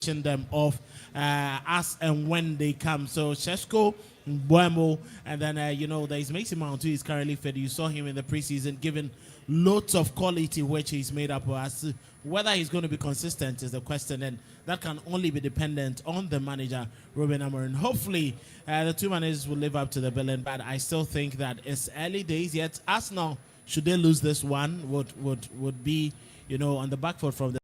them off as and when they come. So Shesko, Buemo, and then there's Mason Mount, who is currently fit. You saw him in the preseason giving loads of quality, which he's made up as. Whether he's going to be consistent is the question, and that can only be dependent on the manager, Ruben Amorim. Hopefully, the two managers will live up to the billing, but I still think that it's early days yet. Arsenal, should they lose this one, would be, on the back foot from the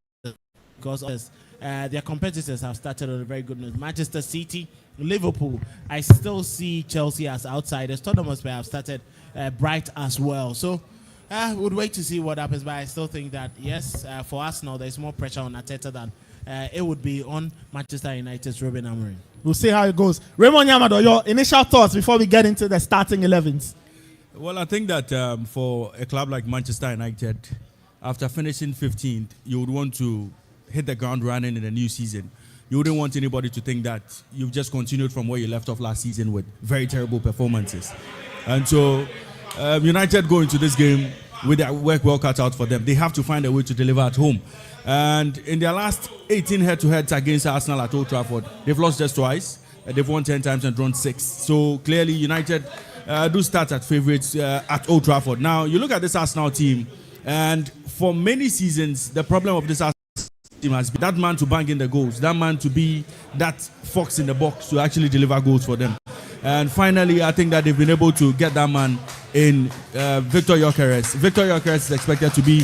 because their competitors have started on a very good note. Manchester City, Liverpool. I still see Chelsea as outsiders. Tottenham Hotspur have started bright as well. So we'll wait to see what happens. But I still think that yes, for Arsenal, there's more pressure on Arteta than it would be on Manchester United's Ruben Amorim. We'll see how it goes. Raymond Yamado, your initial thoughts before we get into the starting 11s. Well, I think that for a club like Manchester United, after finishing 15th, you would want to hit the ground running in the new season. You wouldn't want anybody to think that you've just continued from where you left off last season with very terrible performances. And so United go into this game with their work well cut out for them. They have to find a way to deliver at home. And in their last 18 head-to-heads against Arsenal at Old Trafford, they've lost just twice. They've won 10 times and drawn 6. So clearly United do start at favourites at Old Trafford. Now, you look at this Arsenal team, and for many seasons, the problem of this Arsenal team has been that man to bang in the goals, that man to be that fox in the box to actually deliver goals for them. And finally, I think that they've been able to get that man in Victor Gyökeres. Victor Gyökeres is expected to be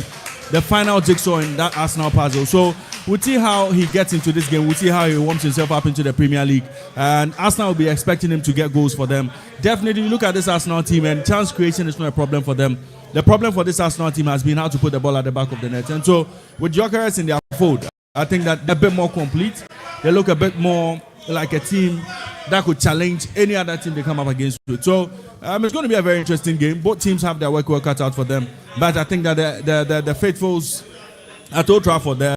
the final jigsaw in that Arsenal puzzle. So we'll see how he gets into this game. We'll see how he warms himself up into the Premier League. And Arsenal will be expecting him to get goals for them. Definitely, you look at this Arsenal team, and chance creation is not a problem for them. The problem for this Arsenal team has been how to put the ball at the back of the net. And so with Gyökeres in their fold, I think that they're a bit more complete. They look a bit more like a team that could challenge any other team they come up against with. So it's going to be a very interesting game. Both teams have their work well cut out for them. But I think that the faithfuls at Old Trafford,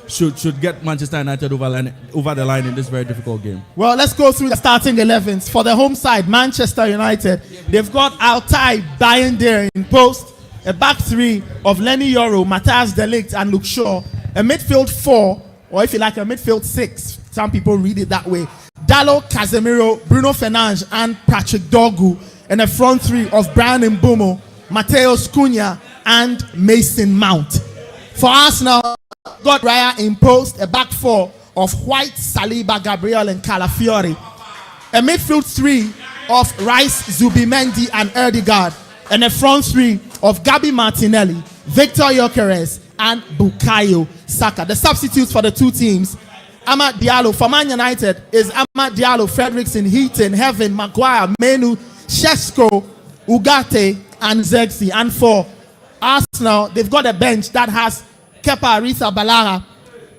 should get Manchester United over the line in this very difficult game. Well, let's go through the starting 11s. For the home side, Manchester United, they've got Altay, Bayern in post, a back three of Lenny Yoro, Matthias De Ligt, and Luke Shaw, a midfield 4, or if you like, a midfield 6. Some people read it that way. Dalot, Casemiro, Bruno Fernandes, and Patrick Dorgu, and a front 3 of Brian Mbeumo, Mateus Cunha, and Mason Mount. For Arsenal, got Raya in post, a back 4 of White, Saliba, Gabriel, and Calafiori, a midfield 3 of Rice, Zubimendi, and Erdegaard, and a front 3 of Gabi Martinelli, Victor Gyökeres, and Bukayo Saka. The substitutes for the two teams: Amad Diallo. For Man United is Amad Diallo, Fredrickson, Heaton, Heaven, Maguire, Menu, Shesko, Ugarte, and Zexi. And for Arsenal, they've got a bench that has Kepa Arrizabalaga,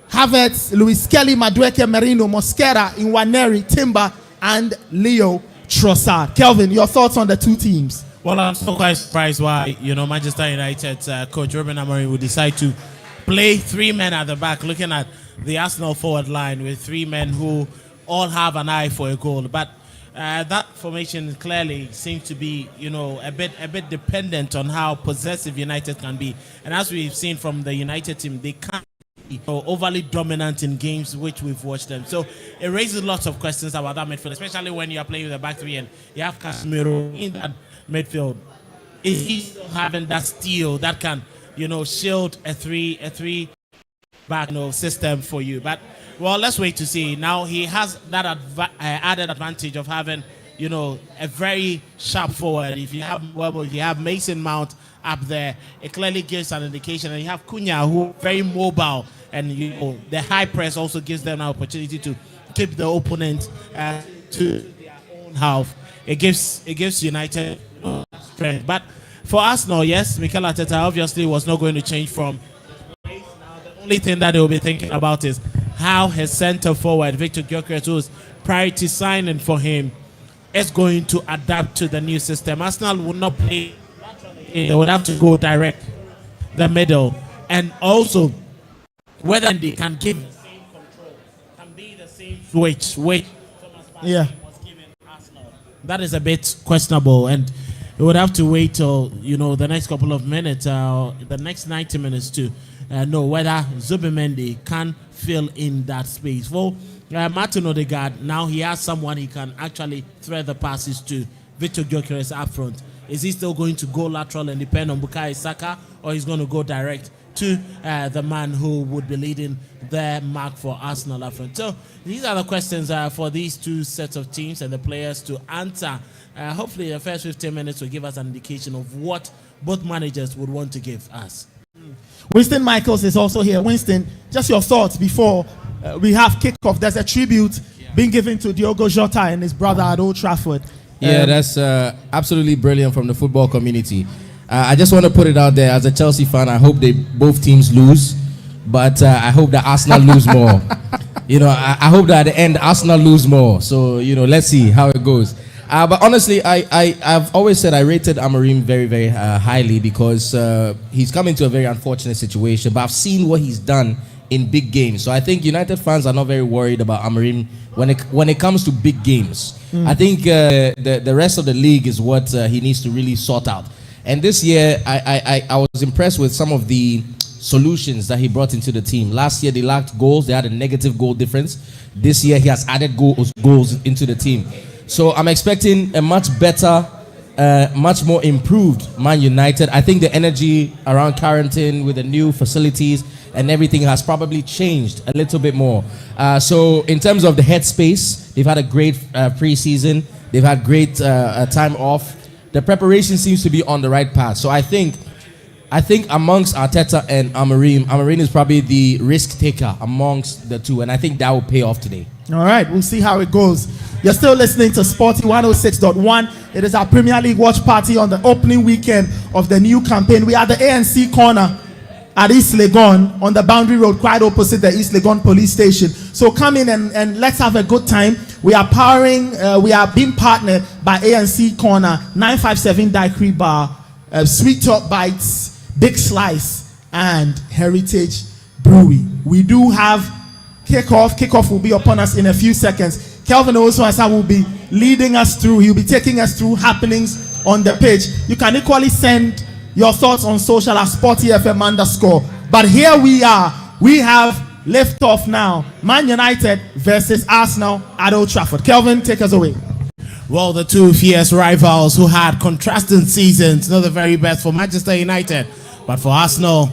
Havertz, Luis Kelly, Madueke, Merino, Mosquera, Nwaneri, Timber, and Leo Trossard. Kelvin, your thoughts on the two teams? Well, I'm so quite surprised why, Manchester United's coach Ruben Amorim would decide to play 3 men at the back, looking at the Arsenal forward line with 3 men who all have an eye for a goal. But that formation clearly seems to be, a bit dependent on how possessive United can be. And as we've seen from the United team, they can't be overly dominant in games which we've watched them. So it raises lots of questions about that midfield, especially when you are playing with a back 3 and you have Casemiro in that midfield. Is he still having that steel that can, shield a three back system for you? But well, let's wait to see. Now he has that added advantage of having, a very sharp forward. If you have Mason Mount up there, it clearly gives an indication. And you have Cunha, who very mobile, and the high press also gives them an opportunity to keep the opponent to their own half. It gives United strength. But for Arsenal, yes, Mikel Arteta obviously was not going to change from. Now, the only thing that they will be thinking about is how his centre forward, Victor Gyökeres, who's priority signing for him, is going to adapt to the new system. Arsenal will not play. They would have to go direct the middle. And also, whether they can give the same control, can be the same switch, which Thomas Partey was giving Arsenal. That is a bit questionable. And we would have to wait till, the next couple of minutes, the next 90 minutes to know whether Zubimendi can fill in that space. For Martin Odegaard, now he has someone he can actually thread the passes to. Victor Gyökeres up front. Is he still going to go lateral and depend on Bukayo Saka, or he's going to go direct to the man who would be leading their mark for Arsenal up front? So these are the questions for these two sets of teams and the players to answer. Hopefully the first 15 minutes will give us an indication of what both managers would want to give us. Winston Michaels is also here. Winston, just your thoughts before we have kickoff. There's a tribute being given to Diogo Jota and his brother at Old Trafford. Yeah, that's absolutely brilliant from the football community. I just want to put it out there as a Chelsea fan. I hope both teams lose, but I hope that Arsenal lose more. I hope that at the end Arsenal lose more. So let's see how it goes. But honestly, I've always said I rated Amorim very, very highly because he's come into a very unfortunate situation. But I've seen what he's done in big games. So I think United fans are not very worried about Amorim when it comes to big games. I think the rest of the league is what he needs to really sort out. And this year, I was impressed with some of the solutions that he brought into the team. Last year, they lacked goals. They had a negative goal difference. This year, he has added goals into the team. So I'm expecting a much better, much more improved Man United. I think the energy around Carrington with the new facilities and everything has probably changed a little bit more. So in terms of the headspace, they've had a great pre-season. They've had great time off. The preparation seems to be on the right path. So I think amongst Arteta and Amorim is probably the risk taker amongst the two, and I think that will pay off today. All right, we'll see how it goes. You're still listening to Sporty 106.1. It is our Premier League watch party on the opening weekend of the new campaign. We are at the A&C Corner at East Legon on the Boundary Road, quite opposite the East Legon police station. So come in and let's have a good time. We are being partnered by A&C Corner, 957 Daiquiri Bar, Sweet Top Bites, Big Slice, and Heritage Brewery. We do have kickoff. Kickoff will be upon us in a few seconds. Kelvin Owusu-Ansah will be leading us through. He'll be taking us through happenings on the pitch. You can equally send your thoughts on social at SportyFM_. But here we are. We have lift off now. Man United versus Arsenal at Old Trafford. Kelvin, take us away. Well, the two fierce rivals who had contrasting seasons, not the very best for Manchester United, but for Arsenal,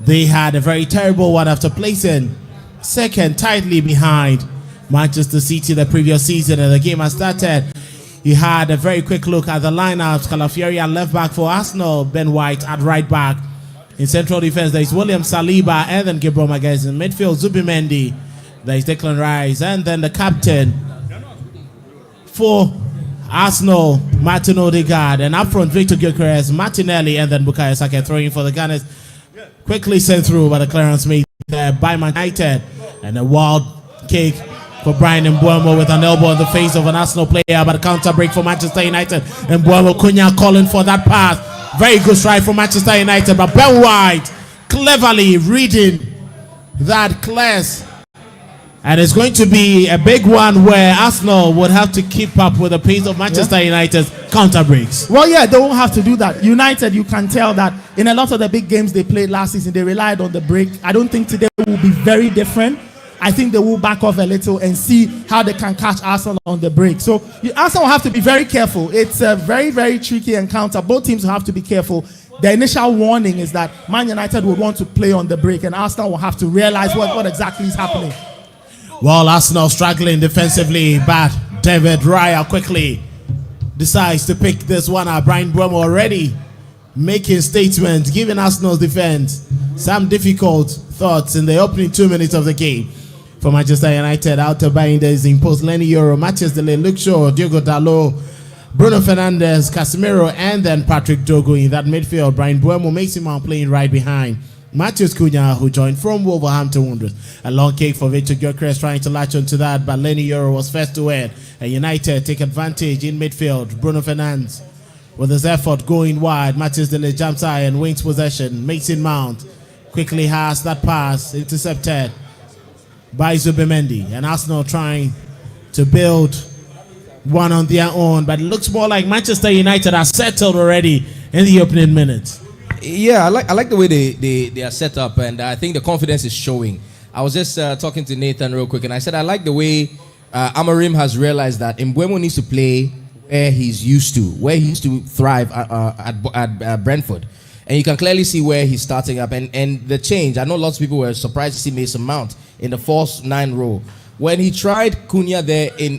they had a very terrible one after placing second tightly behind Manchester City the previous season, and the game has started. You had a very quick look at the lineups. Calafiori at left back for Arsenal, Ben White at right back. In central defense, there is William Saliba and then Gabriel Magalhaes. In midfield, Zubimendi, there is Declan Rice, and then the captain for Arsenal, Martin Odegaard, and up front, Victor Gyökeres, Martinelli, and then Bukayo Saka throwing for the Gunners. Quickly sent through by the clearance made there by Man United, and a wild kick for Brian Mbeumo with an elbow in the face of an Arsenal player, but a counter break for Manchester United. And Mbeumo Cunha calling for that pass. Very good strike for Manchester United, but Ben White cleverly reading that class. And it's going to be a big one where Arsenal would have to keep up with the pace of Manchester United's counter breaks. Well, yeah, they won't have to do that. United, you can tell that in a lot of the big games they played last season, they relied on the break. I don't think today will be very different. I think they will back off a little and see how they can catch Arsenal on the break. So Arsenal will have to be very careful. It's a very, very tricky encounter. Both teams will have to be careful. The initial warning is that Man United would want to play on the break, and Arsenal will have to realize what exactly is happening. Well, Arsenal struggling defensively, but David Raya quickly decides to pick this one up. Brian Mbeumo already making statements, giving Arsenal's defense some difficult thoughts in the opening 2 minutes of the game. For Manchester United, outer binders imposed Lenny Yoro, Matthias Delay, Luke Shaw, Diogo Dalot, Bruno Fernandes, Casemiro, and then Patrick Dogu in that midfield. Brian Mbeumo makes him out playing right behind Matheus Cunha, who joined from Wolverhampton Wanderers. A long kick for Victor Gyökeres trying to latch onto that, but Lenny Yoro was first to it. And United take advantage in midfield. Bruno Fernandes with his effort going wide. Matthias Delay jumps high and wins possession. Mason Mount quickly has that pass intercepted by Zubimendi. And Arsenal trying to build one on their own, but it looks more like Manchester United are settled already in the opening minutes. Yeah, I like the way they are set up, and I think the confidence is showing. I was just talking to Nathan real quick, and I said I like the way Amorim has realized that Mbeumo needs to play where he's used to thrive at Brentford. And you can clearly see where he's starting up, and the change. I know lots of people were surprised to see Mason Mount in the false 9 role. When he tried Cunha there in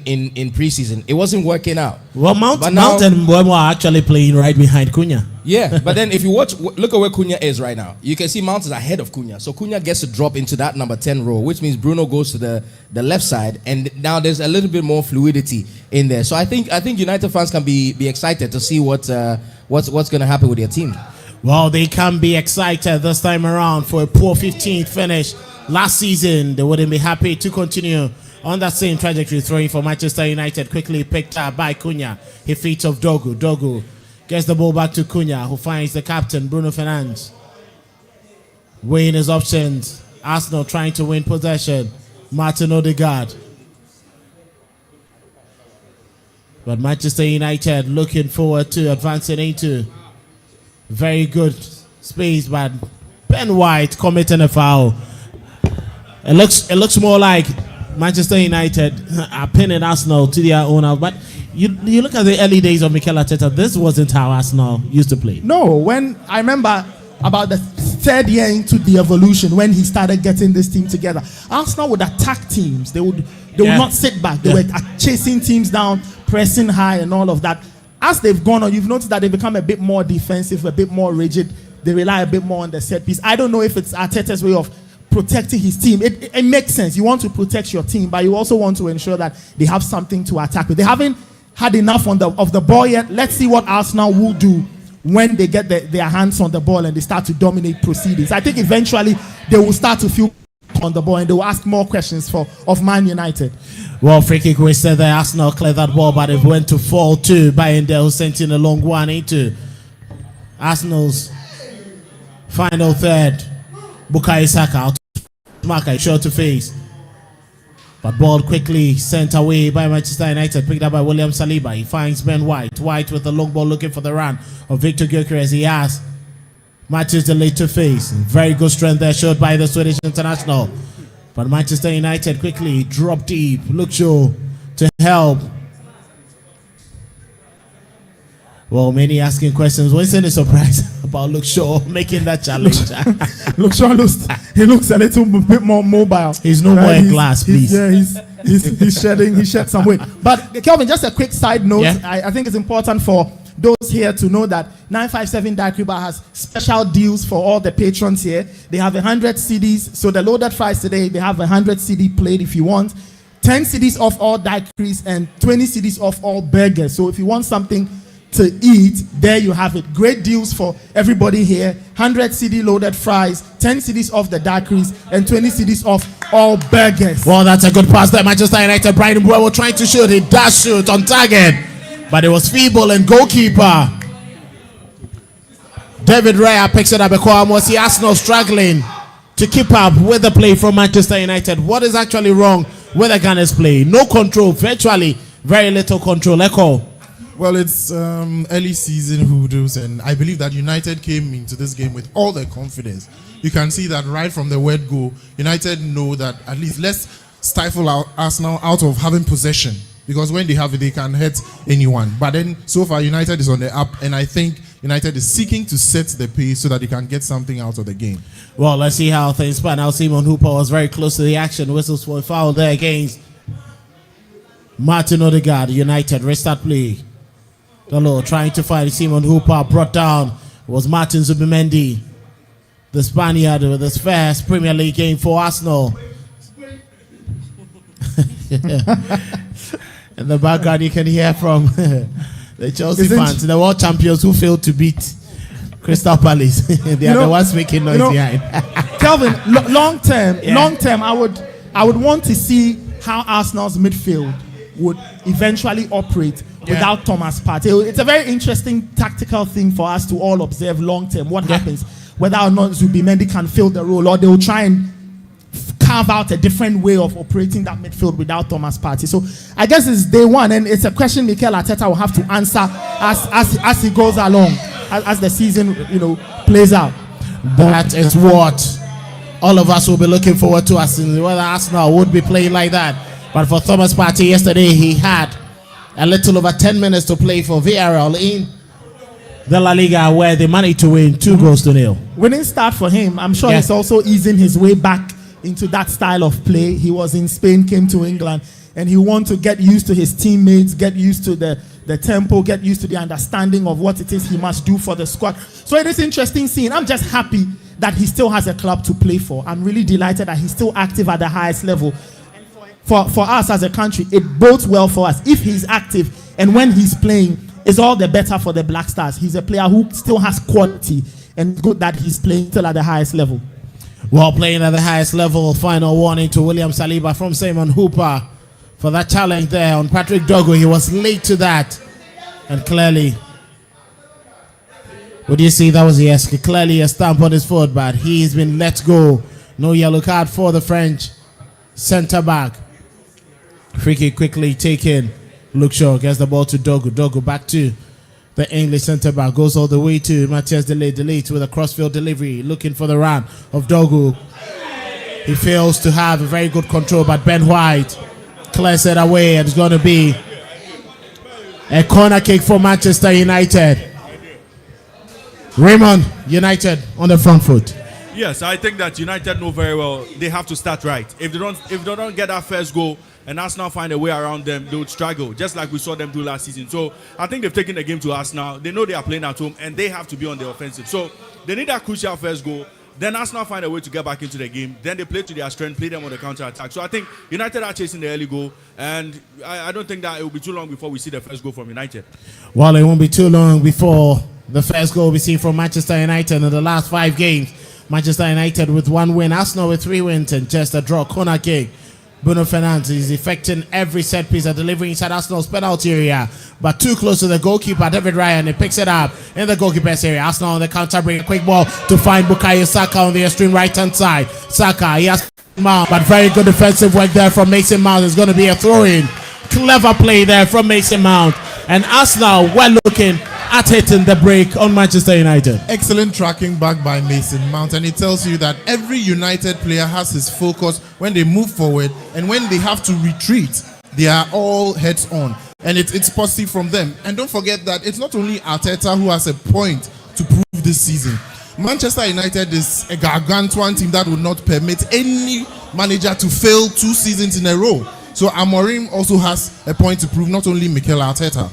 preseason, it wasn't working out. Well, Mount and Mbeumo are actually playing right behind Cunha. Yeah, but then if you look at where Cunha is right now. You can see Mount is ahead of Cunha. So Cunha gets to drop into that number 10 role, which means Bruno goes to the left side, and now there's a little bit more fluidity in there. So I think United fans can be excited to see what's going to happen with their team. Well, they can be excited this time around for a poor 15th finish. Last season, they wouldn't be happy to continue on that same trajectory. Throwing for Manchester United, quickly picked up by Cunha. He feeds off Dogu. Dogu gets the ball back to Cunha, who finds the captain, Bruno Fernandes. Weighing his options. Arsenal trying to win possession. Martin Odegaard. But Manchester United looking forward to advancing into very good space, but Ben White committing a foul. It looks more like Manchester United are pinning Arsenal to their own. But you look at the early days of Mikel Arteta, this wasn't how Arsenal used to play. No, when I remember about the third year into the evolution, when he started getting this team together, Arsenal would attack teams. They would not sit back. They were chasing teams down, pressing high and all of that. As they've gone on, you've noticed that they've become a bit more defensive, a bit more rigid. They rely a bit more on the set piece. I don't know if it's Arteta's way of protecting his team. It makes sense. You want to protect your team, but you also want to ensure that they have something to attack with. They haven't had enough of the ball yet. Let's see what Arsenal will do when they get their hands on the ball and they start to dominate proceedings. I think eventually they will start to feel on the ball and they will ask more questions of Man United. Well, free kick wasted there. Arsenal cleared that ball, but it went to fall to Bayendale, who sent in a long one into Arsenal's final third. Bukayo Saka out. Marker short to face. But ball quickly sent away by Manchester United, picked up by William Saliba. He finds Ben White. White with the long ball looking for the run of Victor Gyökeres. He has matches the late to face. Very good strength there showed by the Swedish international. But Manchester United quickly drop deep. Luke Shaw to help. Well, many asking questions. Wasn't a surprise about Luke Shaw making that challenge? Luke Shaw looks a little bit more mobile. He's no more in glass, please. He's shed some weight. But Kelvin, just a quick side note. Yeah. I think it's important for those here to know that 957 Daiquiri Bar has special deals for all the patrons here. They have 100 CDs. So the loaded fries today, they have 100 CD plate if you want. 10 CDs off all daiquiris and 20 CDs off all burgers. So if you want something to eat, there you have it. Great deals for everybody here. 100 CD loaded fries, 10 CDs off the daiquiris, and 20 CDs off all burgers. Well, that's a good pass there. Manchester United, Brian Mbeumo trying to shoot. He does shoot on target, but it was feeble, and goalkeeper David Raya picks it up. Was the Arsenal struggling to keep up with the play from Manchester United? What is actually wrong with the Gunners' play? No control, virtually very little control. Echo. Well, it's early season hoodoos, and I believe that United came into this game with all their confidence. You can see that right from the word go, United know that at least let's stifle Arsenal out of having possession, because when they have it, they can hurt anyone. But then, so far, United is on the up, and I think United is seeking to set the pace so that they can get something out of the game. Well, let's see how things pan out. Simon Hooper was very close to the action. Whistles for a foul there against Martin Odegaard. United restart play. Dalo trying to find Simon Hooper, brought down was Martin Zubimendi, the Spaniard with his first Premier League game for Arsenal. In the background you can hear from the Chelsea fans, the world champions who failed to beat Crystal Palace. They are the ones making noise behind. Calvin, long term, I would want to see how Arsenal's midfield would eventually operate without Thomas Partey. It's a very interesting tactical thing for us to all observe long term. What happens, whether or not Zubimendi can fill the role, or they will try and carve out a different way of operating that midfield without Thomas Partey. So I guess it's day one, and it's a question Mikel Arteta will have to answer as he goes along. as the season, plays out. That is what all of us will be looking forward to, as in whether Arsenal would be playing like that. But for Thomas Partey yesterday, he had a little over 10 minutes to play for Villarreal in the La Liga, where they managed to win 2-0. Winning start for him. I'm sure he's also easing his way back into that style of play. He was in Spain, came to England, and he wants to get used to his teammates, get used to the tempo, get used to the understanding of what it is he must do for the squad. So it is interesting seeing. I'm just happy that he still has a club to play for. I'm really delighted that he's still active at the highest level. And for us as a country, it bodes well for us. If he's active and when he's playing, it's all the better for the Black Stars. He's a player who still has quality, and it's good that he's playing still at the highest level. While playing at the highest level, final warning to William Saliba from Simon Hooper for that challenge there on Patrick Dogu. He was late to that, and clearly, what do you see? That was clearly a stamp on his foot, but he's been let go. No yellow card for the French centre back. Free kick quickly taken. Luke Shaw gets the ball to Dogu. Dogu back to the English centre back. Goes all the way to Matthias Delete with a crossfield delivery. Looking for the run of Dogu. He fails to have a very good control, but Ben White clears it away, and it's going to be a corner kick for Manchester United. Raymond, United on the front foot. Yes, I think that United know very well they have to start right. If they don't get that first goal and Arsenal find a way around them, they would struggle, just like we saw them do last season. So I think they've taken the game to Arsenal. They know they are playing at home and they have to be on the offensive. So they need that crucial first goal. Then Arsenal find a way to get back into the game. Then they play to their strength, play them on the counter-attack. So I think United are chasing the early goal, and I don't think that it will be too long before we see the first goal from United. Well, it won't be too long before the first goal we see from Manchester United in the last 5 games. Manchester United with 1 win, Arsenal with 3 wins and just a draw. Corner kick. Bruno Fernandes is effecting every set piece and delivering inside Arsenal's penalty area, but too close to the goalkeeper, David Ryan. He picks it up in the goalkeeper's area. Arsenal on the counter, bring a quick ball to find Bukayo Saka on the extreme right-hand side. Saka, he has Mount, but very good defensive work there from Mason Mount. It's going to be a throw-in. Clever play there from Mason Mount. And Arsenal well looking at hitting the break on Manchester United. Excellent tracking back by Mason Mount, and it tells you that every United player has his focus when they move forward, and when they have to retreat, they are all heads on, and it's positive from them. And don't forget that it's not only Arteta who has a point to prove this season. Manchester United is a gargantuan team that would not permit any manager to fail 2 seasons in a row. So Amorim also has a point to prove, not only Mikel Arteta.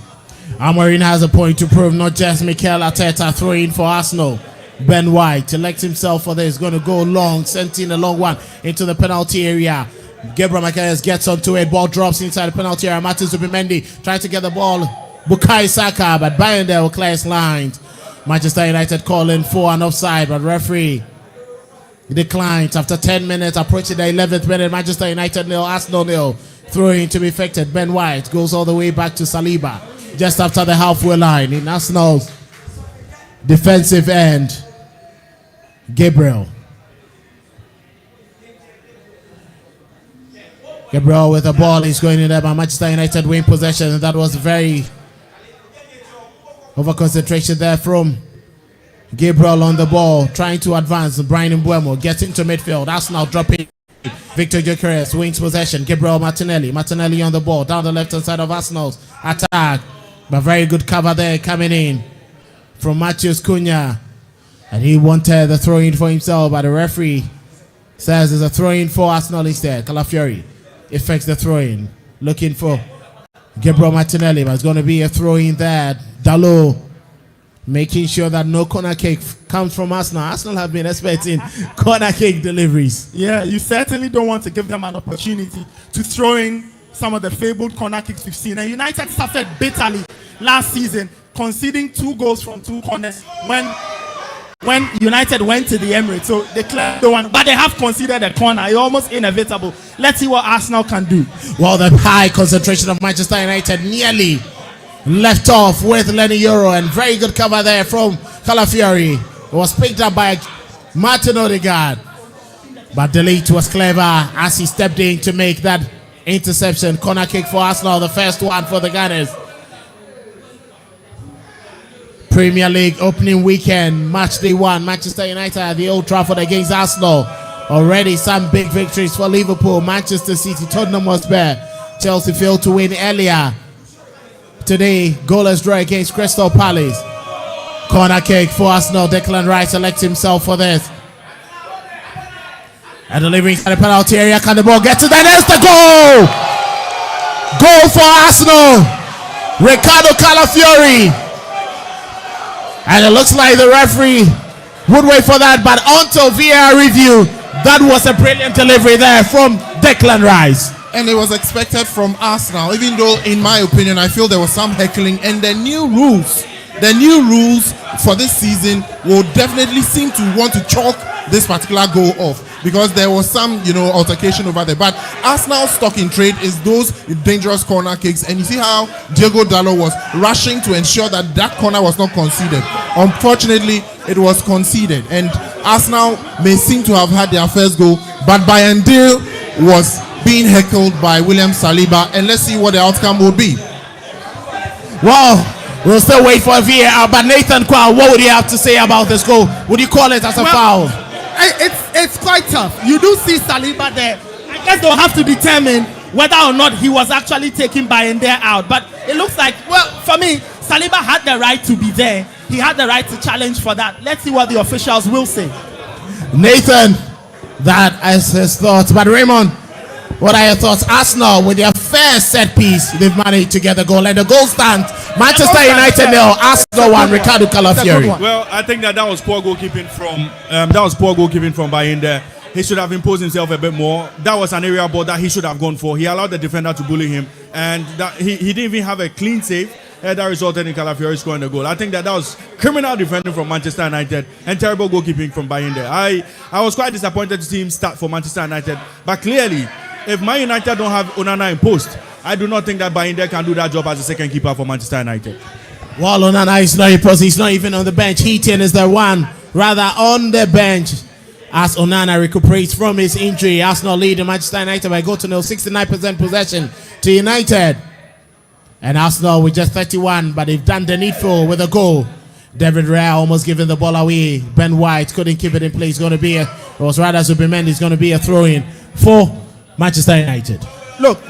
Amorim has a point to prove, not just Mikel Arteta. Throwing for Arsenal. Ben White elects himself for this. Going to go long, sent in a long one into the penalty area. Gabriel Magalhaes gets onto it. Ball drops inside the penalty area. Martin Zubimendi trying to get the ball. Bukayo Saka, but Bayern will clear his lines. Manchester United calling for an offside, but referee declines after 10 minutes, approaching the 11th minute. Manchester United 0, Arsenal 0. Throwing to be effected. Ben White goes all the way back to Saliba, just after the halfway line in Arsenal's defensive end. Gabriel with the ball is going in there, but Manchester United win possession, and that was very over concentration there from Gabriel on the ball, trying to advance. Brian Mbeumo gets into midfield. Arsenal dropping. Victor Gyökeres wins possession. Gabriel Martinelli on the ball down the left hand side of Arsenal's attack, but very good cover there coming in from Matheus Cunha, and he wanted the throw in for himself, but the referee says there's a throw in for Arsenal instead. Calafiori effects the throw in, looking for Gabriel Martinelli, but it's going to be a throw in there. Dalot making sure that no corner kick comes from Arsenal. Arsenal have been expecting corner kick deliveries. Yeah, you certainly don't want to give them an opportunity to throw in some of the fabled corner kicks we've seen. And United suffered bitterly last season, conceding 2 goals from 2 corners when United went to the Emirates. So they cleared the one, but they have conceded a corner. It's almost inevitable. Let's see what Arsenal can do. Well, the high concentration of Manchester United nearly left off with Lenny Euro, and very good cover there from Calafiori. It was picked up by Martin Odegaard, but Delete was clever as he stepped in to make that interception. Corner kick for Arsenal, the first one for the Gunners. Premier League opening weekend, match day 1, Manchester United at the Old Trafford against Arsenal. Already some big victories for Liverpool, Manchester City, Tottenham Hotspur. Chelsea failed to win earlier today. Goalless draw against Crystal Palace. Corner kick for Arsenal. Declan Rice selects himself for this. And delivering at the penalty area. Can the ball get to that? There's the goal! Goal for Arsenal. Ricardo Calafiori. And it looks like the referee would wait for that, but until VAR review, that was a brilliant delivery there from Declan Rice. And it was expected from Arsenal, even though, in my opinion, I feel there was some heckling. And the new rules for this season will definitely seem to want to chalk this particular goal off, because there was some, altercation over there. But Arsenal's stock in trade is those dangerous corner kicks, and you see how Diego Dalot was rushing to ensure that that corner was not conceded. Unfortunately, it was conceded, and Arsenal may seem to have had their first goal, but Bayandil was being heckled by William Saliba, and let's see what the outcome will be. Well, we'll still wait for a VAR, but Nathan Kwao, what would you have to say about this goal? Would you call it as a foul? It's quite tough. You do see Saliba there. I guess they'll have to determine whether or not he was actually taken by and there out. But it looks like, well, for me, Saliba had the right to be there. He had the right to challenge for that. Let's see what the officials will say. Nathan, that is his thoughts. But Raymond, what are your thoughts? Arsenal, with their first set piece, they've managed to get the goal. And the goal stands Manchester United 0, Arsenal 1, Ricardo Calafiori. Well, I think that was poor goalkeeping from Bayinda. He should have imposed himself a bit more. That was an area ball that he should have gone for. He allowed the defender to bully him, and that he didn't even have a clean save. That resulted in Calafiori scoring the goal. I think that was criminal defending from Manchester United and terrible goalkeeping from Bayinda. I was quite disappointed to see him start for Manchester United, but clearly, if Man United don't have Onana in post, I do not think that Bayinda can do that job as a second keeper for Manchester United. Well, Onana is not in post. He's not even on the bench. Heaton is the one, rather on the bench. As Onana recuperates from his injury, Arsenal lead Manchester United by goal to 0, 69% possession to United. And Arsenal with just 31, but they've done the needful with a goal. David Raya almost giving the ball away. Ben White couldn't keep it in place. It was rather Zubimendi is going to be a throw-in for Manchester United. Look,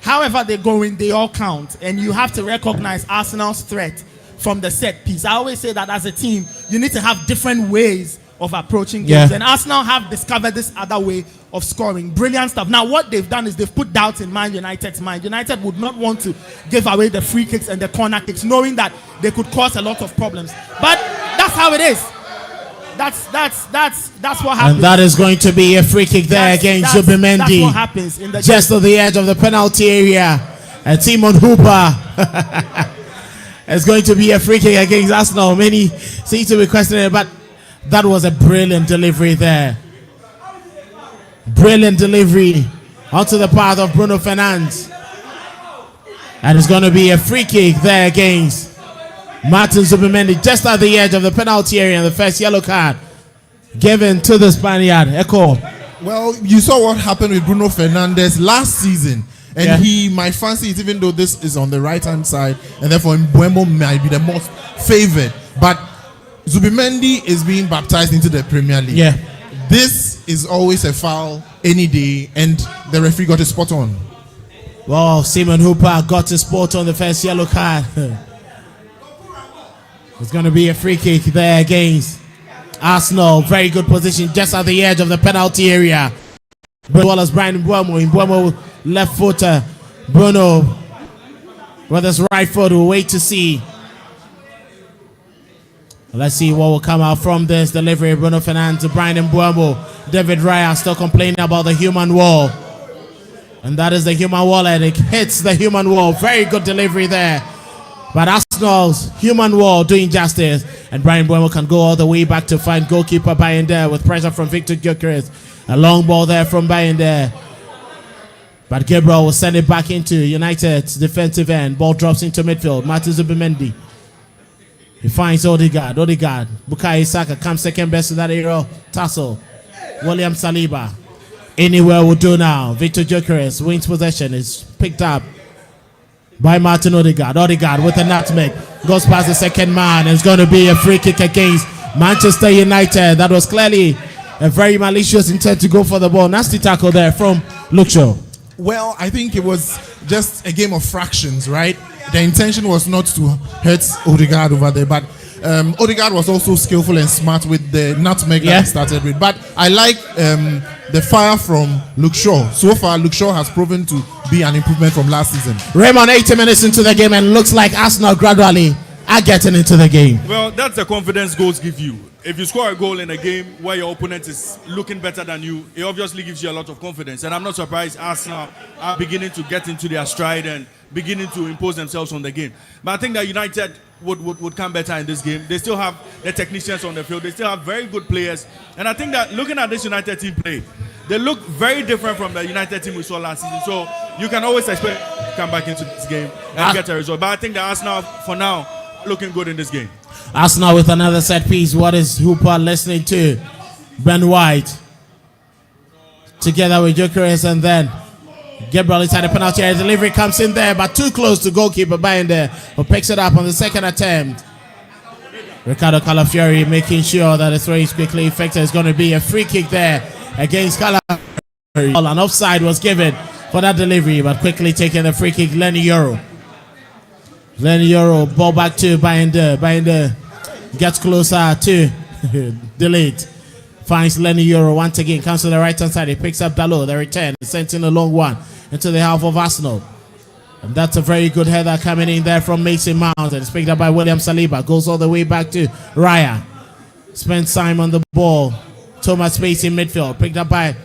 however they're going, they all count. And you have to recognize Arsenal's threat from the set piece. I always say that as a team, you need to have different ways of approaching games. And Arsenal have discovered this other way of scoring. Brilliant stuff. Now, what they've done is they've put doubt in Man United's mind. United would not want to give away the free kicks and the corner kicks, knowing that they could cause a lot of problems. But that's how it is. That's what happens. And that is going to be a free kick there against Zubimendi. That's what happens in the just on the edge of the penalty area. And Timon Hooper is going to be a free kick against Arsenal. Many seem to be questioning it, but that was a brilliant delivery there. Brilliant delivery onto the path of Bruno Fernandes. And it's going to be a free kick there against Martin Zubimendi, just at the edge of the penalty area, and the first yellow card given to the Spaniard. Echo. Well, you saw what happened with Bruno Fernandes last season. And he might fancy it, even though this is on the right-hand side, and therefore Mbeumo might be the most favored. But Zubimendi is being baptized into the Premier League. Yeah. This is always a foul any day, and the referee got a spot on. Well, Simon Hooper got a spot on the first yellow card. It's going to be a free kick there against Arsenal. Very good position just at the edge of the penalty area. As well as Brian Mbeumo left footer. Bruno with his right foot. We'll wait to see. Let's see what will come out from this delivery. Bruno Fernandes to Brian Mbeumo. David Raya still complaining about the human wall. And that is the human wall, and it hits the human wall. Very good delivery there. But Arsenal's human wall doing justice. And Brian Mbeumo can go all the way back to find goalkeeper Bayinda with pressure from Victor Gyökeres. A long ball there from Bayinda. But Gabriel will send it back into United's defensive end. Ball drops into midfield. Martin Zubimendi. He finds Odegaard. Bukayo Saka comes second best to that area. Tassel. William Saliba. Anywhere will do now. Victor Gyökeres wins possession. Is picked up by Martin Odegaard. Odegaard with a nutmeg goes past the second man. It's going to be a free kick against Manchester United. That was clearly a very malicious intent to go for the ball. Nasty tackle there from Luke Shaw. Well, I think it was just a game of fractions, right? The intention was not to hurt Odegaard over there, but Odegaard was also skillful and smart with the nutmeg that he started with. But I like the fire from Luke Shaw. So far, Luke Shaw has proven to be an improvement from last season. Raymond, 80 minutes into the game, and looks like Arsenal gradually are getting into the game. Well, that's the confidence goals give you. If you score a goal in a game where your opponent is looking better than you, it obviously gives you a lot of confidence. And I'm not surprised Arsenal are beginning to get into their stride and beginning to impose themselves on the game. But I think that United would come better in this game. They still have the technicians on the field. They still have very good players. And I think that looking at this United team play, they look very different from the United team we saw last season. So you can always expect to come back into this game and get a result. But I think that Arsenal, for now, looking good in this game. Arsenal with another set piece. What is Hooper listening to? Ben White together with Gyökeres, and then Gabriel inside the penalty area. Delivery comes in there, but too close to goalkeeper behind there, who picks it up on the second attempt. Ricardo Calafiori making sure that the throw is quickly effected. It's going to be a free kick there against Calafiori. An offside was given for that delivery, but quickly taking the free kick, Lenny Yoro. Lenny Yoro, ball back to Binder. Binder gets closer to delete. Finds Lenny Yoro once again. Comes to the right hand side. He picks up Dalot. The return. Sent in a long one into the half of Arsenal. And that's a very good header coming in there from Mason Mount. And it's picked up by William Saliba. Goes all the way back to Raya. Spends time on the ball. Thomas Space in midfield. Picked up by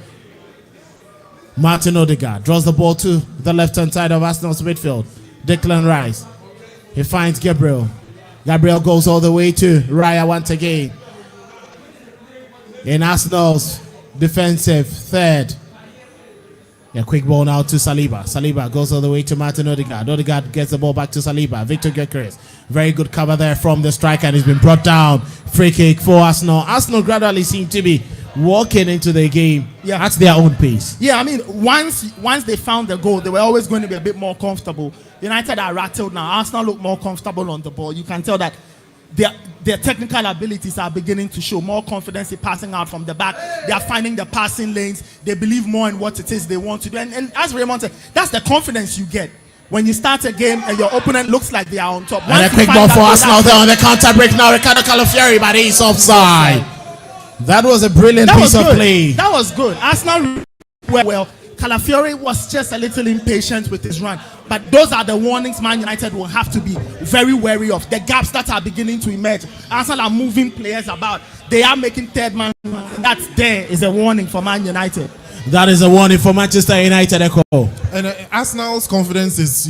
Martin Odegaard. Draws the ball to the left hand side of Arsenal's midfield. Declan Rice. He finds Gabriel. Gabriel goes all the way to Raya once again. In Arsenal's defensive third. A quick ball now to Saliba. Saliba goes all the way to Martin Odegaard. Odegaard gets the ball back to Saliba. Victor Gyökeres. Very good cover there from the striker, and he's been brought down. Free kick for Arsenal. Arsenal gradually seem to be walking into the game at their own pace. Yeah, I mean, once they found the goal, they were always going to be a bit more comfortable. United are rattled now. Arsenal look more comfortable on the ball. You can tell that their technical abilities are beginning to show more confidence in passing out from the back. They are finding the passing lanes. They believe more in what it is they want to do. And as Raymond said, that's the confidence you get when you start a game and your opponent looks like they are on top. And a quick ball for Arsenal there on the counter break now. Ricardo Calafiori, but he's offside. That was a brilliant piece of play. That was good. Arsenal well. Calafiori was just a little impatient with his run. But those are the warnings Man United will have to be very wary of. The gaps that are beginning to emerge. Arsenal are moving players about. They are making third man. That's there is a warning for Man United. That is a warning for Manchester United, Echo. And Arsenal's confidence is,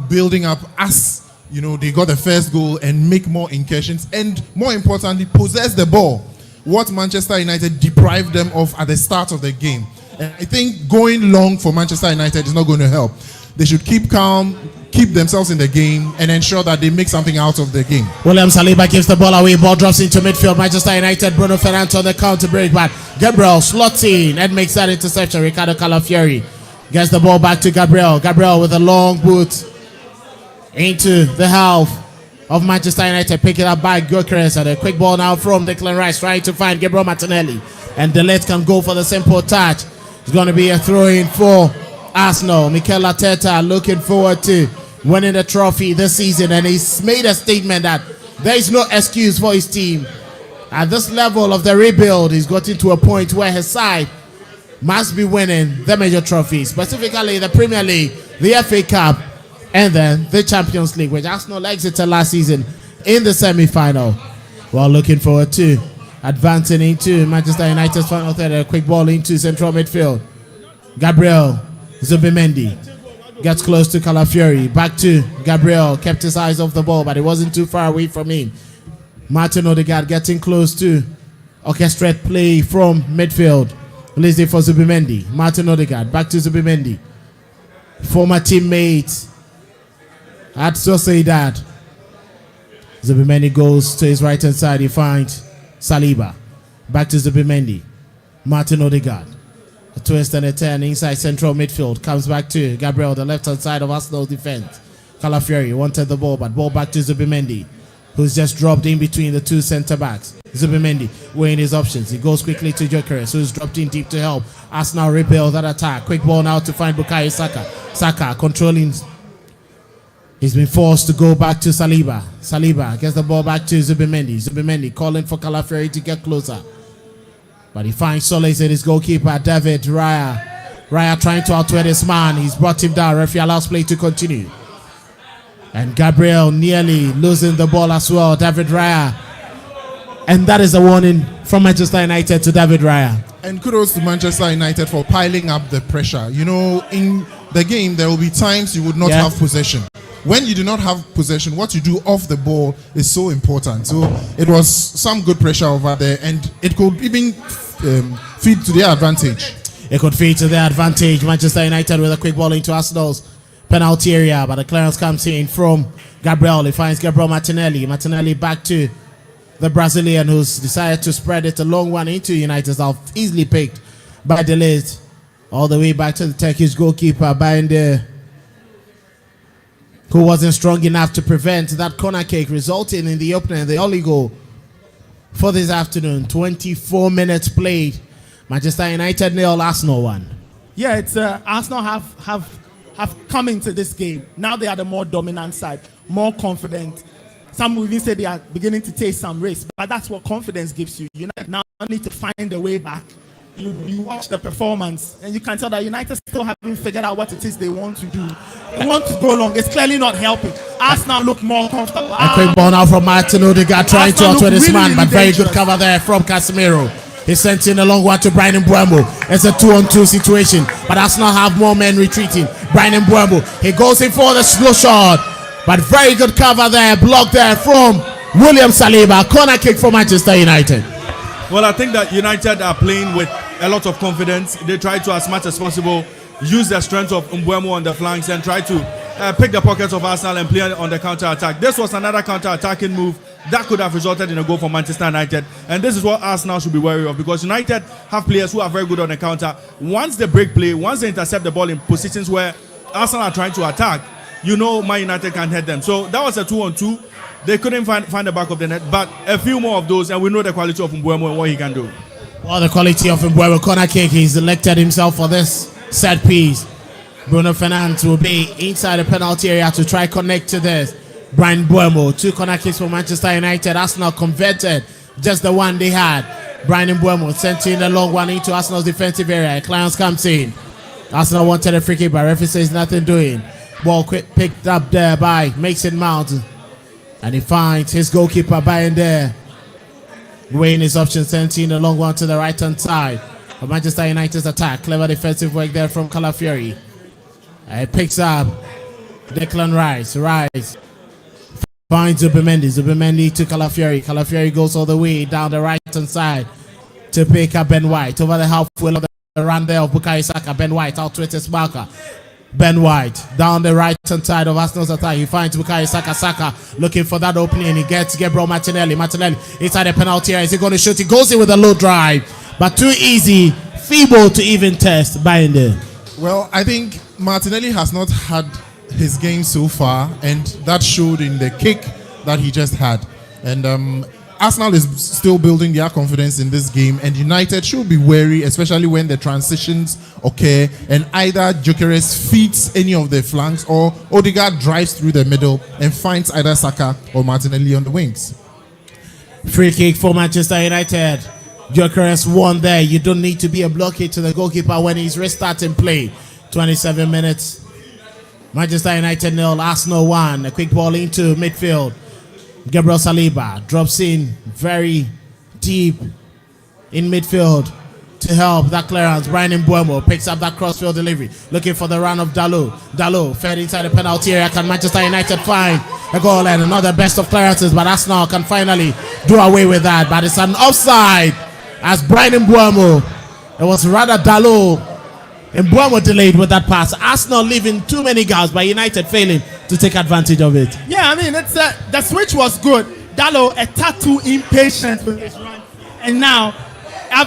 building up as, they got the first goal and make more incursions. And more importantly, possess the ball. What Manchester United deprived them of at the start of the game. And I think going long for Manchester United is not going to help. They should keep calm, keep themselves in the game, and ensure that they make something out of the game. William Saliba gives the ball away. Ball drops into midfield. Manchester United, Bruno Fernandes on the counter break, but Gabriel slots in and makes that interception. Ricardo Calafiori gets the ball back to Gabriel. Gabriel with a long boot into the half of Manchester United. Pick it up by Gyökeres, and a quick ball now from Declan Rice trying to find Gabriel Martinelli. And Delete can go for the simple touch. It's going to be a throw-in for Arsenal. Mikel Arteta looking forward to winning the trophy this season, and he's made a statement that there is no excuse for his team. At this level of the rebuild, he's gotten to a point where his side must be winning the major trophies, specifically the Premier League, the FA Cup, and then the Champions League, which Arsenal exited last season in the semi-final. Well, looking forward to advancing into Manchester United's final third. A quick ball into central midfield. Gabriel Zubimendi gets close to Calafiori. Back to Gabriel. Kept his eyes off the ball, but it wasn't too far away from him. Martin Odegaard getting close to orchestrate play from midfield. Lizzie for Zubimendi. Martin Odegaard. Back to Zubimendi. Former teammate at Sociedad. Zubimendi goes to his right hand side. He finds Saliba. Back to Zubimendi. Martin Odegaard. A twist and a turn inside central midfield. Comes back to Gabriel, the left hand side of Arsenal's defense. Calafiori wanted the ball, but ball back to Zubimendi, who's just dropped in between the two centre backs. Zubimendi weighing his options. He goes quickly to Gyökeres, who's dropped in deep to help Arsenal rebuild that attack. Quick ball now to find Bukayo Saka. Saka controlling. He's been forced to go back to Saliba. Saliba gets the ball back to Zubimendi. Zubimendi calling for Calafiori to get closer. But he finds solace in his goalkeeper, David Raya. Raya trying to outwear this man. He's brought him down. Referee allows play to continue. And Gabriel nearly losing the ball as well. David Raya. And that is a warning from Manchester United to David Raya. And kudos to Manchester United for piling up the pressure. You know, in the game, there will be times you would not have possession. When you do not have possession, what you do off the ball is so important. So it was some good pressure over there, and it could even feed to their advantage. It could feed to their advantage. Manchester United with a quick ball into Arsenal's penalty area, but the clearance comes in from Gabriel. He finds Gabriel Martinelli. Martinelli back to the Brazilian, who's decided to spread it a long one into United's half, easily picked by De Ligt. All the way back to the Turkish goalkeeper, Bayender, who wasn't strong enough to prevent that corner kick, resulting in the opening, the only goal for this afternoon. 24 minutes played. Manchester United 0, Arsenal 1. Yeah, it's Arsenal have come into this game. Now they are the more dominant side, more confident. Some will even say they are beginning to take some risks, but that's what confidence gives you. United now need to find a way back. You watch the performance, and you can tell that United still haven't figured out what it is they want to do. They want to go long. It's clearly not helping. Arsenal look more comfortable. A quick ball now from Martin Odegaard trying to outwear this man, but very good cover there from Casemiro. He sent in a long one to Brian Mbeumo. It's a 2-on-2 situation, but Arsenal have more men retreating. Brian Mbeumo, he goes in for the slow shot, but very good cover there, blocked there from William Saliba. Corner kick for Manchester United. Well, I think that United are playing with a lot of confidence. They try to, as much as possible, use the strength of Mbeumo on the flanks and try to pick the pockets of Arsenal and play on the counter-attack. This was another counter-attacking move that could have resulted in a goal for Manchester United. And this is what Arsenal should be wary of, because United have players who are very good on the counter. Once they break play, once they intercept the ball in positions where Arsenal are trying to attack, you know Man United can head them. So that was a 2-on-2. They couldn't find the back of the net, but a few more of those, and we know the quality of Mbeumo and what he can do. Well, the quality of Mbeumo, corner kick. He's elected himself for this set piece. Bruno Fernandes will be inside the penalty area to try connect to this. Brian Mbeumo, 2 corner kicks for Manchester United. Arsenal converted just the one they had. Brian Mbeumo sent in a long one into Arsenal's defensive area. Clowns comes in. Arsenal wanted a free kick, but referee says nothing doing. Ball quick picked up there by Mason Mount. And he finds his goalkeeper Bayern there. Weighing his options, sending a long one to the right-hand side of Manchester United's attack. Clever defensive work there from Calafiori. It picks up Declan Rice. Rice finds Zubimendi. Zubimendi to Calafiori. Calafiori goes all the way down the right-hand side to pick up Ben White. Over the halfway of the run there of Bukayo Saka. Ben White out with his marker. Ben White down the right-hand side of Arsenal's attack. He finds Bukayo Saka. Saka looking for that opening. He gets Gabriel Martinelli. Martinelli inside the penalty area. Is he going to shoot? He goes in with a low drive, but too easy, feeble to even test. Bayern. Well, I think Martinelli has not had his game so far, and that showed in the kick that he just had. And Arsenal is still building their confidence in this game, and United should be wary, especially when the transitions occur and either Gyökeres feeds any of the flanks or Odegaard drives through the middle and finds either Saka or Martinelli on the wings. Free kick for Manchester United. Gyökeres won there. You don't need to be a blockade to the goalkeeper when he's restarting play. 27 minutes. Manchester United 0, Arsenal 1. A quick ball into midfield. Gabriel Saliba drops in very deep in midfield to help that clearance. Brian Mbeumo picks up that crossfield delivery, looking for the run of Dalot. Dalot fed inside the penalty area. Can Manchester United find a goal? And another best of clearances, but Arsenal can finally do away with that. But it's an offside as Brian Mbeumo. It was rather Dalot. Mbeumo delayed with that pass. Arsenal leaving too many goals, but United failing to take advantage of it. Yeah, I mean, it's the switch was good. Dalot a tattoo impatient with his run, and now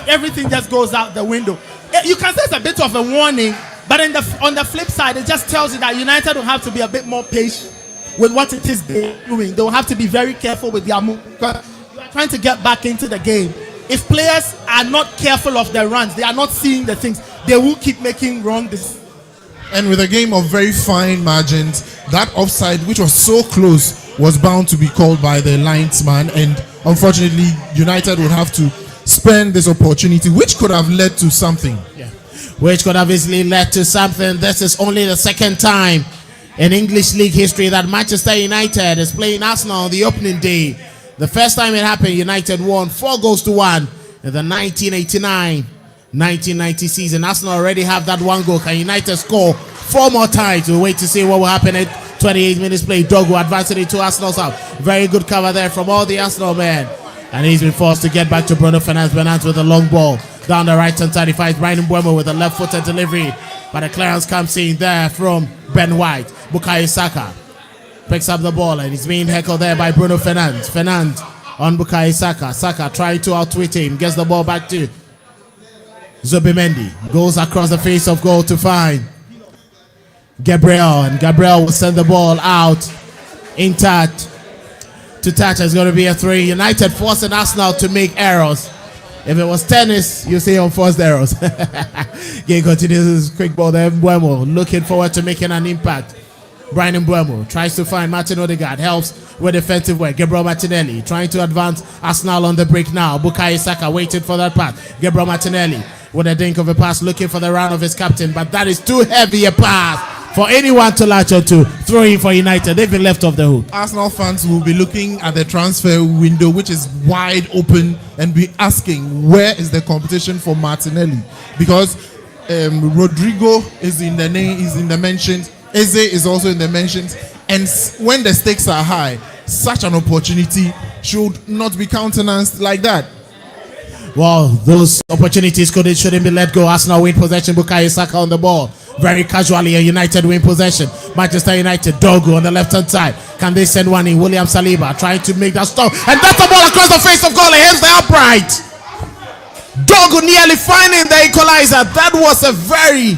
everything just goes out the window. You can say it's a bit of a warning, but on the flip side, it just tells you that United will have to be a bit more patient with what it is they're doing. They'll have to be very careful with their move because you are trying to get back into the game. If players are not careful of their runs, they are not seeing the things, they will keep making wrong decisions. And with a game of very fine margins, that offside, which was so close, was bound to be called by the linesman. And unfortunately, United would have to spend this opportunity, which could have led to something. Yeah. Which could have easily led to something. This is only the second time in English League history that Manchester United is playing Arsenal on the opening day. The first time it happened, United won 4-1 in the 1989-1990 season. Arsenal already have that 1 goal. Can United score 4 more times? We'll wait to see what will happen at 28 minutes play. Dogu advancing into Arsenal's out. Very good cover there from all the Arsenal men. And he's been forced to get back to Bruno Fernandes. Fernandes with a long ball down the right hand side. He finds Brian Mbeumo with a left-footed delivery. But the clearance comes in there from Ben White. Bukayo Saka picks up the ball and he's being heckled there by Bruno Fernandes. Fernandes on Bukayo Saka. Saka trying to outwit him. Gets the ball back to Zubimendi. Goes across the face of goal to find Gabriel. And Gabriel will send the ball out intact. To touch is going to be a 3. United forcing Arsenal to make errors. If it was tennis, you say unforced errors. Game continues. Quick ball there. Mbeumo looking forward to making an impact. Brian Mbeumo tries to find Martin Odegaard. Helps with defensive work. Gabriel Martinelli trying to advance Arsenal on the break now. Bukayo Saka waiting for that pass. Gabriel Martinelli with a dink of a pass looking for the round of his captain. But that is too heavy a pass for anyone to latch on to. Throw in for United. They've been left off the hook. Arsenal fans will be looking at the transfer window, which is wide open, and be asking, where is the competition for Martinelli? Because Rodrigo is in the name, is in the mentions. Eze is also in the mentions. And when the stakes are high, such an opportunity should not be countenanced like that. Well, those opportunities shouldn't be let go. Arsenal win possession. Bukayo Saka on the ball. Very casually, a United win possession. Manchester United, Dogu on the left-hand side. Can they send one in? William Saliba trying to make that stop. And that's the ball across the face of goal. It hits the upright. Dogu nearly finding the equalizer. That was a very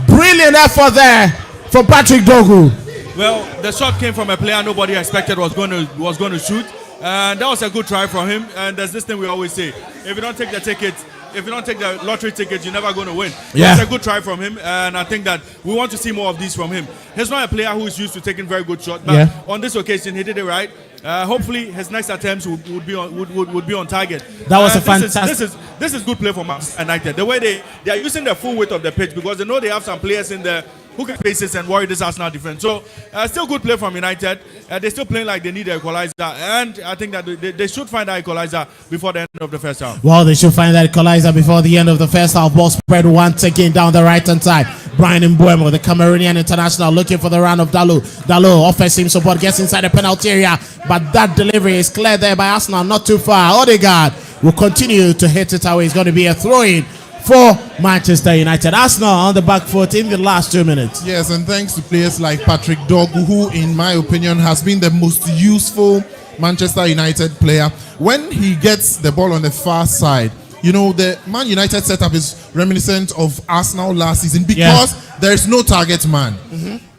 brilliant effort there from Patrick Dogu. Well, the shot came from a player nobody expected was going to shoot. And that was a good try from him. And there's this thing we always say. If you don't take the ticket, if you don't take the lottery ticket, you're never going to win. Yeah. It's a good try from him, and I think that we want to see more of these from him. He's not a player who is used to taking very good shots, but on this occasion, he did it right. Hopefully, his next attempts would be on target. That was a fantastic. This is good play for Manchester United. The way they are using the full width of the pitch because they know they have some players in there who can face this and worry this Arsenal defense. So, still good play from United. They're still playing like they need an equalizer, and I think that they should find that equalizer before the end of the first half. Well, they should find that equalizer before the end of the first half. Ball spread once again down the right-hand side. Brian Mbeumo, the Cameroonian international, looking for the round of Dalot. Dalot, offensive support, gets inside the penalty area, but that delivery is cleared there by Arsenal, not too far. Odegaard will continue to hit it away. It's going to be a throw-in for Manchester United. Arsenal on the back foot in the last 2 minutes. Yes, and thanks to players like Patrick Dogu, who, in my opinion, has been the most useful Manchester United player. When he gets the ball on the far side, you know, the Man United setup is reminiscent of Arsenal last season because there is no target man.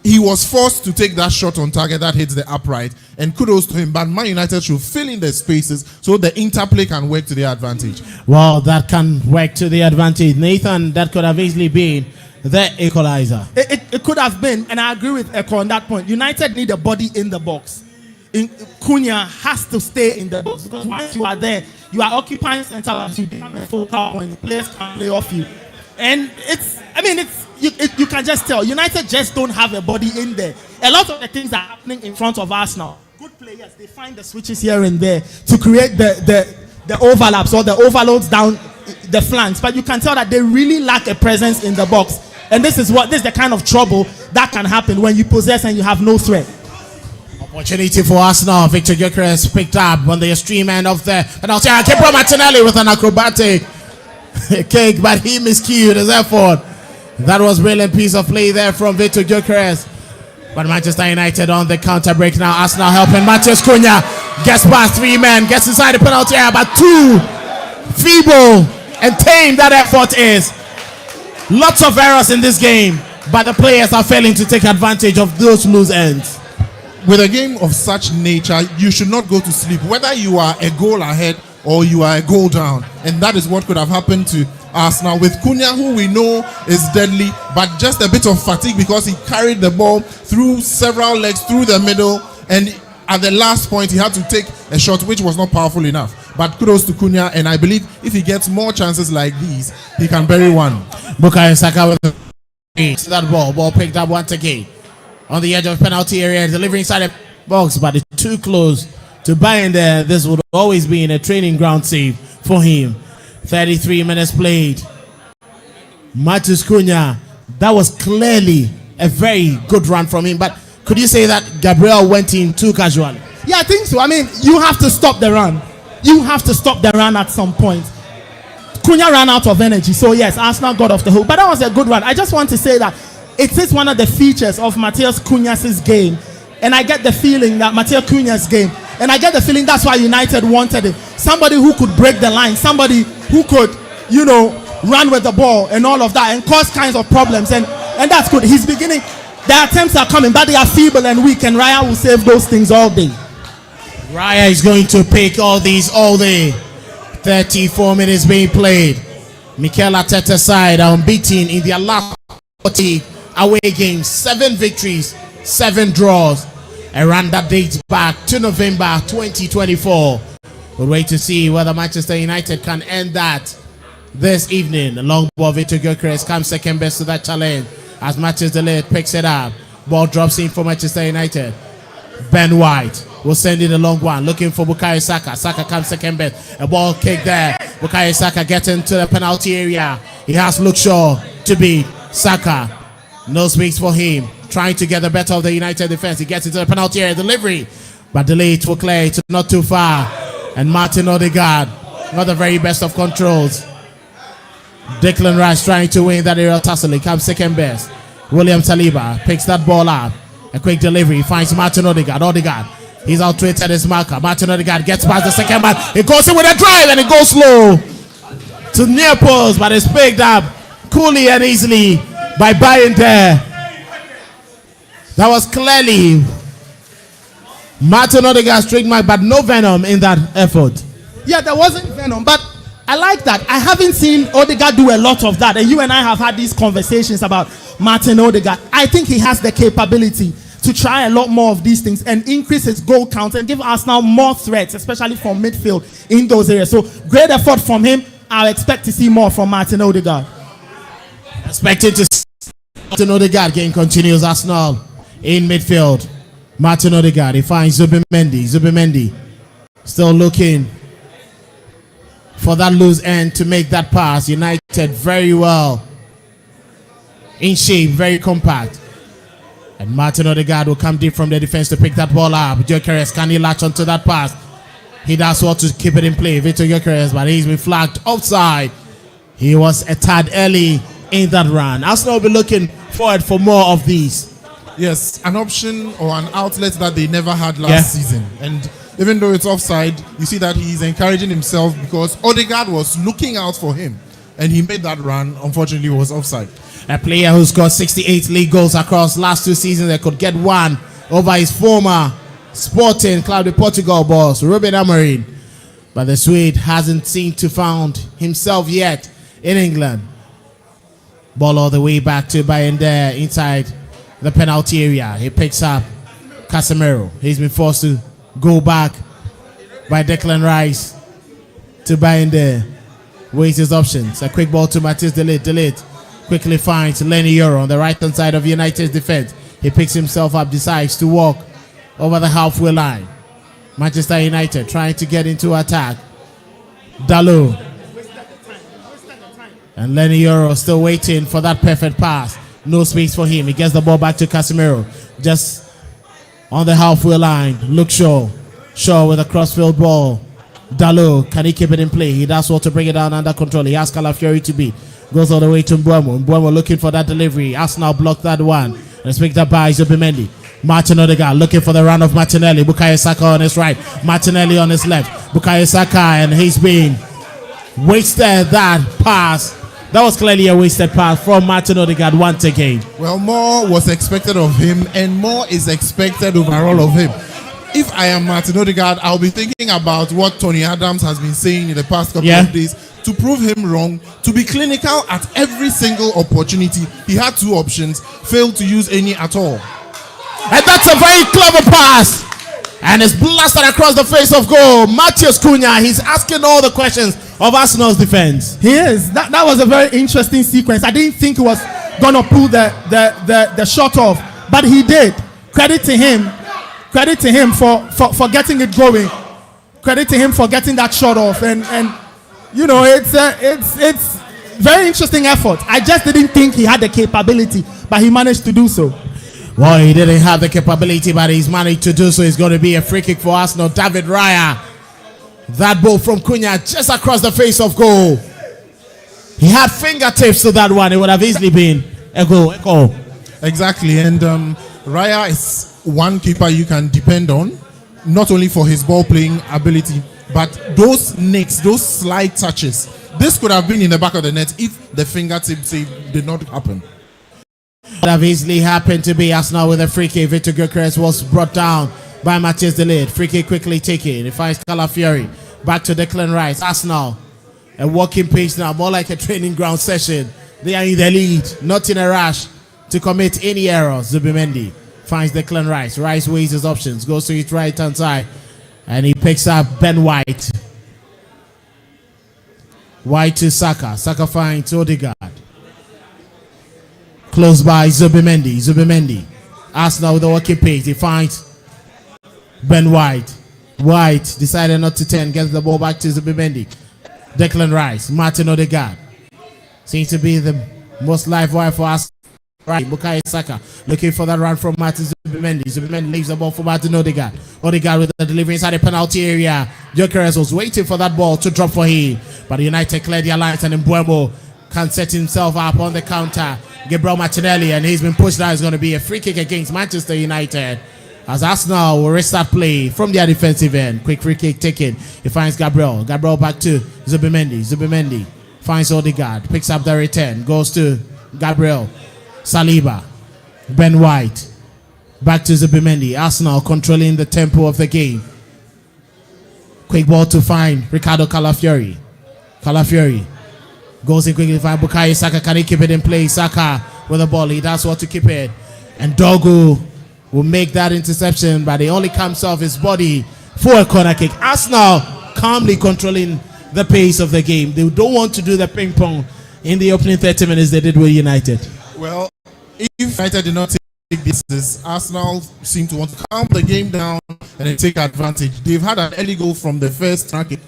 He was forced to take that shot on target that hits the upright, and kudos to him. But Man United should fill in the spaces so the interplay can work to their advantage. Well, that can work to the advantage. Nathan, that could have easily been the equalizer. It could have been, and I agree with Eko on that point. United need a body in the box. Cunha has to stay in the box because once you are there, you are occupying center as you become a focal point. Players can play off you, and you can just tell United just don't have a body in there. A lot of the things are happening in front of Arsenal. Good players, they find the switches here and there to create the overlaps or the overloads down the flanks, but you can tell that they really lack a presence in the box. And this is the kind of trouble that can happen when you possess and you have no threat. Opportunity for Arsenal. Victor Gyökeres picked up on the extreme end of the penalty. Gabriel Martinelli with an acrobatic kick, but he miscued his effort. That was a brilliant piece of play there from Victor Gyökeres. But Manchester United on the counter break now. Arsenal helping. Matheus Cunha gets past 3 men, gets inside the penalty area, but too feeble and tame that effort is. Lots of errors in this game, but the players are failing to take advantage of those loose ends. with a game of such nature, you should not go to sleep, whether you are a goal ahead or you are a goal down. And that is what could have happened to Arsenal with Cunha, who we know is deadly, but just a bit of fatigue because he carried the ball through several legs, through the middle, and at the last point he had to take a shot which was not powerful enough. But kudos to Cunha, and I believe if he gets more chances like these, he can bury one. Bukayo Saka with that ball picked up once again on the edge of penalty area, delivering inside the box, but it's too close to Bayern there. This would always be in a training ground save for him. 33 minutes played. Matheus Cunha, that was clearly a very good run from him, but could you say that Gabriel went in too casually? Yeah, I think so. I mean, you have to stop the run. You have to stop the run at some point. Cunha ran out of energy, so yes, Arsenal got off the hook, but that was a good run. I just want to say that it is one of the features of Matheus Cunha's game, and I get the feeling that Matheus Cunha's game, and I get the feeling that's why United wanted it. Somebody who could break the line, somebody who could, run with the ball and all of that and cause kinds of problems, and that's good. He's beginning. The attempts are coming, but they are feeble and weak, and Raya will save those things all day. Raya is going to pick all these all day. 34 minutes being played. Mikel Arteta's side are unbeaten in their last 40 away games. 7 victories, 7 draws. And that dates back to November 2024. We'll wait to see whether Manchester United can end that this evening. The long ball, Vitor Gyökeres comes second best to that challenge as Matches delayed picks it up. Ball drops in for Manchester United. Ben White will send in a long one, looking for Bukayo Saka. Saka comes second best. A ball kick there. Bukayo Saka gets into the penalty area. He has Luke Shaw to beat Saka. No space for him. Trying to get the better of the United defense. He gets into the penalty area. Delivery, but delayed to clear. It's not too far. And Martin Odegaard, not the very best of controls. Declan Rice trying to win that aerial tussle. He comes second best. William Saliba picks that ball up. A quick delivery. Finds Martin Odegaard. Odegaard. He's out-tweeted his marker. Martin Odegaard gets past the second man. He goes in with a drive and it goes slow to near post, but it's picked up coolly and easily by Bayern there. That was clearly Martin Odegaard's trademark, but no venom in that effort. Yeah, there wasn't venom, but I like that. I haven't seen Odegaard do a lot of that, and you and I have had these conversations about Martin Odegaard. I think he has the capability to try a lot more of these things and increase his goal count and give Arsenal more threats, especially from midfield in those areas. So great effort from him. I'll expect to see more from Martin Odegaard. Expected to see Martin Odegaard game continues. Arsenal in midfield. Martin Odegaard, he finds Zubimendi. Zubimendi still looking for that loose end to make that pass. United very well in shape, very compact. And Martin Odegaard will come deep from the defense to pick that ball up. Gyökeres, can he latch onto that pass? He does well to keep it in play. Vitor Gyökeres, but he's been flagged offside. He was a tad early in that run. Arsenal will be looking forward for more of these. Yes, an option or an outlet that they never had last season. And even though it's offside, you see that he's encouraging himself because Odegaard was looking out for him. And he made that run. Unfortunately, it was offside. A player who scored 68 league goals across last 2 seasons that could get one over his former Sporting Club de Portugal boss, Ruben Amorim. But the Swede hasn't seemed to found himself yet in England. Ball all the way back to Bayern there inside the penalty area. He picks up Casemiro. He's been forced to go back by Declan Rice to Bayern there. Weighs his options. A quick ball to Matheus de Ligt. Quickly finds Lenny Euro on the right hand side of United's defense. He picks himself up, decides to walk over the halfway line. Manchester United trying to get into attack. Dalot. And Lenny Euro still waiting for that perfect pass. No space for him. He gets the ball back to Casemiro. Just on the halfway line. Luke Shaw. Shaw with a crossfield ball. Dalot, can he keep it in play? He does well to bring it down under control. He has Calafiori to beat. Goes all the way to Mbeumo. Mbeumo looking for that delivery. Arsenal blocked that one. And it's picked up by Zubimendi. Martin Odegaard looking for the run of Martinelli. Bukayo Saka on his right. Martinelli on his left. Bukayo Saka, and he's been wasted that pass That was clearly a wasted pass from Martin Odegaard once again. Well, more was expected of him, and more is expected overall of him. If I am Martin Odegaard, I'll be thinking about what Tony Adams has been saying in the past couple of days to prove him wrong, to be clinical at every single opportunity. He had 2 options, failed to use any at all. And that's a very clever pass. And it's blasted across the face of goal. Matheus Cunha, he's asking all the questions of Arsenal's defense. He is. That was a very interesting sequence. I didn't think he was going to pull the shot off, but he did. Credit to him. Credit to him for getting it going. Credit to him for getting that shot off. And you know, it's very interesting effort. I just didn't think he had the capability, but he managed to do so. Well, he didn't have the capability, but he's managed to do so. It's going to be a free kick for Arsenal. David Raya. That ball from Cunha just across the face of goal. He had fingertips to that one. It would have easily been a goal. Exactly. And Raya is one keeper you can depend on, not only for his ball playing ability, but those nicks, those slight touches. This could have been in the back of the net if the fingertip save did not happen. Would have easily happened to be Arsenal with a free kick. Victor Gyökeres was brought down by Matthias De Ligt. Free kick quickly taken. It finds Calafiori. Back to Declan Rice. Arsenal, a walking pace now, more like a training ground session. They are in the lead, not in a rush to commit any errors. Zubimendi finds Declan Rice. Rice weighs his options, goes to his right hand side, and he picks up Ben White. White to Saka. Saka finds Odegaard. Close by Zubimendi. Zubimendi. Arsenal with the walking pace. He finds Ben White. White decided not to turn. Gets the ball back to Zubimendi. Declan Rice. Martin Odegaard. Seems to be the most live wire for us. Right, Bukayo Saka looking for that run from Martin Zubimendi. Zubimendi leaves the ball for Martin Odegaard. Odegaard with the delivery inside the penalty area. Gyökeres was waiting for that ball to drop for him, but United cleared the alliance, and Mbeumo can set himself up on the counter. Gabriel Martinelli, and he's been pushed down. It's going to be a free kick against Manchester United as Arsenal will restart play from their defensive end. Quick free kick taken. He finds Gabriel. Gabriel back to Zubimendi. Zubimendi finds Odegaard. Picks up the return. Goes to Gabriel. Saliba. Ben White. Back to Zubimendi. Arsenal controlling the tempo of the game. Quick ball to find Ricardo Calafiori. Calafiori goes in quickly to find Bukayo Saka. Can he keep it in play? Saka with the ball. He does what to keep it. And Dogu will make that interception, but he only comes off his body for a corner kick. Arsenal calmly controlling the pace of the game. They don't want to do the ping pong in the opening 30 minutes they did with United. Well, if United did not take this, Arsenal seem to want to calm the game down and then take advantage. They've had an early goal from the first target,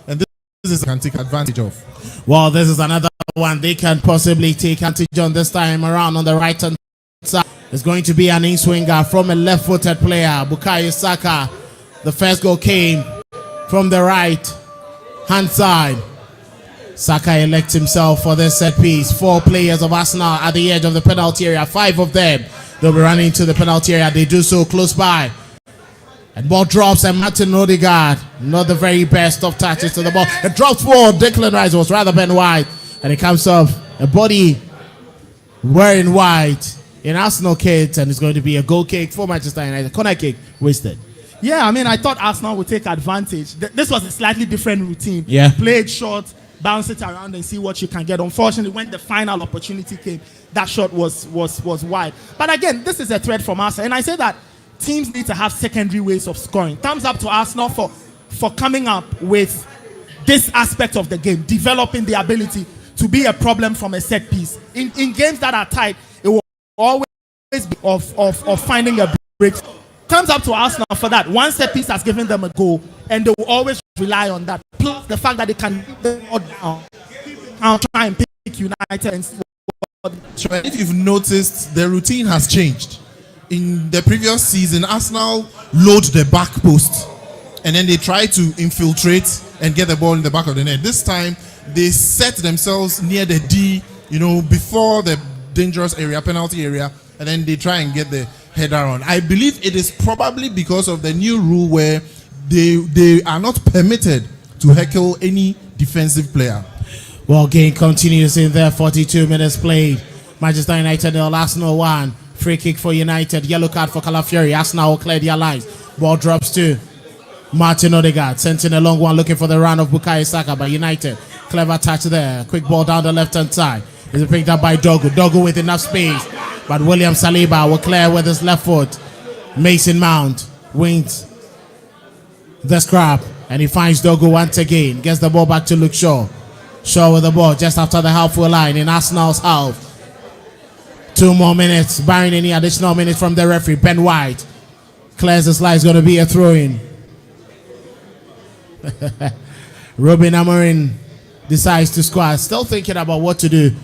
and this is can take advantage of. Well, this is another one they can possibly take advantage on this time around on the right hand side. It's going to be an in-swinger from a left-footed player, Bukayo Saka. The first goal came from the right hand side. Saka elects himself for this set piece. 4 players of Arsenal at the edge of the penalty area. 5 of them, they'll be running to the penalty area. They do so close by. And ball drops, and Martin Odegaard, not the very best of touches to the ball. It drops for Declan Rice, was rather Ben White. And it comes off a body wearing white in Arsenal kit, and it's going to be a goal kick for Manchester United. Corner kick wasted. Yeah, I mean, I thought Arsenal would take advantage. This was a slightly different routine. Yeah. Play it short, bounce it around, and see what you can get. Unfortunately, when the final opportunity came, that shot was wide. But again, this is a threat from Arsenal, and I say that teams need to have secondary ways of scoring. Thumbs up to Arsenal for coming up with this aspect of the game, developing the ability to be a problem from a set piece. In games that are tight, it will always be of finding a break. Thumbs up to Arsenal for that. One set piece has given them a goal, and they will always rely on that. Plus the fact that they can keep them all down, try and pick United. And if you've noticed, the routine has changed. In the previous season, Arsenal load the back post, and then they try to infiltrate and get the ball in the back of the net. This time, they set themselves near the D, before the dangerous area, penalty area, and then they try and get the header on. I believe it is probably because of the new rule where they are not permitted to heckle any defensive player. Well, game continues in there. 42 minutes played. Manchester United nil, Arsenal 1. Free kick for United. Yellow card for Calafiori. Arsenal will clear their lines. Ball drops to Martin Odegaard. Sent in a long one looking for the run of Bukayo Saka by United. Clever touch there. Quick ball down the left-hand side. Is picked up by Dogu. Dogu with enough space. But William Saliba will clear with his left foot. Mason Mount wins the scrap. And he finds Dogu once again. Gets the ball back to Luke Shaw. Shaw with the ball just after the halfway line in Arsenal's half. 2 more minutes, barring any additional minutes from the referee. Ben White clears the slide. It's going to be a throw-in. Ruben Amorim decides to squad. Still thinking about what to do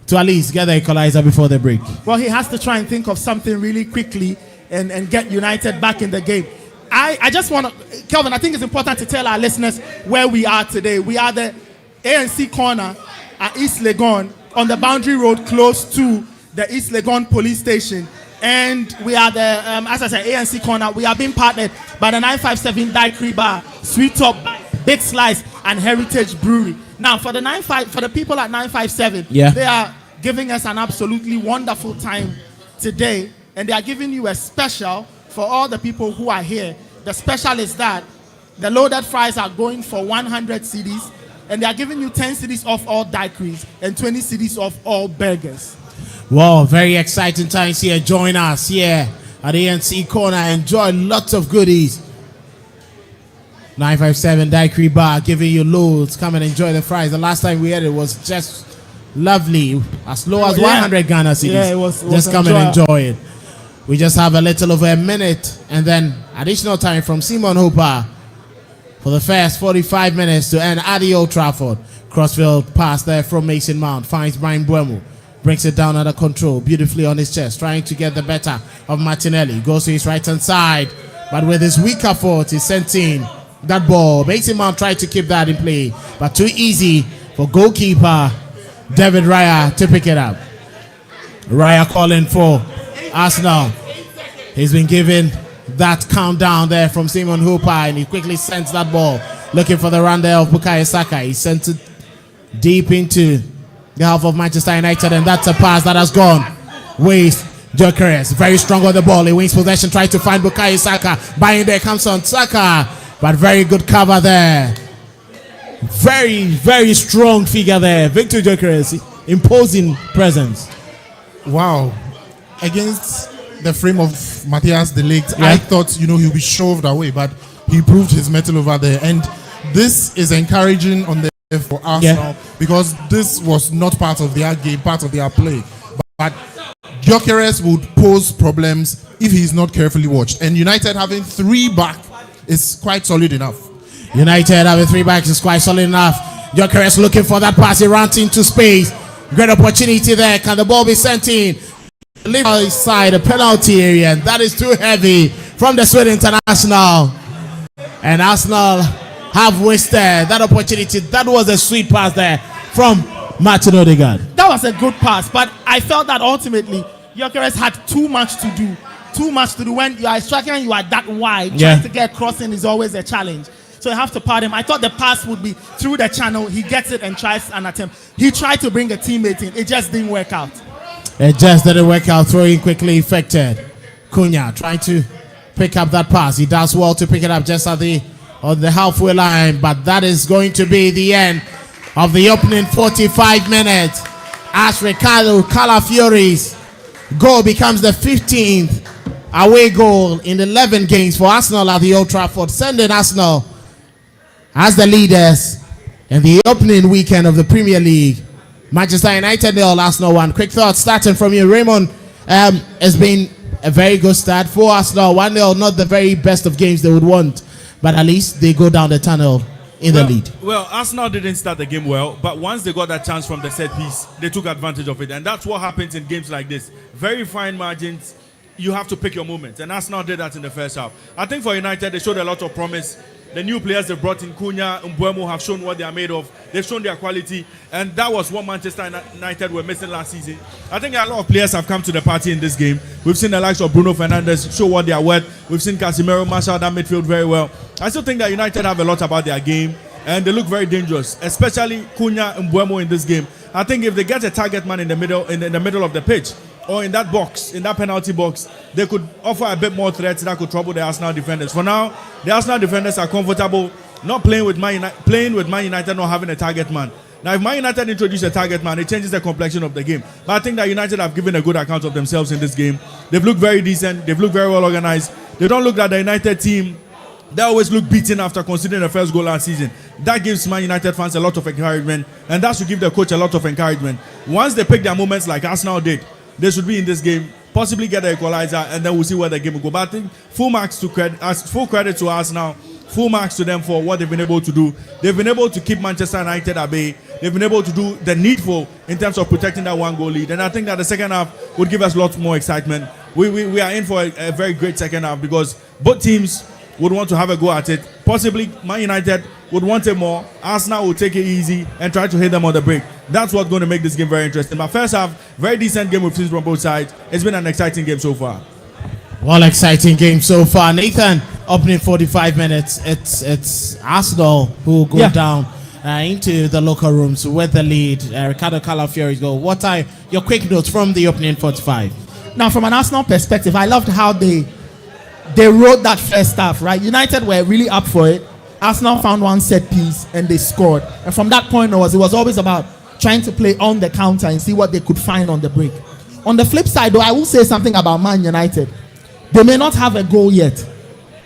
to at least get the equalizer before the break. Well, he has to try and think of something really quickly and get United back in the game. I just want to, Kelvin, I think it's important to tell our listeners where we are today. We are the A&C Corner at East Legon on the Boundary Road close to the East Legon Police Station. And we are the, as I said, A&C Corner. We are being partnered by the 957 Daiquiri Bar, Sweet Top, Big Slice, and Heritage Brewery. Now, for the people at 957, they are giving us an absolutely wonderful time today. And they are giving you a special for all the people who are here. The special is that the loaded fries are going for 100 cedis. And they are giving you 10 cedis off all daiquiris and 20 cedis off all burgers. Wow, very exciting times here. Join us here at A&C Corner. Enjoy lots of goodies. 957 Daiquiri Bar giving you loads. Come and enjoy the fries. The last time we had it was just lovely. As low as 100 Ghana cedis. Yeah, it was just come and enjoy it. We just have a little over a minute and then additional time from Simon Hooper for the first 45 minutes to end at the Old Trafford. Crossfield pass there from Mason Mount. Finds Brian Buemo. Brings it down under control. Beautifully on his chest. Trying to get the better of Martinelli. Goes to his right hand side. But with his weaker foot, he sent in that ball. Mason Mount tried to keep that in play. But too easy for goalkeeper David Raya to pick it up. Raya calling for Arsenal. He's been given that countdown there from Simon Hooper, and he quickly sends that ball looking for the run there of Bukayo Saka. He sent it deep into the half of Manchester United, and that's a pass that has gone waste. Gyökeres very strong on the ball. He wins possession, tries to find Bukayo Saka. By in there comes on Saka, but very good cover there. Very, very strong figure there. Victor Gyökeres, imposing presence. Wow. Against the frame of Matthias de Ligt, I thought, he'll be shoved away, but he proved his mettle over there. And this is encouraging on the for Arsenal because this was not part of their game, part of their play. But Gyökeres would pose problems if he's not carefully watched. And United having 3 back is quite solid enough. United having 3 backs is quite solid enough. Gyökeres looking for that pass. He runs into space. Great opportunity there. Can the ball be sent in? Leave side a penalty area, and that is too heavy from the Sweden international. And Arsenal have wasted that opportunity. That was a sweet pass there from Martin Odegaard. That was a good pass, but I felt that ultimately Gyökeres had too much to do. Too much to do. When you are a striker and you are that wide, trying to get crossing is always a challenge. So you have to pardon him. I thought the pass would be through the channel. He gets it and tries an attempt. He tried to bring a teammate in. It just didn't work out. It just didn't work out. Throwing quickly effected. Cunha trying to pick up that pass. He does well to pick it up just at on the halfway line. But that is going to be the end of the opening 45 minutes. As Ricardo Calafiori's goal becomes the 15th away goal in 11 games for Arsenal at the Old Trafford, sending Arsenal as the leaders in the opening weekend of the Premier League. Manchester United 0, Arsenal 1. Quick thoughts starting from you, Raymond. It's been a very good start for Arsenal. 1-0, not the very best of games they would want, but at least they go down the tunnel in the lead. Well, Arsenal didn't start the game well, but once they got that chance from the set piece, they took advantage of it. And that's what happens in games like this. Very fine margins. You have to pick your moments. And Arsenal did that in the first half. I think for United, they showed a lot of promise. The new players they brought in, Cunha and Buemo, have shown what they are made of. They've shown their quality. And that was what Manchester United were missing last season. I think a lot of players have come to the party in this game. We've seen the likes of Bruno Fernandes show what they are worth. We've seen Casemiro marshal that midfield very well. I still think that United have a lot about their game. and they look very dangerous, especially Cunha and Buemo in this game. I think if they get a target man in the middle, in the middle of the pitch, or in that box, in that penalty box, they could offer a bit more threats that could trouble the Arsenal defenders. For now, the Arsenal defenders are comfortable not playing with Man United not having a target man. Now, if Man United introduce a target man, it changes the complexion of the game. But I think that United have given a good account of themselves in this game. They've looked very decent. They've looked very well organized. They don't look like the United team. They always look beaten after conceding the first goal last season. That gives Man United fans a lot of encouragement, and that should give the coach a lot of encouragement. Once they pick their moments like Arsenal did, they should be in this game, possibly get the equalizer, and then we'll see where the game will go. But I think full credit to Arsenal, full marks to them for what they've been able to do. They've been able to keep Manchester United at bay. They've been able to do the needful in terms of protecting that one goal lead. And I think that the second half would give us lots more excitement. We are in for a very great second half because both teams would want to have a go at it. Possibly Man United would want it more. Arsenal will take it easy and try to hit them on the break. That's what's going to make this game very interesting. But first half, very decent game we've seen from both sides. It's been an exciting game so far. Well, exciting game so far. Nathan, opening 45 minutes. It's Arsenal who will go down into the locker rooms with the lead. Ricardo Calafiori's goal. What are your quick notes from the opening 45? Now, from an Arsenal perspective, I loved how they wrote that first half, right? United were really up for it. Arsenal found one set piece and they scored. And from that point onwards, it was always about trying to play on the counter and see what they could find on the break. On the flip side, though, I will say something about Man United. They may not have a goal yet,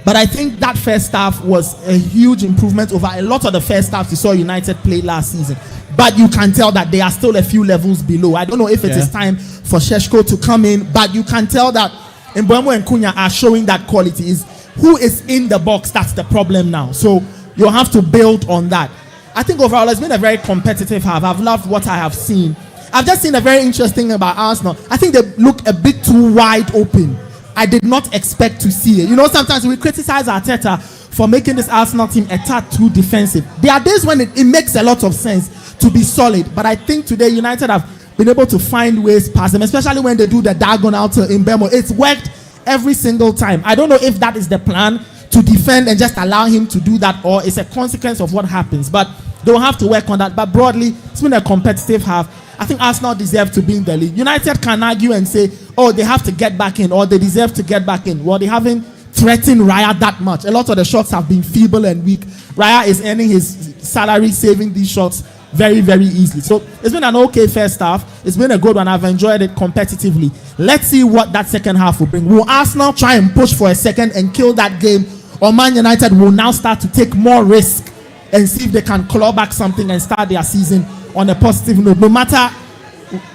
but I think that first half was a huge improvement over a lot of the first halves you saw United play last season. But you can tell that they are still a few levels below. I don't know if it is time for Šeško to come in, but you can tell that Mbeumo and Cunha are showing that quality. Is who is in the box, that's the problem now. So you'll have to build on that. I think overall it's been a very competitive half. I've loved what I have seen. I've just seen a very interesting thing about Arsenal. I think they look a bit too wide open. I did not expect to see it. You know, sometimes we criticize Arteta for making this Arsenal team a tad too defensive. There are days when it makes a lot of sense to be solid, but I think today United have been able to find ways past them, especially when they do the diagonal to Mbeumo. It's worked every single time. I don't know if that is the plan, to defend and just allow him to do that, or it's a consequence of what happens, but they'll have to work on that. But broadly, it's been a competitive half. I think Arsenal deserve to be in the league. United can argue and say, oh, they have to get back in, or they deserve to get back in. Well, they haven't threatened Raya that much. A lot of the shots have been feeble and weak. Raya is earning his salary saving these shots very, very easily. So it's been an okay first half. It's been a good one. I've enjoyed it competitively. Let's see what that second half will bring. Will Arsenal try and push for a second and kill that game, or Man United will now start to take more risk and see if they can claw back something and start their season on a positive note? No matter,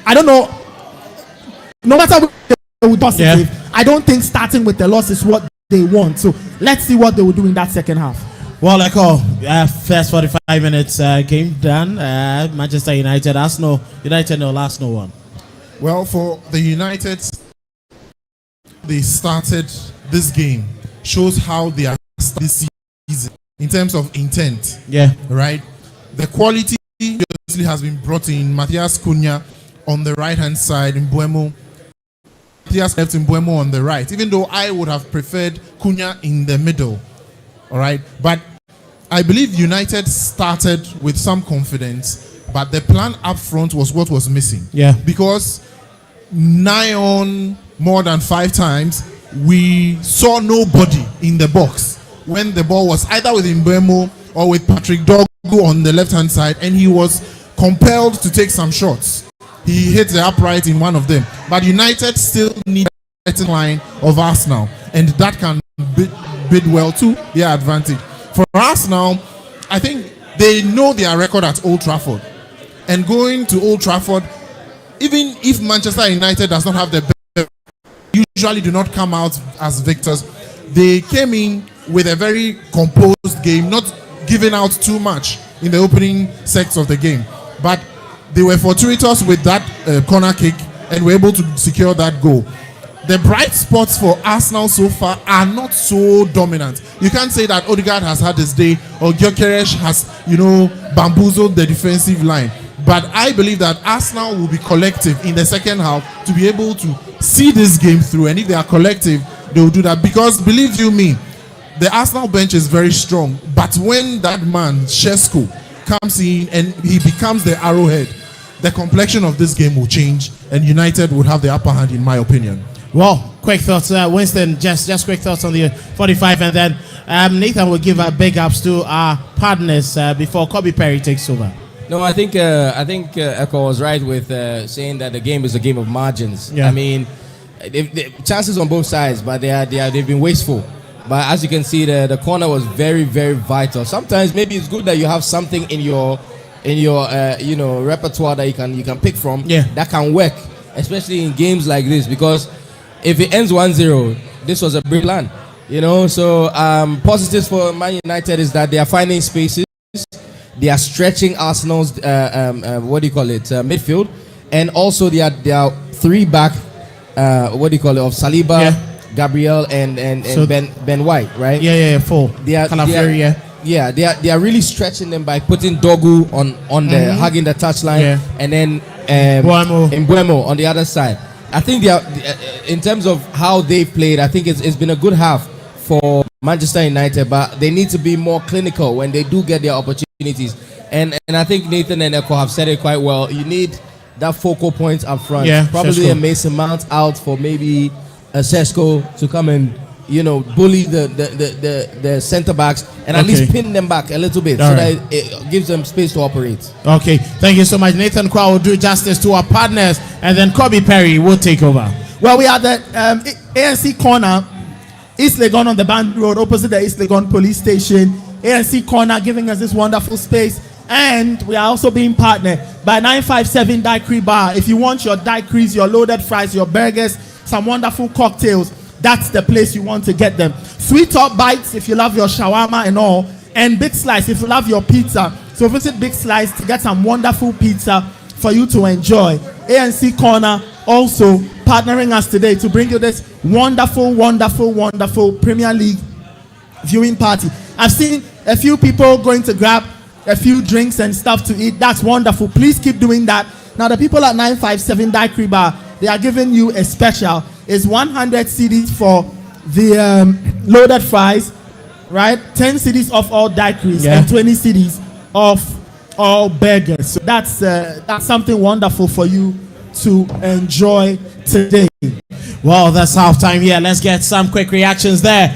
I don't know, no matter what they would positive, I don't think starting with the loss is what they want. So let's see what they will do in that second half. Well, first 45 minutes game done. Manchester United, Arsenal, United no, Arsenal won. Well, for the United, they started this game. Shows how they are this season in terms of intent. Yeah. Right? The quality obviously has been brought in. Matheus Cunha on the right-hand side, Mbeumo. Matheus left Mbeumo on the right, even though I would have preferred Cunha in the middle. All right? But I believe United started with some confidence, but the plan up front was what was missing. Yeah. Because nigh on more than 5 times, we saw nobody in the box when the ball was either with Mbeumo or with Patrick Dogu on the left-hand side, and he was compelled to take some shots. He hit the upright in one of them. But United still need a certain line of Arsenal, and that can bid well to their advantage. For Arsenal, I think they know their record at Old Trafford. And going to Old Trafford, even if Manchester United does not have the best, usually do not come out as victors. They came in with a very composed game, not giving out too much in the opening sets of the game. But they were fortuitous with that corner kick and were able to secure that goal. The bright spots for Arsenal so far are not so dominant. You can't say that Odegaard has had his day or Gyökeres has, bamboozled the defensive line. But I believe that Arsenal will be collective in the second half to be able to see this game through. And if they are collective, they will do that. Because believe you me, the Arsenal bench is very strong, but when that man Shesko comes in and he becomes the arrowhead, the complexion of this game will change, and United would have the upper hand, in my opinion. Well, quick thoughts, Winston. Just quick thoughts on the 45, and then Nathan will give big ups to our partners before Kobe Perry takes over. No, I think Echo was right with saying that the game is a game of margins. Yeah. I mean, chances on both sides, but they've been wasteful. But as you can see, the corner was very, very vital. Sometimes maybe it's good that you have something in your repertoire that you can pick from. Yeah. That can work, especially in games like this, because if it ends 1-0, this was a big plan. So positives for Man United is that they are finding spaces. They are stretching Arsenal's midfield, and also they are three back of Saliba, Gabriel and So Ben White, right? Yeah, full. They are really stretching them by putting Dogu on the hugging the touchline, and then Mbuemo on the other side. I think they are in terms of how they've played. I think it's been a good half for Manchester United, but they need to be more clinical when they do get their opportunities. And I think Nathan and Eko have said it quite well. You need that focal point up front. Yeah, probably Šeško. a Mason Mount out for maybe a Šeško to come and bully the centre backs and at least pin them back a little bit, that it gives them space to operate. Okay, thank you so much. Nathan Kwa will do justice to our partners, and then Kobe Perry will take over. Well, we are at the A&C Corner, East Legon on the Band Road, opposite the East Legon Police Station. A&C Corner giving us this wonderful space. And we are also being partnered by 957 Daiquiri Bar. If you want your daiquiris, your loaded fries, your burgers, some wonderful cocktails, that's the place you want to get them. Sweet Top Bites if you love your shawarma and all. And Big Slice if you love your pizza. So visit Big Slice to get some wonderful pizza for you to enjoy. A&C Corner also partnering us today to bring you this wonderful Premier League viewing party. I've seen a few people going to grab a few drinks and stuff to eat. That's wonderful. Please keep doing that. Now the people at 957 Daiquiri Bar, they are giving you a special. It's 100 CDs for the loaded fries, right? 10 CDs off all daiquiris and 20 CDs off all burgers. So that's something wonderful for you to enjoy today. Well, that's halftime here. Let's get some quick reactions there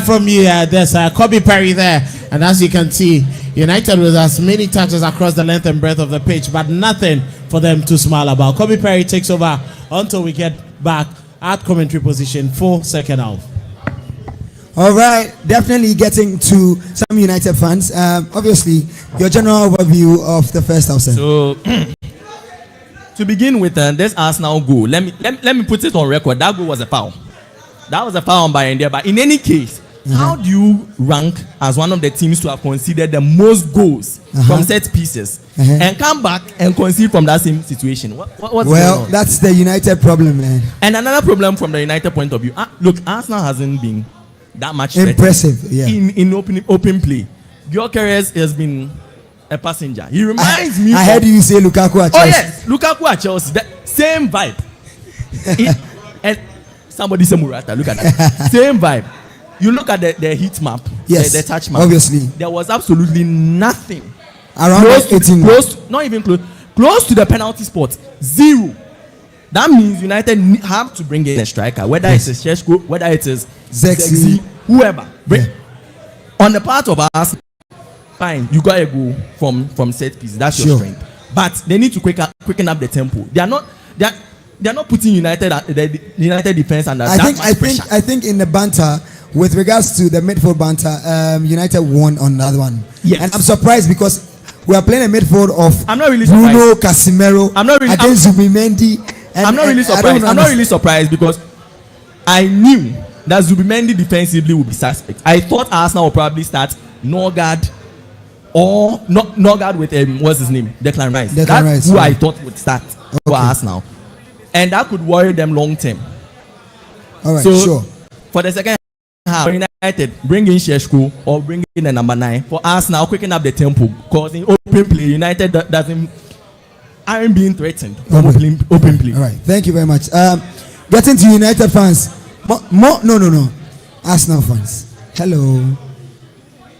from you. There's Kobe Perry there, and as you can see, United with as many touches across the length and breadth of the pitch, but nothing for them to smile about. Kobe Perry takes over until we get back at commentary position for second half. All right, definitely getting to some United fans. Obviously, your general overview of the first half. So, to begin with, this Arsenal goal. Let me put it on record. That goal was a foul. That was a foul on Bayern there. But in any case, how do you rank as one of the teams to have conceded the most goals from set pieces and come back and concede from that same situation? What's going on? That's the United problem, man. And another problem from the United point of view. Look, Arsenal hasn't been that much impressive. Yeah. In open play. Gyökeres has been a passenger. He reminds me. I heard you say Lukaku at Chelsea. Oh yes, Lukaku at Chelsea. The same vibe. And somebody say Murata. Look at that. Same vibe. You look at the heat map. Yes. The touch map. Obviously. There was absolutely nothing around close 18. Not even close. Close to the penalty spot. Zero. That means United have to bring in a striker, whether it's a Šeško, whether it is Zexi, whoever. On the part of us, fine, you got a goal from set piece. That's your strength. But they need to quicken up the tempo. They are not putting the United defense under pressure. I think in the banter, with regards to the midfield banter, United won on that one. Yes. And I'm surprised because we are playing a midfield of I'm not really Bruno, surprised. Casemiro, against Zubimendi. I'm not really surprised. I'm not really surprised because I knew that Zubimendi defensively would be suspect. I thought Arsenal would probably start Norgard or Norgard with what's his name? Declan Rice. That's who I thought would start for Arsenal. And that could worry them long term. All right, so for the second half, United bring in Šeško or bring in a number 9 for Arsenal, quicken up the tempo. Because in open play, United aren't being threatened from open play. All right, thank you very much. Getting to United fans, no, Arsenal fans. Hello.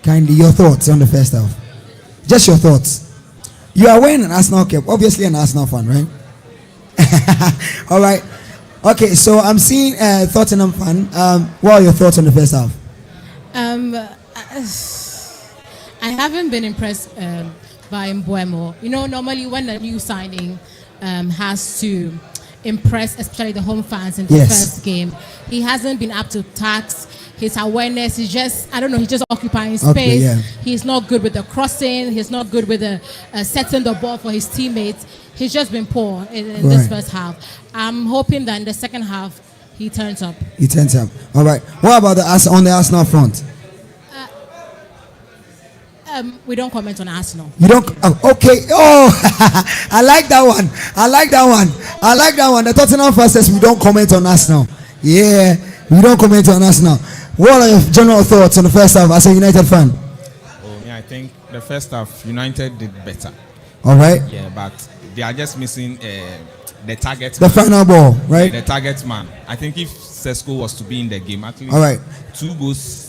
Kindly, your thoughts on the first half. Just your thoughts. You are wearing an Arsenal cap. Obviously an Arsenal fan, right? All right. Okay, so I'm seeing Tottenham fan. What are your thoughts on the first half? I haven't been impressed by Mbuemo. You know, normally when a new signing has to impress, especially the home fans in the first game, he hasn't been up to task. His awareness is just, I don't know, he's just occupying space. Okay, yeah. He's not good with the crossing. He's not good with the setting the ball for his teammates. He's just been poor in this first half. I'm hoping that in the second half, he turns up. He turns up. All right. What about on the Arsenal front? We don't comment on Arsenal. You don't? Okay. Oh, I like that one. I like that one. I like that one. The Tottenham fan says we don't comment on Arsenal. Yeah, we don't comment on Arsenal. What are your general thoughts on the first half as a United fan? Oh, yeah, I think the first half United did better. All right. Yeah, but they are just missing the target. The final ball, right? The target man. I think if Sesko was to be in the game, at least all right, 2 goals.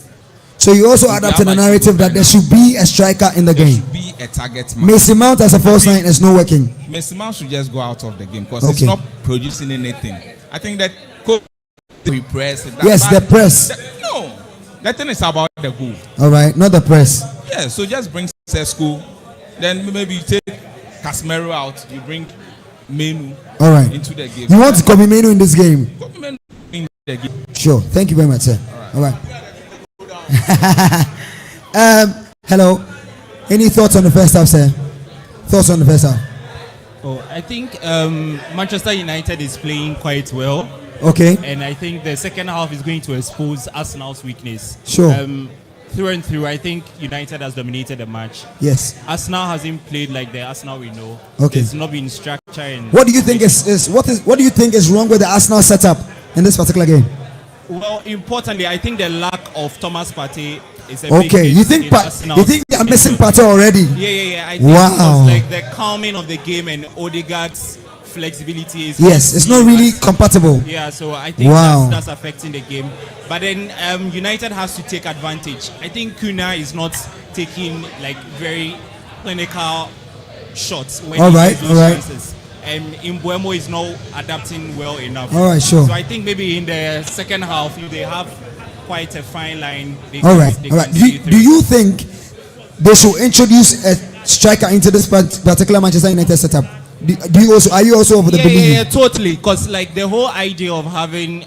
So you also adapted the narrative that there should be a striker in the game. There should be a target man. Mason Mount as a false nine is not working. Mason Mount should just go out of the game because it's not producing anything. I think that we press. Yes, the press. No, the thing is about the goal. All right, not the press. Yeah, so just bring Sesko, then maybe you take Casemiro out, you bring Menu into the game. You want to copy Menu in this game? Copy Menu in the game. Sure. Thank you very much, sir. All right. Hello. Any thoughts on the first half, sir? Thoughts on the first half? Oh, I think Manchester United is playing quite well. Okay. And I think the second half is going to expose Arsenal's weakness. Sure. Through and through, I think United has dominated the match. Yes. Arsenal hasn't played like the Arsenal we know. Okay. It's not been structure and. What do you think what do you think is wrong with the Arsenal setup in this particular game? Well, importantly, I think the lack of Thomas Partey is a big okay. hit You think they are missing Partey already? Yeah. I think wow. Like the calming of the game and Odegaard's flexibility is. Yes, it's not really compatible. Yeah, so I think that's affecting the game. But then United has to take advantage. I think Kuna is not taking like very clinical shots when he gets those chances. And Mbuemo is not adapting well enough. All right, sure. So I think maybe in the second half, if they have quite a fine line. All right. Do you think they should introduce a striker into this particular Manchester United setup? Are you also over the belief? Yeah, totally. Because like the whole idea of having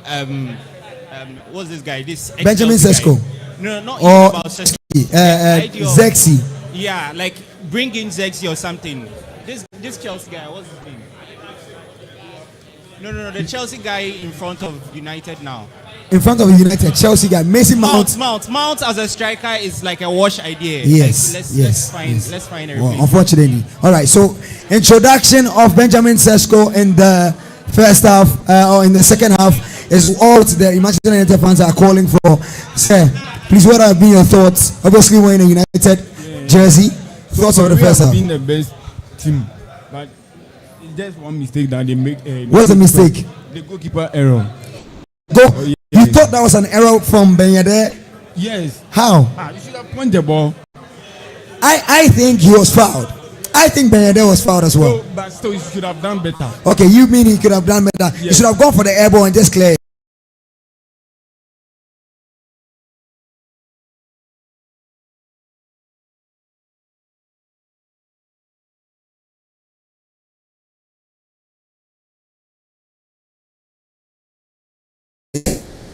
what's this guy? This Benjamin Sesko. No, not even about Sesko. Zexi. Yeah, like bring in Zexi or something. This Chelsea guy, what's his name? No, the Chelsea guy in front of United now. In front of United, Chelsea guy, Mason Mount. Mount as a striker is like a wash idea. Yes, like, let's find a replacement. Well, unfortunately. All right, so introduction of Benjamin Sesko in the first half or in the second half is all the Manchester United fans are calling for. Sir, please, what have been your thoughts? Obviously, wearing a United jersey. Thoughts on the first half? Been the best team, but it's just one mistake that they make. What's the mistake? The goalkeeper error. You thought that was an error from Ben Yedder? Yes. How? You should have pointed the ball. I think he was fouled. I think Ben Yedder was fouled as well. No, but still, you should have done better. Okay, you mean he could have done better? Yes. You should have gone for the air ball and just clear it.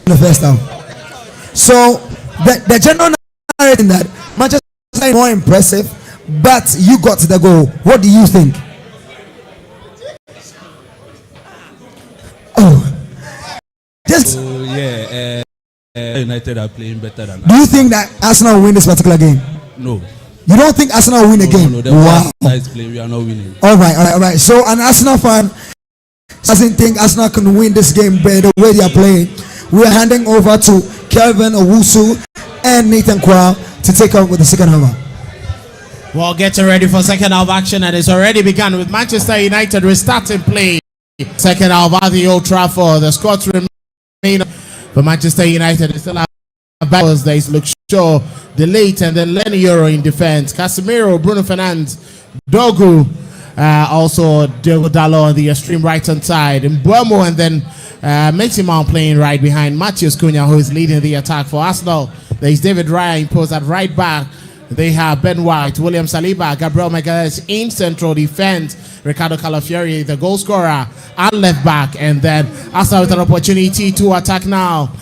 The first half. So the general narrative that Manchester is more impressive, but you got the goal. What do you think? United are playing better than us. Do you think that Arsenal will win this particular game? No. You don't think Arsenal will win the game? No, wow. Nice play. We are not winning. All right. So an Arsenal fan doesn't think Arsenal can win this game by the way they are playing. We are handing over to Kelvin Owusu and Nathan Kwao to take up with the second half. Well, getting ready for second half action, and it's already begun with Manchester United restarting play. Second half at the Old Trafford. The Scots remain for Manchester United. They still have Bowers, there is Luke Shaw, Delete, and then Lenny Euro in defense. Casemiro, Bruno Fernandes, Dogu, also Diogo Dalot on the extreme right hand side, and Mbuemo, and then Mason Mount playing right behind Matheus Cunha, who is leading the attack for Arsenal. There is David Raya imposed at right back. They have Ben White, William Saliba, Gabriel Magalhaes in central defense, Ricardo Calafiori, the goal scorer, at left back, and then Arsenal with an opportunity to attack now.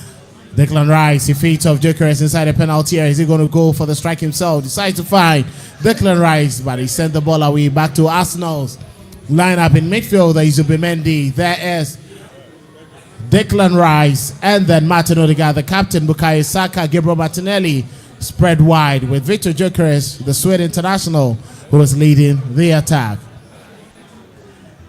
Declan Rice, the feet of Gyökeres inside the penalty area. Is he going to go for the strike himself? Decides to find Declan Rice, but he sent the ball away back to Arsenal's lineup in midfield. There is Zubimendi. There is Declan Rice, and then Martin Odegaard, the captain, Bukayo Saka, Gabriel Martinelli spread wide with Victor Gyökeres, the Sweden international, who was leading the attack.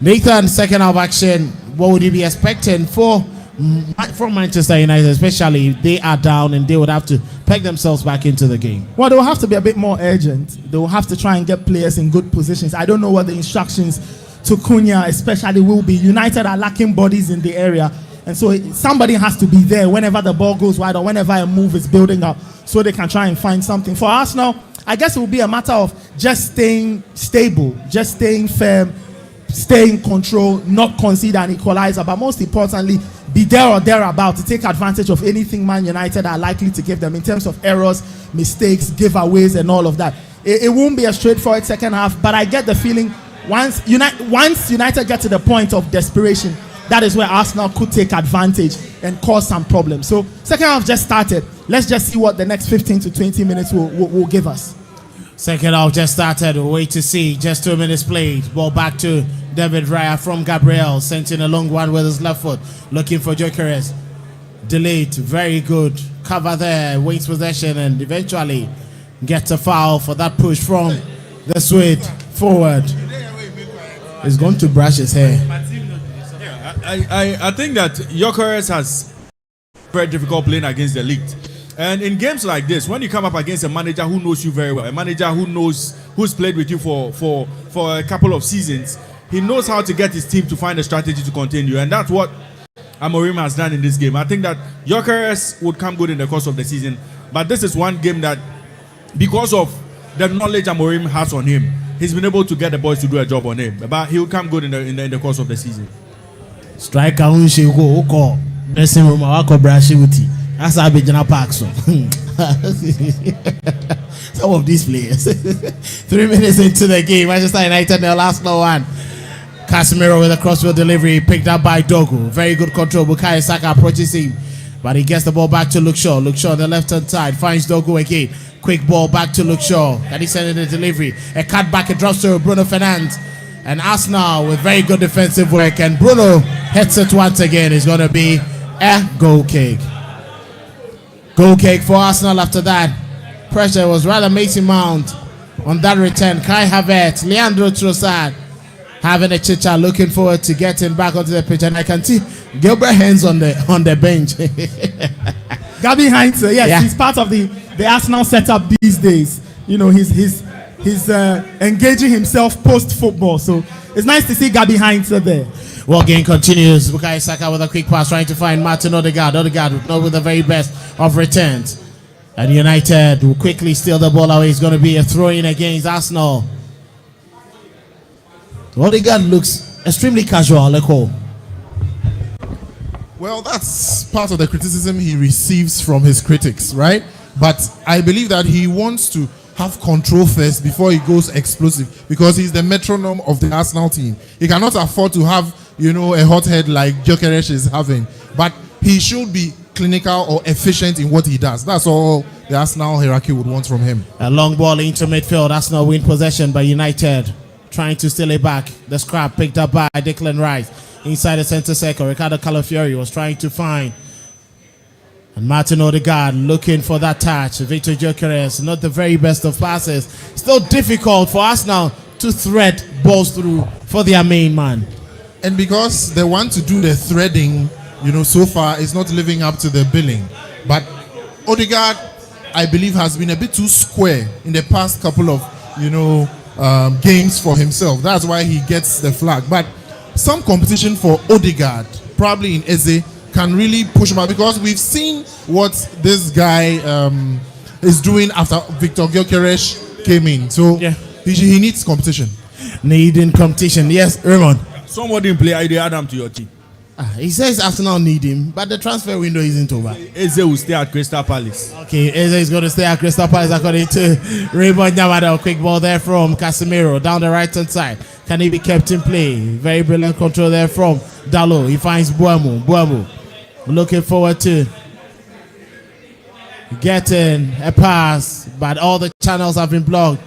Nathan, second half action, what would you be expecting from Manchester United, especially if they are down and they would have to peg themselves back into the game? Well, they will have to be a bit more urgent. They will have to try and get players in good positions. I don't know what the instructions to Cunha especially will be. United are lacking bodies in the area, and so somebody has to be there whenever the ball goes wide or whenever a move is building up, so they can try and find something. For Arsenal, I guess it will be a matter of just staying stable, just staying firm, stay in control, not concede an equalizer, but most importantly, be there or thereabout to take advantage of anything Man United are likely to give them in terms of errors, mistakes, giveaways, and all of that. It won't be a straightforward second half, but I get the feeling once United get to the point of desperation, that is where Arsenal could take advantage and cause some problems. So second half just started. Let's just see what the next 15 to 20 minutes will give us. Second half just started. We'll wait to see. Just 2 minutes played. Ball back to David Raya from Gabriel. Sent in a long one with his left foot. Looking for Gyökeres. Delayed. Very good. Cover there. Waits possession and eventually gets a foul for that push from the Swede forward. He's going to brush his hair. I think that Gyökeres has very difficult playing against the elite. And in games like this, when you come up against a manager who knows you very well, a manager who's played with you for a couple of seasons, he knows how to get his team to find a strategy to continue. And that's what Amorim has done in this game. I think that Gyökeres would come good in the course of the season. But this is one game that, because of the knowledge Amorim has on him, he's been able to get the boys to do a job on him. But he will come good in the course of the season. Striker Unshiko, dressing room, Wako Brashiwiti. That's how Abidjan Park. So some of these players. 3 minutes into the game, Manchester United, their last one. Casemiro with a crossfield delivery picked up by Dogu. Very good control. Bukayo Saka approaches him, but he gets the ball back to Luke Shaw. Luke Shaw on the left hand side finds Dogu again. Quick ball back to Luke Shaw. Can he send in the delivery? A cut back, it drops to Bruno Fernandes. And Arsenal with very good defensive work. And Bruno hits it once again. It's going to be a goal kick. Goal kick for Arsenal after that. Pressure was rather Mason Mount on that return. Kai Havertz, Leandro Trossard having a chit-chat, looking forward to getting back onto the pitch. And I can see Gilbert Hens on the bench. Gabi Heinze, yes, yeah. He's part of the Arsenal setup these days. You know, he's engaging himself post-football. So it's nice to see Gabi Heinze there. Well, game continues. Bukayo Saka with a quick pass trying to find Martin Odegaard. Odegaard not with the very best of returns. And United will quickly steal the ball away. It's going to be a throw-in against Arsenal. Odegaard looks extremely casual. Well, that's part of the criticism he receives from his critics, right? But I believe that he wants to have control first before he goes explosive, because he's the metronome of the Arsenal team. He cannot afford to have, a hothead like Gyökeres is having. But he should be clinical or efficient in what he does. That's all the Arsenal hierarchy would want from him. A long ball into midfield. Arsenal win possession by United. Trying to steal it back. The scrap picked up by Declan Rice. Inside the center circle, Ricardo Calafiori was trying to find. And Martin Odegaard looking for that touch. Victor Gyökeres, not the very best of passes. Still difficult for Arsenal to thread balls through for their main man. And because they want to do the threading, so far is not living up to the billing. But Odegaard, I believe, has been a bit too square in the past couple of, games for himself. That's why he gets the flag. But some competition for Odegaard, probably in Eze, can really push him out, because we've seen what this guy is doing after Victor Gyökeres came in. So he needs competition. Needing competition. Yes, Raymond. Somebody in play, I add them to your team. He says Arsenal need him, but the transfer window isn't over. Eze will stay at Crystal Palace. Okay, Eze is going to stay at Crystal Palace according to Raymond Yamada. Quick ball there from Casemiro down the right hand side. Can he be kept in play? Very brilliant control there from Dalo. He finds Buemo. Buemo looking forward to getting a pass, but all the channels have been blocked.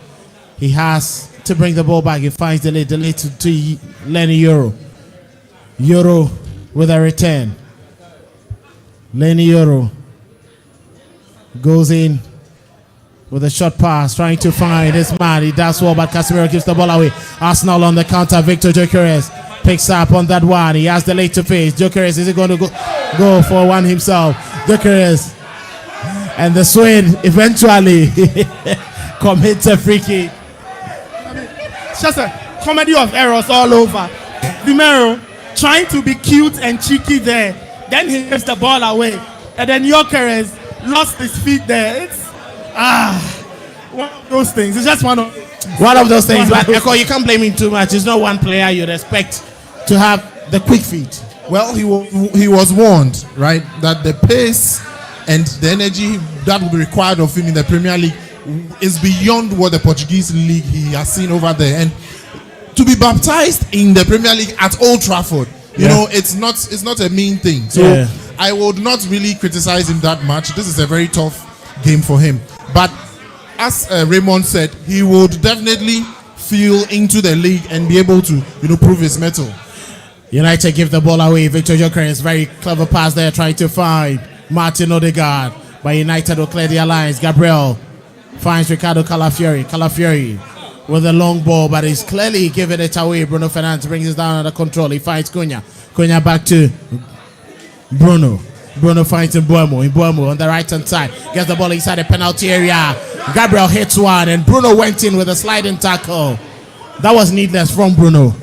He has to bring the ball back. He finds the lead to Lenny Euro. Euro with a return. Lenny Euro goes in with a short pass, trying to find this man. He does well, but Casemiro gives the ball away. Arsenal on the counter. Victor Gyökeres picks up on that one. He has the late to face. Gyökeres is going to go for one himself. Gyökeres and the swing eventually commits a free kick. It's just a comedy of errors all over. Vimero trying to be cute and cheeky there, then he gives the ball away, and then Gyökeres lost his feet there. It's one of those things. It's just one of those things. But Eko, you can't blame him too much. It's not one player you'd expect to have the quick feet. Well, he was warned, right, that the pace and the energy that will be required of him in the Premier League is beyond what the Portuguese league he has seen over there. And to be baptized in the Premier League at Old Trafford, you know, it's not a mean thing. So I would not really criticize him that much. This is a very tough game for him. But as Raymond said, he would definitely feel into the league and be able to, prove his mettle. United give the ball away. Victor Gyökeres, very clever pass there, trying to find Martin Odegaard. But United will clear the alliance. Gabriel finds Ricardo Calafiori. Calafiori with a long ball, but he's clearly giving it away. Bruno Fernandes brings it down under control. He finds Cunha. Cunha back to Bruno. Bruno finds Mbuemo. Mbuemo on the right hand side gets the ball inside the penalty area. Gabriel hits one, and Bruno went in with a sliding tackle. That was needless from Bruno.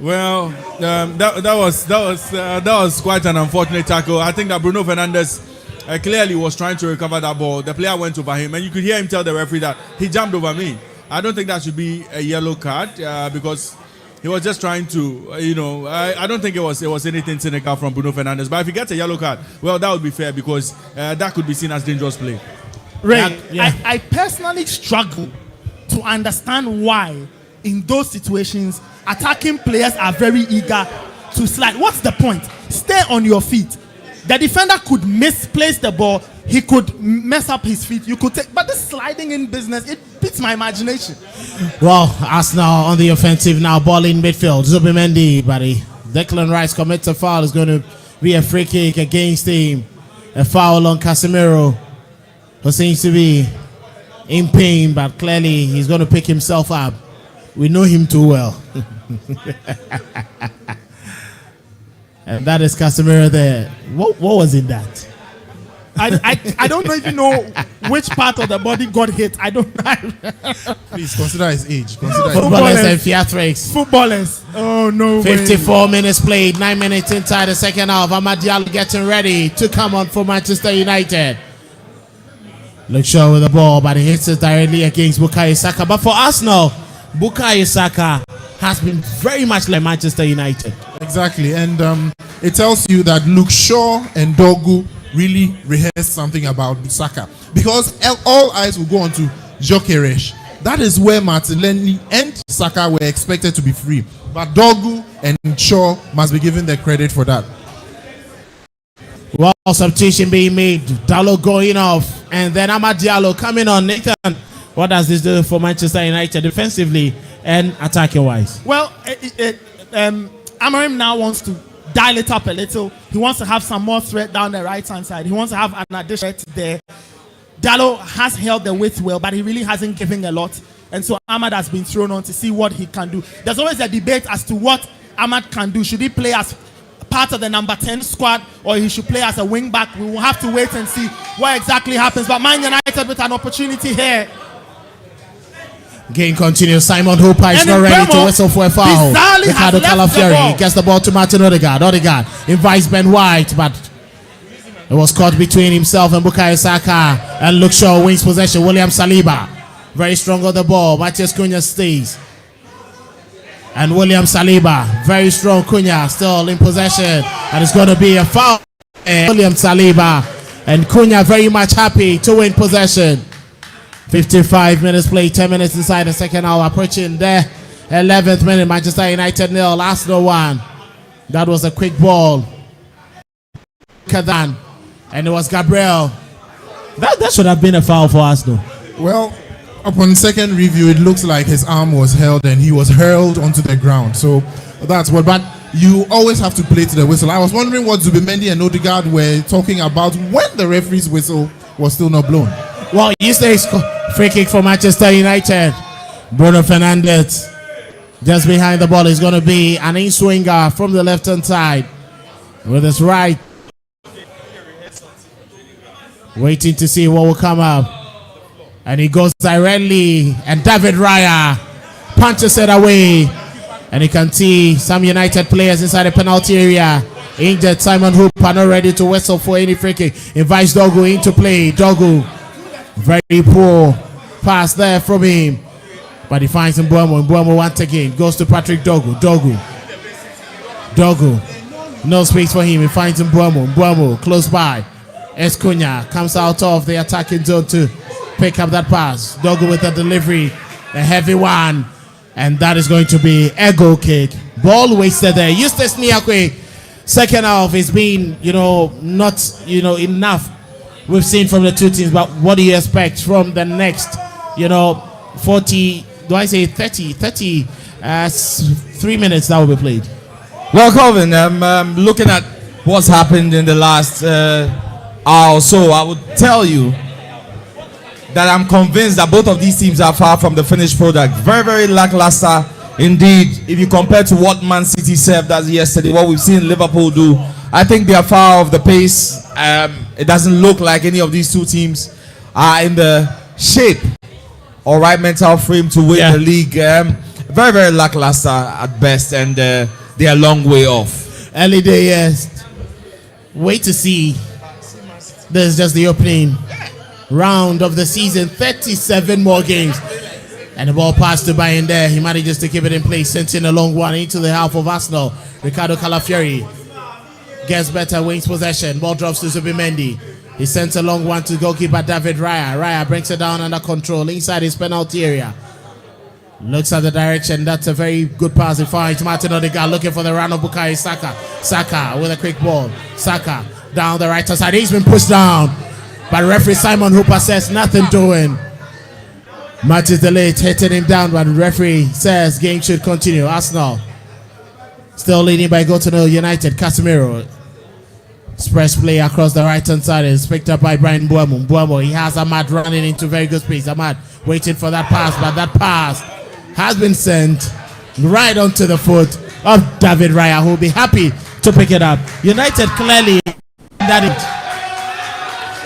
Well, that was quite an unfortunate tackle. I think that Bruno Fernandes clearly was trying to recover that ball. The player went over him, and you could hear him tell the referee that he jumped over me. I don't think that should be a yellow card because he was just trying to, I don't think it was anything cynical from Bruno Fernandes. But if he gets a yellow card, well, that would be fair because that could be seen as dangerous play. Ray, I personally struggle to understand why in those situations attacking players are very eager to slide. What's the point? Stay on your feet. The defender could misplace the ball. He could mess up his feet. You could take, but this sliding in business, it beats my imagination. Well, Arsenal on the offensive now, ball in midfield. Zubimendi, buddy. Declan Rice commits a foul. It's going to be a free kick against him. A foul on Casemiro, who seems to be in pain, but clearly he's going to pick himself up. We know him too well. And that is Casemiro there. What was in that? I don't even know which part of the body got hit. I don't know. Please consider his age. Footballers and theatrics. Footballers. Oh, no 54 minutes played. 9 minutes inside the second half. Amad Diallo getting ready to come on for Manchester United. Luke Shaw with the ball, but he hits it directly against Bukayo Saka. But for Arsenal, Bukayo Saka has been very much like Manchester United. Exactly, and it tells you that Luke Shaw and Dogu really rehearsed something about Saka, because all eyes will go on to Gyökeres. That is where Martinelli and Saka were expected to be free, but Dogu and Shaw must be given the credit for that. Well, substitution being made, Diallo going off, and then Amad Diallo coming on. Nathan, what does this do for Manchester United defensively and attacking wise? Well, Amorim now wants to dial it up a little. He wants to have some more threat down the right hand side. He wants to have an addition there. Diallo has held the width well, but he really hasn't given a lot. And so Ahmad has been thrown on to see what he can do. There's always a debate as to what Ahmad can do. Should he play as part of the number 10 squad or he should play as a wing back? We will have to wait and see what exactly happens. But Man United with an opportunity here. Game continues. Simon Hooper is And not ready to Mbeumo whistle for a foul. bizarrely has Ricardo left the Calafiori ball. gets the ball to Martin Odegaard. Odegaard invites Ben White, but it was caught between himself and Bukayo Saka. And Luke Shaw wins possession. William Saliba very strong on the ball. Matheus Cunha stays. And William Saliba very strong. Cunha still in possession. And it's going to be a foul. And William Saliba and Cunha very much happy to win possession. 55 minutes play, 10 minutes inside the second hour. Approaching the 11th minute. Manchester United 0, Arsenal 1. That was a quick ball. Kadan. And it was Gabriel. That should have been a foul for Arsenal. Well, upon second review, it looks like his arm was held and he was hurled onto the ground. So that's what. But you always have to play to the whistle. I was wondering what Zubimendi and Odegaard were talking about when the referee's whistle was still not blown. Well, yesterday's free kick for Manchester United. Bruno Fernandes just behind the ball is going to be an in-swinger from the left-hand side with his right. Waiting to see what will come up. And he goes directly, and David Raya punches it away. And you can see some United players inside the penalty area. Injured. Simon Hooper not ready to whistle for any free kick. Invites Dogu into play. Dogu, very poor pass there from him. But he finds Mbeumo. Mbeumo once again goes to Patrick Dogu. Dogu. No space for him. He finds Mbeumo. Mbeumo close by. Cunha comes out of the attacking zone to pick up that pass. Dogu with a delivery. A heavy one. And that is going to be a goal kick. Ball wasted there. Eustace Niakwe, second half has been, not, enough we've seen from the two teams. But what do you expect from the next, 40, do I say 30, 3 minutes that will be played? Well, Calvin, looking at what's happened in the last hour or so, I would tell you that I'm convinced that both of these teams are far from the finished product. Very, very lackluster indeed. If you compare to what Man City served us yesterday, what we've seen Liverpool do, I think they are far off the pace. It doesn't look like any of these two teams are in the shape or right mental frame to win the league. Very, very lackluster at best, and they are a long way off. Early day, yes. Wait to see. This is just the opening round of the season. 37 more games. And the ball passed to Bayern there. He manages to keep it in place, sends in a long one into the half of Arsenal. Ricardo Calafiori gets better, wins possession. Ball drops to Zubimendi. He sends a long one to goalkeeper David Raya. Raya brings it down under control inside his penalty area. Looks at the direction. That's a very good pass. He finds Martin Odegaard looking for the run of Bukayo Saka. Saka with a quick ball. Saka down the right side. He's been pushed down. But referee Simon Hooper says nothing doing. Match is delayed, hitting him down, but referee says game should continue. Arsenal still leading by goal to nil. United. Casemiro express play across the right hand side is picked up by Brian Mbeumo. Mbeumo, he has Ahmad running into very good space. Ahmad waiting for that pass, but that pass has been sent right onto the foot of David Raya, who will be happy to pick it up. United clearly that it.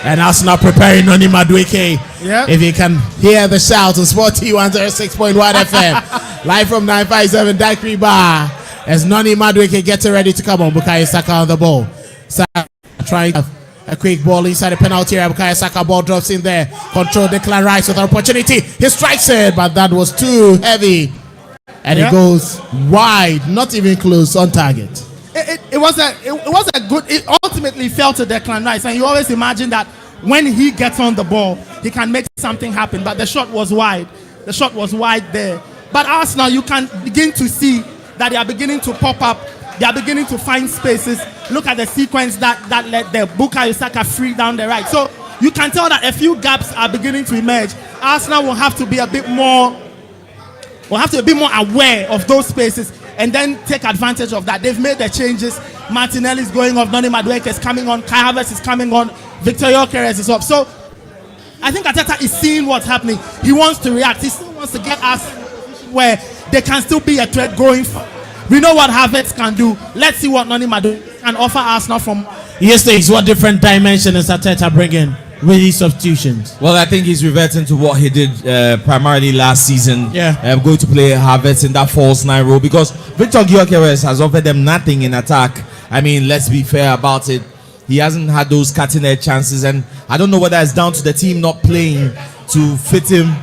And Arsenal preparing Noni Madueke. Yep. If you can hear the shout on Sport T106.1 FM. Live from 957 Daiquiri Bar. As Noni Madueke gets ready to come on. Bukayo Saka on the ball. Saka trying a quick ball inside the penalty area. Bukayo Saka ball drops in there. Control Declan Rice with an opportunity. He strikes it, but that was too heavy. And it goes wide, not even close on target. It was a good. It ultimately fell to Declan Rice, and you always imagine that when he gets on the ball, he can make something happen. But the shot was wide. The shot was wide there. But Arsenal, you can begin to see that they are beginning to pop up. They are beginning to find spaces. Look at the sequence that let the Bukayo Saka free down the right. So you can tell that a few gaps are beginning to emerge. Arsenal will have to be a bit more. Will have to be a bit more aware of those spaces and then take advantage of that. They've made the changes. Martinelli is going off. Noni Madueke is coming on. Kai Havertz is coming on. Victor Gyökeres is up. So I think Arteta is seeing what's happening. He wants to react. He still wants to get us where they can still be a threat going forward. We know what Havertz can do. Let's see what Noni Madueke can offer Arsenal from. Yes, what different dimension is Arteta bringing with these substitutions? Well, I think he's reverting to what he did primarily last season. Yeah. Going to play Havertz in that false nine role because Victor Gyökeres has offered them nothing in attack. I mean, let's be fair about it. He hasn't had those cutting edge chances, and I don't know whether it's down to the team not playing to fit him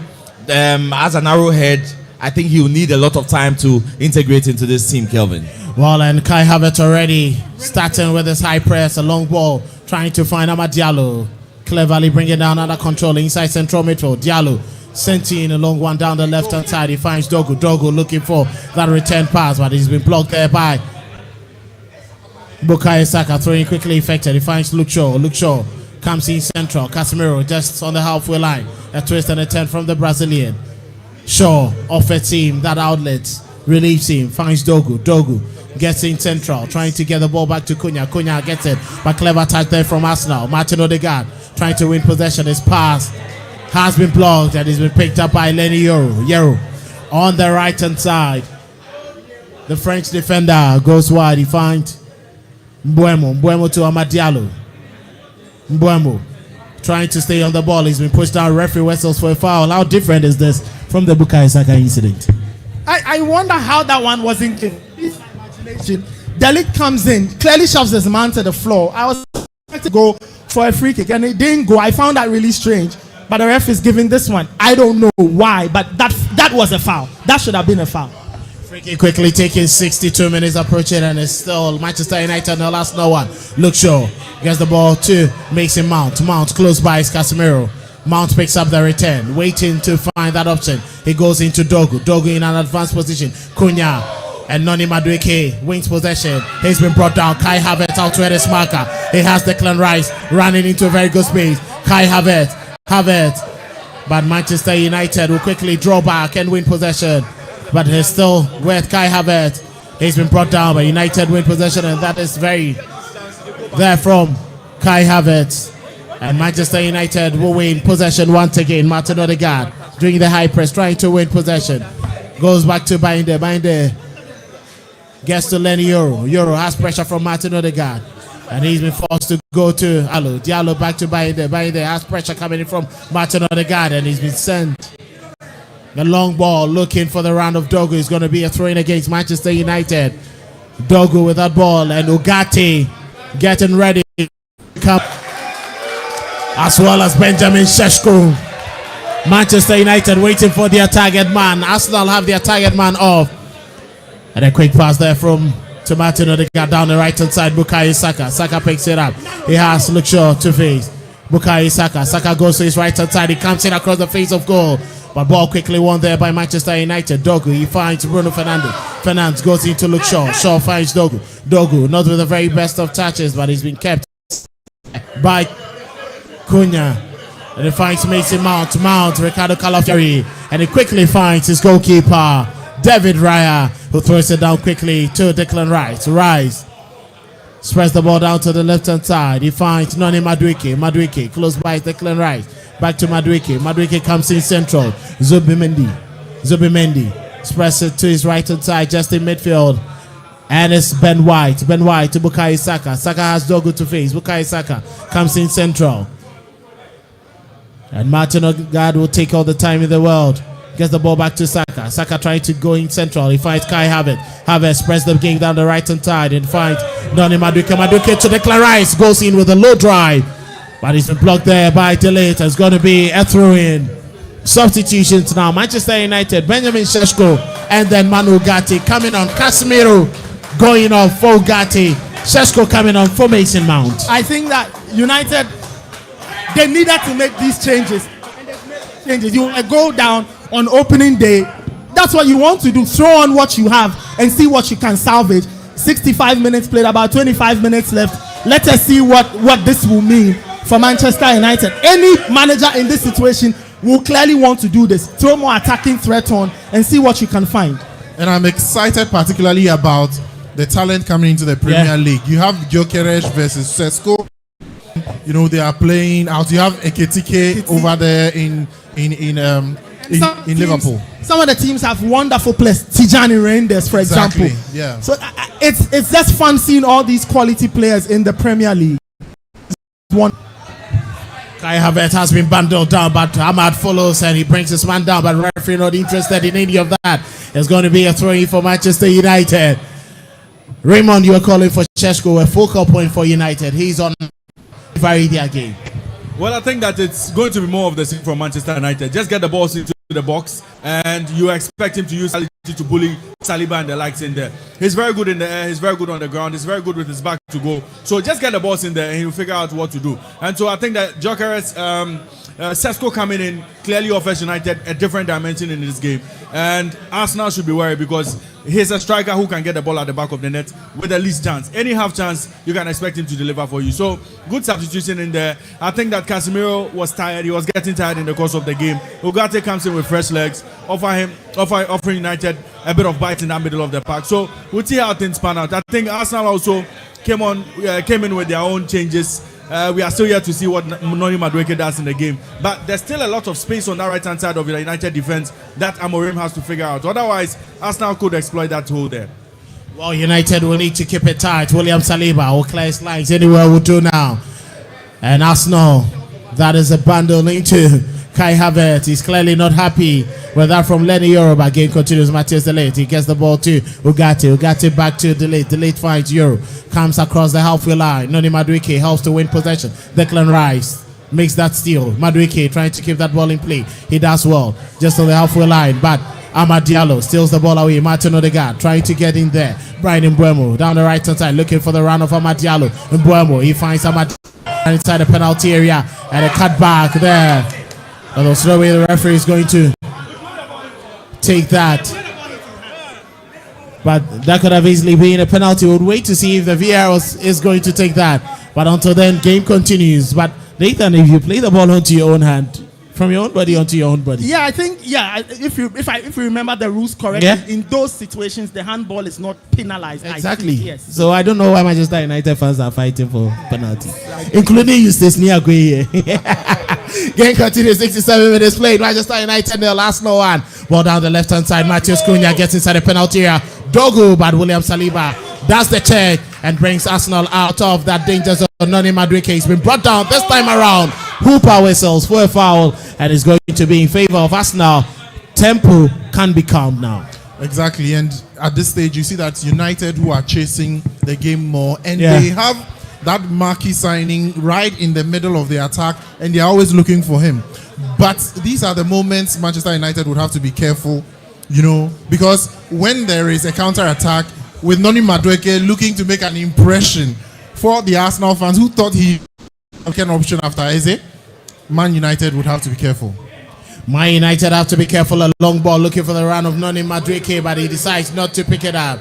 as an arrowhead. I think he will need a lot of time to integrate into this team, Kelvin. Well, and Kai Havertz already starting with his high press, a long ball, trying to find Amad Diallo. Cleverly bringing down under control inside central midfield. Diallo sent in a long one down the left hand side. He finds Dogu. Dogu looking for that return pass, but he's been blocked there by Bukayo Saka. Throwing quickly effected. He finds Luke Shaw. Luke Shaw comes in central. Casemiro just on the halfway line. A twist and a turn from the Brazilian. Shaw offers him that outlet. Relieves him. Finds Dogu. Dogu gets in central. Trying to get the ball back to Cunha. Cunha gets it. But clever touch there from Arsenal. Martin Odegaard trying to win possession. His pass has been blocked and he's been picked up by Lenny Yoro on the right hand side. The French defender goes wide. He finds Mbeumo to Amad Diallo. Mbeumo trying to stay on the ball. He's been pushed down. Referee whistles for a foul. How different is this from the Bukayo Saka incident? I wonder how that one wasn't clean. Imagination. Delic comes in, clearly shoves his man to the floor. I was to go for a free kick and it didn't go. I found that really strange. But the ref is giving this one. I don't know why, but that was a foul. That should have been a foul. Free kick quickly taking 62 minutes approaching and it's still Manchester United no last no one. Luke Shaw gets the ball to Mason Mount. Mount close by is Casemiro. Mount picks up the return, waiting to find that option. He goes into Dogu. Dogu in an advanced position. Cunha and Noni Madueke wins possession. He's been brought down. Kai Havertz out to his marker. He has Declan Rice running into a very good space. Kai Havertz. But Manchester United will quickly draw back and win possession. But he's still with Kai Havertz. He's been brought down, but United win possession, and that is very there from Kai Havertz. And Manchester United will win possession once again. Martin Odegaard doing the high press, trying to win possession. Goes back to Binder. Binder gets to Lenny Yoro. Yoro has pressure from Martin Odegaard. And he's been forced to go to Diallo. Diallo back to Binder. Binder has pressure coming in from Martin Odegaard. And he's been sent. The long ball looking for the round of Dogu is going to be a throw-in against Manchester United. Dogu with that ball. And Ugarte getting ready to come. As well as Benjamin Šeško. Manchester United waiting for their target man. Arsenal have their target man off. And a quick pass there from to Martin Odegaard down the right hand side. Bukayo Saka. Saka picks it up. He has Luke Shaw to face. Bukayo Saka. Saka goes to his right hand side. He comes in across the face of goal. But ball quickly won there by Manchester United. Dogu, he finds Bruno Fernandes. Fernandes goes into Luke Shaw. Shaw finds Dogu. Dogu, not with the very best of touches, but he's been kept by Cunha. And he finds Mason Mount. Mount, Ricardo Calafiori. And he quickly finds his goalkeeper, David Raya, who throws it down quickly to Declan Rice. Rice spreads the ball down to the left-hand side. He finds Noni Madueke. Madueke close by Declan Rice. Back to Madueke. Madueke comes in central. Zubimendi spreads it to his right-hand side, just in midfield. And it's Ben White. Ben White to Bukayo Saka. Saka has Dogu to face. Bukayo Saka comes in central. And Martin Odegaard will take all the time in the world. Gets the ball back to Saka. Saka trying to go in central. He finds Kai Havertz. Havertz spreads the game down the right-hand side and finds Noni Madueke. Madueke to Declan Rice. Goes in with a low drive. But he's been blocked there by Delete. It's going to be a throw-in. Substitutions now. Manchester United, Benjamin Šeško, and then Manu Ugarte coming on. Casemiro going on for Ugarte. Šeško coming on for Mason Mount. I think that United, they needed to make these changes. You go down on opening day. That's what you want to do. Throw on what you have and see what you can salvage. 65 minutes played, about 25 minutes left. Let us see what this will mean for Manchester United. Any manager in this situation will clearly want to do this. Throw more attacking threat on and see what you can find. And I'm excited particularly about the talent coming into the Premier League. You have Gyökeres versus Sesko. You know, they are playing out. You have Ekitike over there in Liverpool. Some of the teams have wonderful players. Tijani Reinders, for example. Yeah. So it's just fun seeing all these quality players in the Premier League. Kai Havertz has been bundled down, but Ahmad follows and he brings his man down, but referee not interested in any of that. It's going to be a throw-in for Manchester United. Raymond, you are calling for Chesko, a focal point for United. He's on vary their game. Well, I think that it's going to be more of the same from Manchester United. Just get the balls into the box, and you expect him to use to bully Saliba and the likes in there. He's very good in the air, he's very good on the ground, he's very good with his back to go. So just get the balls in there and he'll figure out what to do. And so I think that Gyökeres, Sesko coming in clearly offers United a different dimension in this game. And Arsenal should be worried because he's a striker who can get the ball at the back of the net with the least chance. Any half chance, you can expect him to deliver for you. So good substitution in there. I think that Casemiro was tired. He was getting tired in the course of the game. Ugarte comes in with fresh legs, offering United a bit of bite in that middle of the park. So we'll see how things pan out. I think Arsenal also came in with their own changes. We are still yet to see what Noni Madueke does in the game. But there's still a lot of space on that right-hand side of the United defense that Amorim has to figure out. Otherwise, Arsenal could exploit that hole there. Well, United will need to keep it tight. William Saliba will clear his lines anywhere will do now. And Arsenal, that is a bundle into Kai Havertz. He's clearly not happy with that from Lenny Yoruba. Game continues. Matthias De Ligt. He gets the ball to Ugarte. Ugarte back to De Ligt. De Ligt finds Euro. Comes across the halfway line. Noni Madueke helps to win possession. Declan Rice makes that steal. Madueke trying to keep that ball in play. He does well. Just on the halfway line. But Amad Diallo steals the ball away. Martin Odegaard trying to get in there. Brian Mbeumo down the right hand side looking for the run of Amad Diallo. Mbeumo, he finds Amad inside the penalty area and a cut back there. Although slowly the referee is going to take that. But that could have easily been a penalty. We'll wait to see if the VAR is going to take that. But until then, game continues. But Nathan, if you play the ball onto your own hand, from your own body onto your own body. Yeah, I think, if you remember the rules correctly, in those situations, the handball is not penalized. Exactly. I think, yes. So I don't know why Manchester United fans are fighting for penalty. Including Eustace Niagwe here. Game continues, 67 minutes played. Manchester United nil, Arsenal 1. Ball down the left-hand side. Matheus Cunha gets inside the penalty area. Dogu, but William Saliba does the check and brings Arsenal out of that danger zone. Noni Madueke has been brought down this time around. Hooper whistles for a foul and is going to be in favor of Arsenal. Tempo can be calmed now. Exactly, and at this stage you see that United who are chasing the game more, and they have that marquee signing right in the middle of the attack, and they're always looking for him. But these are the moments Manchester United would have to be careful, because when there is a counter attack with Noni Madueke looking to make an impression for the Arsenal fans who thought he had an option after Eze, Man United would have to be careful. Man United have to be careful. A long ball looking for the run of Noni Madueke, but he decides not to pick it up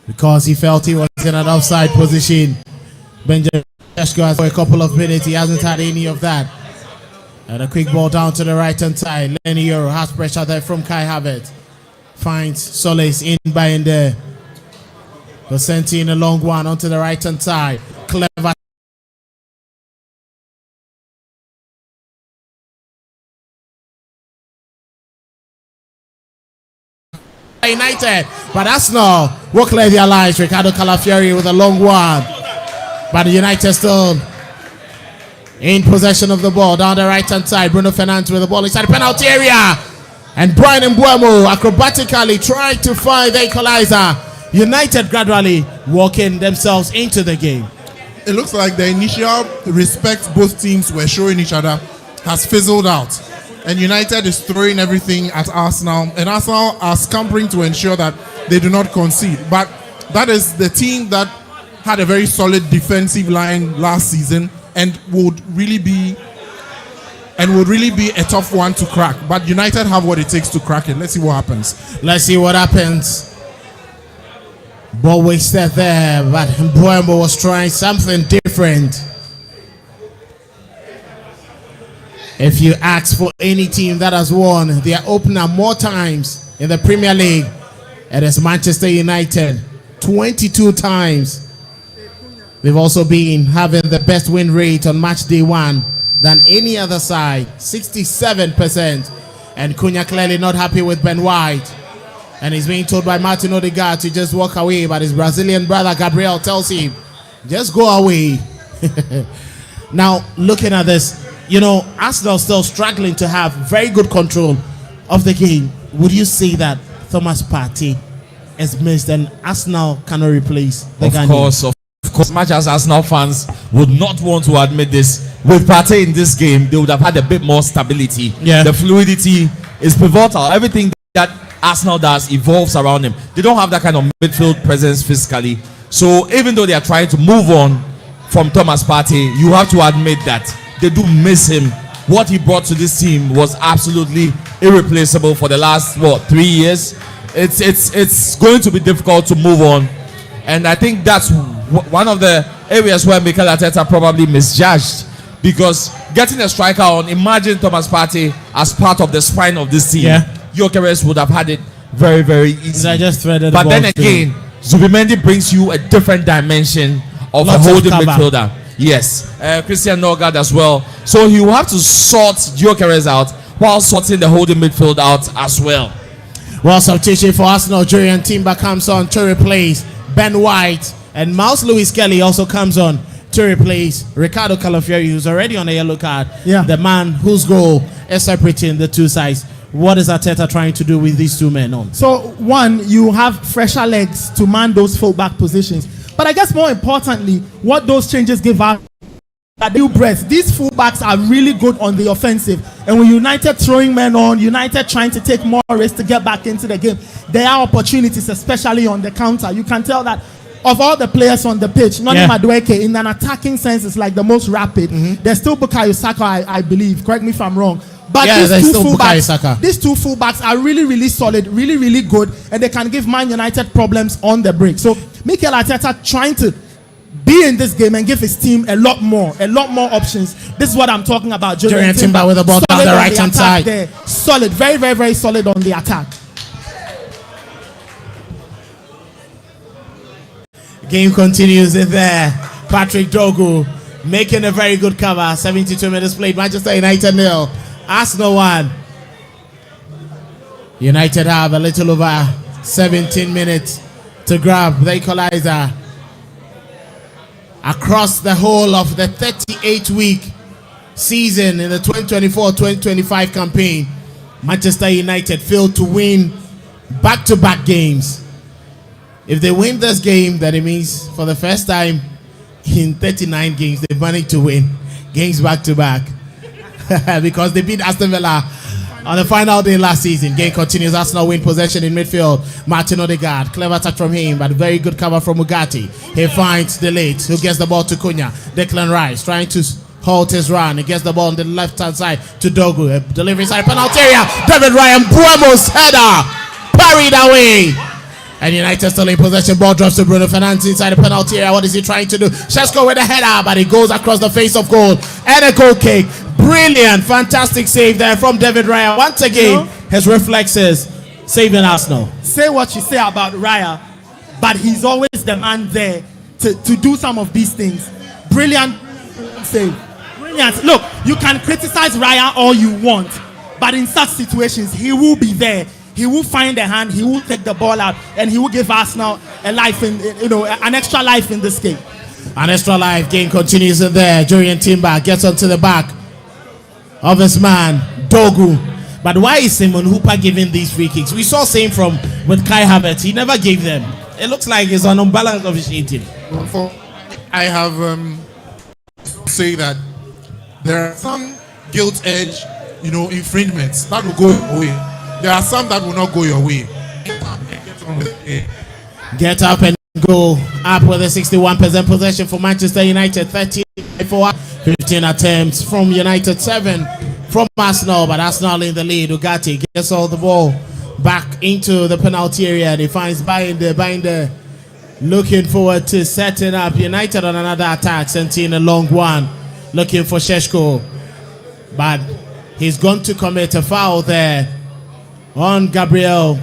because he felt he was in an offside position. Benjamin Sesko has for a couple of minutes. He hasn't had any of that. And a quick ball down to the right-hand side. Lenny Euro has pressure there from Kai Havertz. Finds Solace in by there. Vicente in a long one onto the right-hand side. Clever. United, but Arsenal will clear their lines. Ricardo Calafiori with a long one, but United still in possession of the ball down the right hand side. Bruno Fernandes with the ball inside the penalty area, and Brian Mbeumo acrobatically trying to find the equalizer. United gradually walking themselves into the game. It looks like the initial respect both teams were showing each other has fizzled out. And United is throwing everything at Arsenal. And Arsenal are scampering to ensure that they do not concede. But that is the team that had a very solid defensive line last season and would really be a tough one to crack. But United have what it takes to crack it. Let's see what happens. Let's see what happens. Ball wasted there, but Mbeumo was trying something different. If you ask for any team that has won their opener more times in the Premier League, it is Manchester United. 22 times. They've also been having the best win rate on match day 1 than any other side, 67%. And Cunha clearly not happy with Ben White. And he's being told by Martin Odegaard to just walk away, but his Brazilian brother Gabriel tells him, just go away. Now, looking at this, Arsenal still struggling to have very good control of the game. Would you say that Thomas Partey is missed and Arsenal cannot replace the Ghanaian? Of course, much as Arsenal fans would not want to admit this, with Partey in this game, they would have had a bit more stability. Yeah. The fluidity is pivotal. Everything that Arsenal does evolves around him. They don't have that kind of midfield presence physically. So even though they are trying to move on from Thomas Partey, you have to admit that they do miss him. What he brought to this team was absolutely irreplaceable for the last 3 years. It's going to be difficult to move on, and I think that's one of the areas where Mikel Arteta probably misjudged, because getting a striker on, imagine Thomas Partey as part of the spine of this team. Yeah. Gyökeres would have had it very, very easy. I just threaded but the then ball again, Zubimendi brings you a different dimension of Lots a of holding cover. midfielder. Yes, Christian Norgard as well. So he will have to sort Gyökeres out while sorting the holding midfield out as well. Well, substitution for Arsenal, Jurriën Timber comes on to replace Ben White, and Miles Lewis Kelly also comes on to replace Ricardo Calafiori, who's already on a yellow card. Yeah. The man whose goal is separating the two sides. What is Arteta trying to do with these two men on? So, one, you have fresher legs to man those fullback positions. But I guess more importantly, what those changes give us a new breath. These fullbacks are really good on the offensive. And when United throwing men on, United trying to take more risks to get back into the game, there are opportunities, especially on the counter. You can tell that of all the players on the pitch, Noni Madueke, in an attacking sense, is like the most rapid. There's still Bukayo Saka, I believe. Correct me if I'm wrong. But these two fullbacks are really, really solid, really, really good, and they can give Man United problems on the break. So Mikel Arteta trying to be in this game and give his team a lot more options. This is what I'm talking about. Jurriën Timber with the ball down the right hand side. There. Solid, very, very, very solid on the attack. Game continues in there. Patrick Dogu making a very good cover. 72 minutes played. Manchester United 0. Arsenal 1. United have a little over 17 minutes to grab the equalizer. Across the whole of the 38-week season in the 2024-2025 campaign, Manchester United failed to win back-to-back games. If they win this game, then it means for the first time in 39 games, they managed to win games back-to-back. Because they beat Aston Villa on the final day last season. Game continues. Arsenal win possession in midfield. Martin Odegaard, clever touch from him, but very good cover from Ugarte. He finds the late, who gets the ball to Cunha. Declan Rice trying to halt his run. He gets the ball on the left-hand side to Dogu. Delivery side penalty area. David Ryan, Buemo's header parried away. And United still in possession. Ball drops to Bruno Fernandes inside the penalty area. What is he trying to do? Shesko with a header, but he goes across the face of goal. And a goal kick. Brilliant, fantastic save there from David Raya. Once again, his reflexes saving Arsenal. Say what you say about Raya, but he's always the man there to do some of these things. Brilliant save. Brilliant. Look, you can criticize Raya all you want, but in such situations, he will be there. He will find a hand, he will take the ball out, and he will give Arsenal a life in, an extra life in this game. An extra life. Game continues in there. Jurriën Timber gets onto the back of his man Dogu. But why is Simon Hooper giving these free kicks? We saw same from with Kai Havertz. He never gave them. It looks like it's an unbalanced officiating. I have say that there are some guilt edge, infringements that will go your way. There are some that will not go your way. Get up and go up with a 61% possession for Manchester United. 13 for 15 attempts from United, 7 from Arsenal, but Arsenal in the lead. Ugarte gets all the ball back into the penalty area. And he finds Binder looking forward to setting up United on another attack. Sending a long one, looking for Shesko, but he's going to commit a foul there on Gabriel.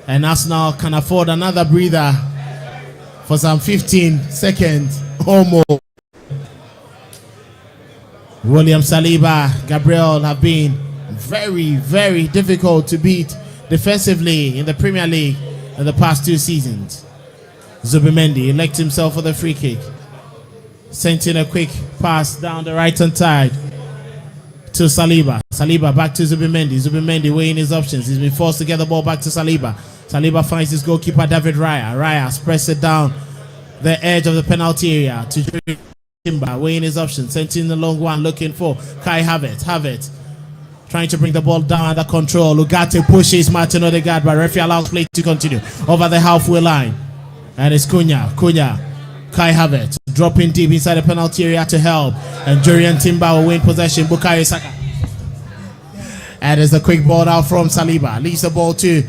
And Arsenal can afford another breather for some 15 seconds or more. William Saliba, Gabriel have been very, very difficult to beat defensively in the Premier League in the past 2 seasons. Zubimendi elects himself for the free kick. Sent in a quick pass down the right-hand side to Saliba. Saliba back to Zubimendi. Zubimendi weighing his options. He's been forced to get the ball back to Saliba. Saliba finds his goalkeeper, David Raya. Raya press it down the edge of the penalty area to Timber, weighing his options. Sent in the long one, looking for Kai Havertz. Havertz trying to bring the ball down under control. Ugarte pushes Martin Odegaard, but referee allows play to continue over the halfway line. And it's Cunha. Kai Havertz dropping deep inside the penalty area to help. And Jurriën Timber will win possession. Bukayo Saka. And there's a quick ball out from Saliba. Leaves the ball to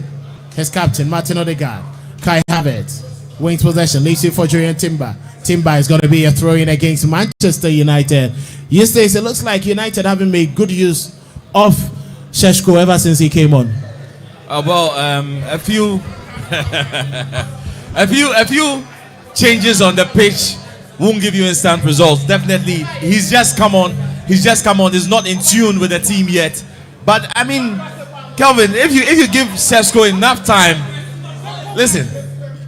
his captain, Martin Odegaard. Kai Havertz wins possession. Leaves it for Jurriën Timber. Timber is going to be a throw-in against Manchester United. Yesterday, it looks like United haven't made good use of Šeško ever since he came on. A few changes on the pitch won't give you instant results. Definitely, he's just come on. He's not in tune with the team yet. But I mean, Kelvin, if you give Šeško enough time, listen.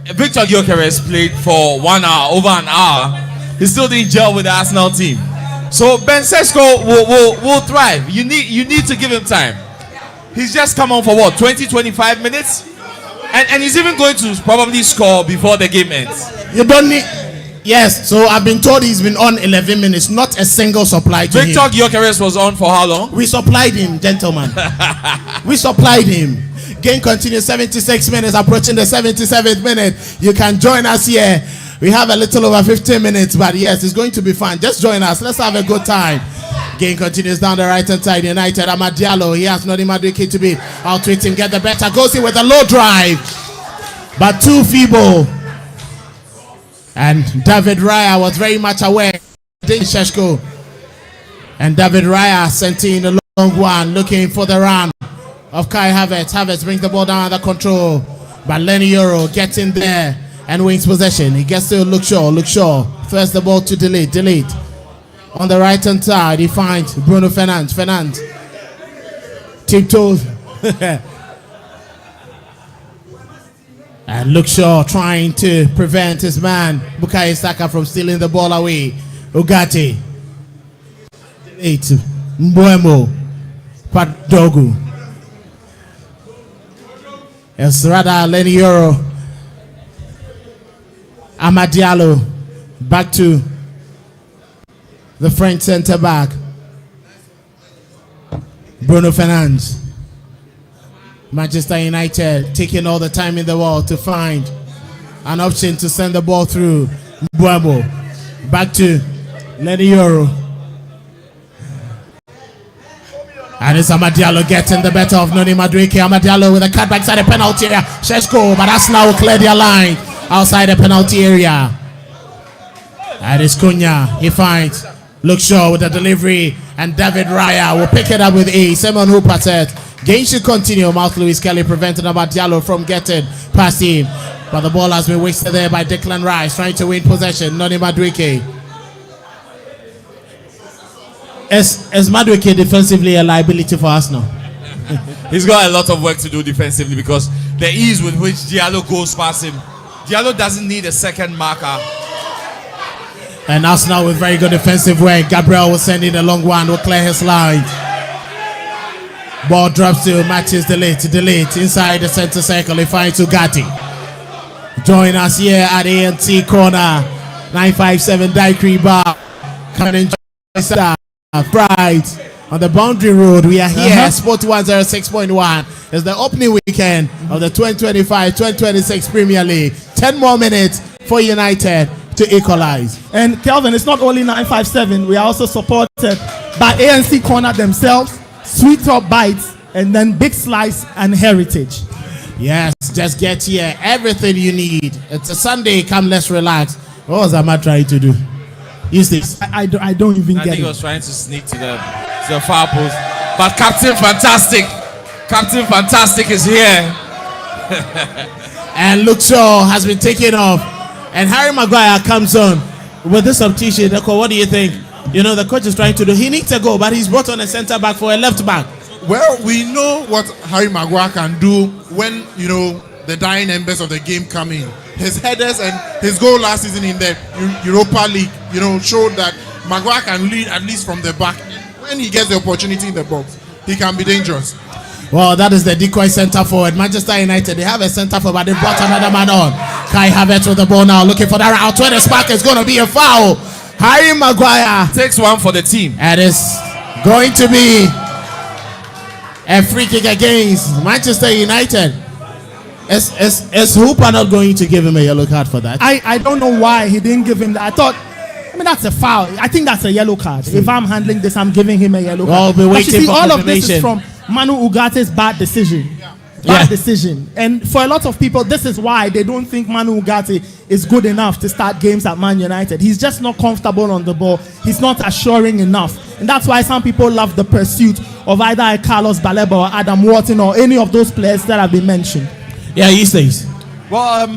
Victor Gyökeres played for 1 hour, over an hour. He still didn't gel with the Arsenal team. So Ben Šeško will thrive. You need to give him time. He's just come on for what, 20-25 minutes? And he's even going to probably score before the game ends. You don't need. Yes, so I've been told he's been on 11 minutes, not a single supply to Victor Gyökeres was on for how long? We supplied him, gentlemen. We supplied him. Game continues, 76 minutes, approaching the 77th minute. You can join us here. We have a little over 15 minutes, but yes, it's going to be fun. Just join us. Let's have a good time. Game continues down the right-hand side. United, Amad Diallo. He has Noni Madueke to be outwit him, get the better. Goes in with a low drive, but too feeble. And David Raya was very much aware. Šeško. And David Raya sent in a long one, looking for the run of Kai Havertz. Havertz brings the ball down under control, but Lenny Euro gets in there and wins possession. He gets to Luke Shaw throws the ball to Delete. On the right hand side, he finds Bruno Fernandes. Tiptoes. And Luke Shaw trying to prevent his man Bukayo Saka from stealing the ball away. Ugarte. Mbeumo. Padogu. It's rather Lenny Euro. Amad Diallo back to the French centre back. Bruno Fernandes. Manchester United taking all the time in the world to find an option to send the ball through. Mbeumo back to Lenny Euro. And it's Amad Diallo getting the better of Noni Madueke. Amad Diallo with a cut back side the penalty area. Šeško, but Arsenal will clear their line outside the penalty area. And it's Cunha. He finds Luke Shaw with the delivery. And David Raya will pick it up with ease. Simon Hooper said, game should continue. Mouth Lewis Kelly prevented Amad Diallo from getting past him. But the ball has been wasted there by Declan Rice trying to win possession. Noni Madueke. Is Madueke defensively a liability for Arsenal? He's got a lot of work to do defensively because the ease with which Diallo goes past him. Diallo doesn't need a second marker. And Arsenal with very good defensive work. Gabriel will send in a long one, will clear his line. Ball drops to Matches Delete inside the center circle. He finds Ugarte. Join us here at A&C Corner, 957 Daiquiri Bar. Come and enjoy Pride on the Boundary Road. We are here. Sport 106.1. It's the opening weekend of the 2025-2026 Premier League. 10 more minutes for United to equalize. And Kelvin, it's not only 957. We are also supported by A&C Corner themselves, Sweet Top Bites, and then Big Slice and Heritage. Yes, just get here. Everything you need. It's a Sunday. Come, let's relax. What was Ahmad trying to do? Use this. I don't even get it. I think he was trying to sneak to the far post. But Captain Fantastic is here. And Luke Shaw has been taken off. And Harry Maguire comes on with this substitution. What do you think? You know, the coach is trying to do. He needs to go, but he's brought on a centre back for a left back. Well, we know what Harry Maguire can do when, you know, the dying embers of the game come in. his headers and his goal last season in the Europa League, showed that Maguire can lead at least from the back. When he gets the opportunity in the box, he can be dangerous. Well, that is the decoy centre forward. Manchester United, they have a centre forward, but they brought another man on. Kai Havertz with the ball now, looking for that route. Where the spark is going to be a foul. Harry Maguire takes one for the team. And it's going to be a free kick against Manchester United. Is Hooper not going to give him a yellow card for that? I don't know why he didn't give him that. I mean, that's a foul. I think that's a yellow card. If I'm handling this, I'm giving him a yellow card. We'll be waiting for all confirmation. Of this is from Manu Ugate's bad decision. Bad decision. And for a lot of people, this is why they don't think Manu Ugarte is good enough to start games at Man United. He's just not comfortable on the ball. He's not assuring enough. And that's why some people love the pursuit of either a Carlos Baleba or Adam Wharton or any of those players that have been mentioned. Yeah, he stays. Well,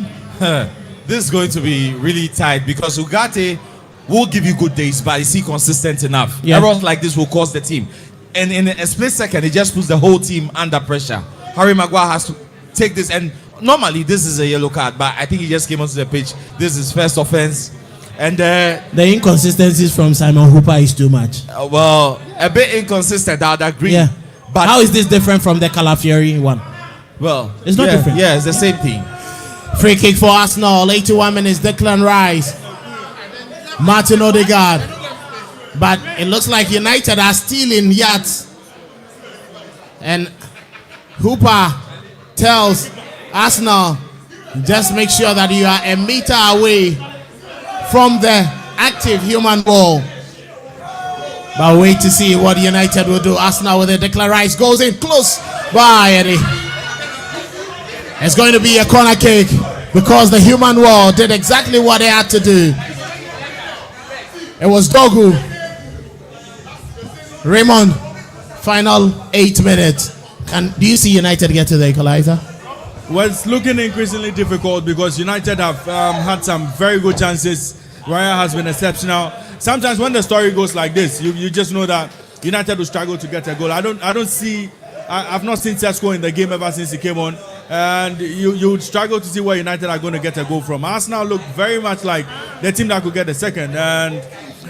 this is going to be really tight because Ugarte will give you good days, but is he consistent enough? Yeah. Errors like this will cost the team. And in a split second, it just puts the whole team under pressure. Harry Maguire has to take this, and normally this is a yellow card, but I think he just came onto the pitch. This is his first offense. And the inconsistencies from Simon Hooper is too much. Well, a bit inconsistent, I would agree. Yeah. But how is this different from the Calafiori one? Well, it's not different. Yeah, it's the same thing. Free kick for Arsenal, 81 minutes, Declan Rice. Martin Odegaard. But it looks like United are stealing yards. And Hooper tells Arsenal, just make sure that you are a meter away from the active human ball. But wait to see what United will do. Arsenal with the Declan Rice goes in close by Eddie. It's going to be a corner kick because the human wall did exactly what they had to do. It was Dogu. Raymond, final 8 minutes. Do you see United get to the equalizer? Well, it's looking increasingly difficult because United have had some very good chances. Raya has been exceptional. Sometimes when the story goes like this, you just know that United will struggle to get a goal. I've not seen Sesko in the game ever since he came on, and you would struggle to see where United are going to get a goal from. Arsenal look very much like the team that could get the second, and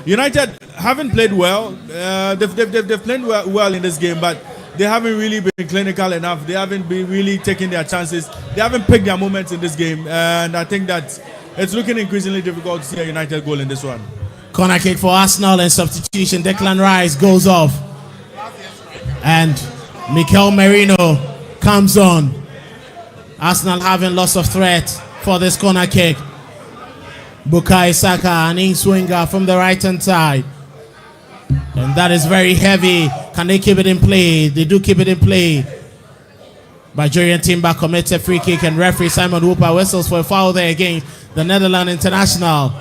United haven't played well. They've played well in this game, but they haven't really been clinical enough. They haven't been really taking their chances. They haven't picked their moments in this game, and I think that it's looking increasingly difficult to see a United goal in this one. Corner kick for Arsenal and substitution. Declan Rice goes off, and Mikel Merino comes on. Arsenal having lots of threat for this corner kick. Bukayo Saka, an in-swinger from the right-hand side. And that is very heavy. Can they keep it in play? They do keep it in play. But Jurriën Timber commits a free kick, and referee Simon Hooper whistles for a foul there against the Netherlands international.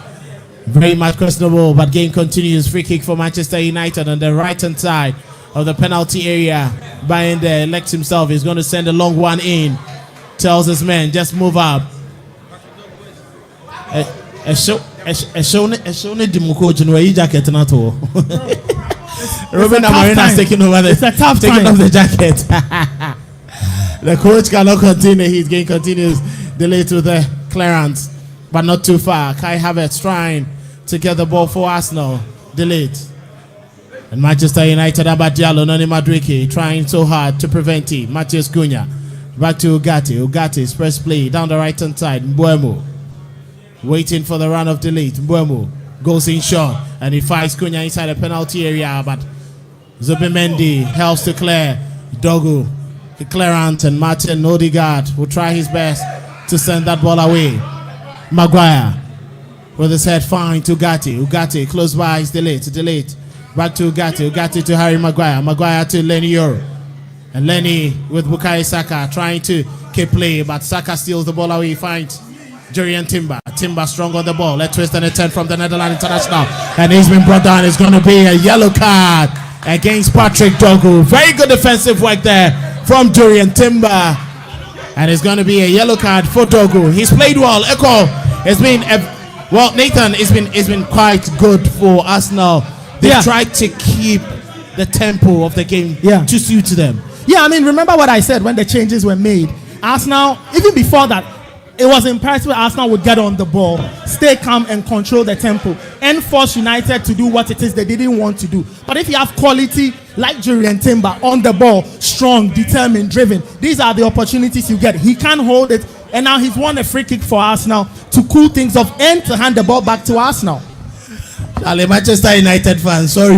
Very much questionable, but game continues. Free kick for Manchester United on the right-hand side of the penalty area. Bayern there elects himself. He's going to send a long one in. Tells his men, just move up. Ruben Amorim has taken over taking off the jacket. The coach cannot continue. His game continues. Delayed to the clearance, but not too far. Kai Havertz trying to get the ball for Arsenal. Delayed. And Manchester United, Abad Diallo, Noni Madueke trying so hard to prevent it. Matheus Cunha. Back to Ugarte. Ugate's press play down the right hand side. Mbeumo waiting for the run of delete. Mbeumo goes in short and he finds Cunha inside the penalty area, but Zubimendi helps to clear. Dogu, the clearance, and Martin Odegaard will try his best to send that ball away. Maguire with his head fine to Ugarte. Ugarte close by is delete. Back to Ugarte. Ugarte to Harry Maguire. Maguire to Lenny Yoro. And Lenny with Bukayo Saka trying to keep play, but Saka steals the ball away. He finds Jurriën Timber. Timber strong on the ball. Let's twist and a turn from the Netherlands international. And he's been brought down. It's going to be a yellow card against Patrick Dogu. Very good defensive work there from Jurriën Timber. And it's going to be a yellow card for Dogu. He's played well. Echo has been, Nathan, it's been quite good for Arsenal. They've tried to keep the tempo of the game to suit them. Yeah, I mean, remember what I said when the changes were made. Arsenal, even before that, it was imperative Arsenal would get on the ball, stay calm and control the tempo, and force United to do what it is they didn't want to do. But if you have quality like Jurriën Timber on the ball, strong, determined, driven, these are the opportunities you get. He can't hold it, and now he's won a free kick for Arsenal to cool things off and to hand the ball back to Arsenal. Manchester United fan, sorry.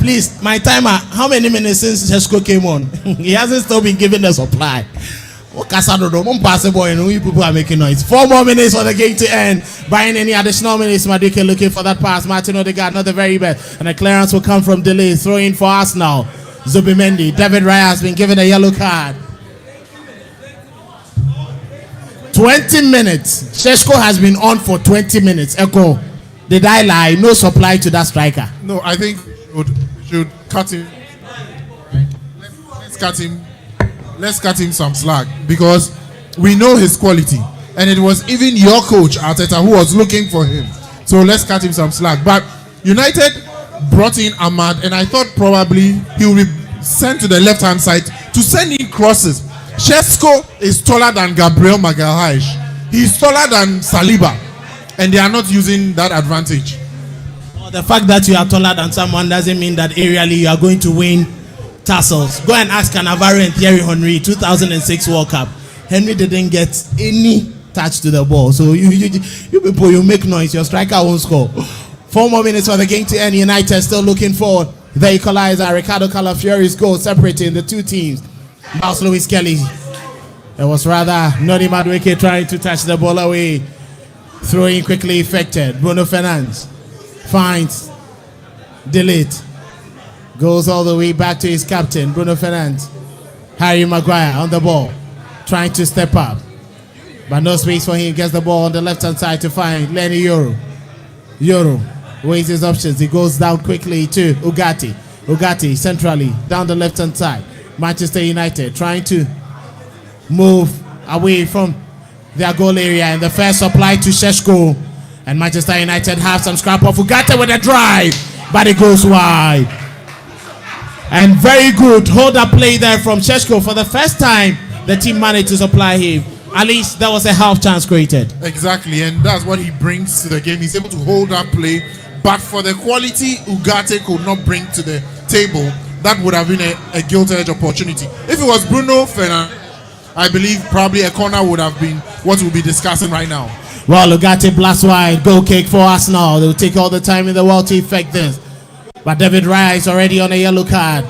Please, my timer, how many minutes since Sesko came on? He hasn't still been given the supply. You people are making noise. 4 more minutes for the game to end. Buying any additional minutes, Madueke looking for that pass. Martin Odegaard, not the very best. And the clearance will come from delay. Throwing for Arsenal. Zubimendi. David Raya has been given a yellow card. 20 minutes. Sesko has been on for 20 minutes. Echo. Did I lie? No supply to that striker. No, I think we should cut him. Let's cut him. Let's cut him some slack because we know his quality, and it was even your coach Arteta who was looking for him. So let's cut him some slack. But United brought in Ahmad, and I thought probably he will be sent to the left-hand side to send in crosses. Sesko is taller than Gabriel Magalhaes. He's taller than Saliba, and they are not using that advantage. The fact that you are taller than someone doesn't mean that aerially you are going to win tassels. Go and ask Cannavaro and Thierry Henry, 2006 World Cup. Henry didn't get any touch to the ball. So you people, you make noise. Your striker won't score. 4 more minutes for the game to end. United still looking for the equalizer. Ricardo Calafiori's goal separating the two teams. Mouse Lewis Kelly. It was rather Noni Madueke trying to touch the ball away. Throwing quickly effected. Bruno Fernandes finds, delete. Goes all the way back to his captain, Bruno Fernandes. Harry Maguire on the ball, trying to step up. But no space for him. Gets the ball on the left-hand side to find Lenny Yoro. Yoro weighs his options. He goes down quickly to Ugarte. Ugarte centrally, down the left-hand side. Manchester United trying to move away from their goal area. And the first supply to Sesko. And Manchester United have some scrap of Ugarte with a drive. But it goes wide. And very good hold-up play there from Sesko. For the first time, the team managed to supply him. At least there was a half chance created. Exactly, and that's what he brings to the game. He's able to hold up play. But for the quality Ugarte could not bring to the table, that would have been a gilt-edged opportunity. If it was Bruno Fernandes, I believe probably a corner would have been what we'll be discussing right now. Well, Ugarte blast wide. Goal kick for Arsenal. They'll take all the time in the world to effect this. But David Raya is already on a yellow card.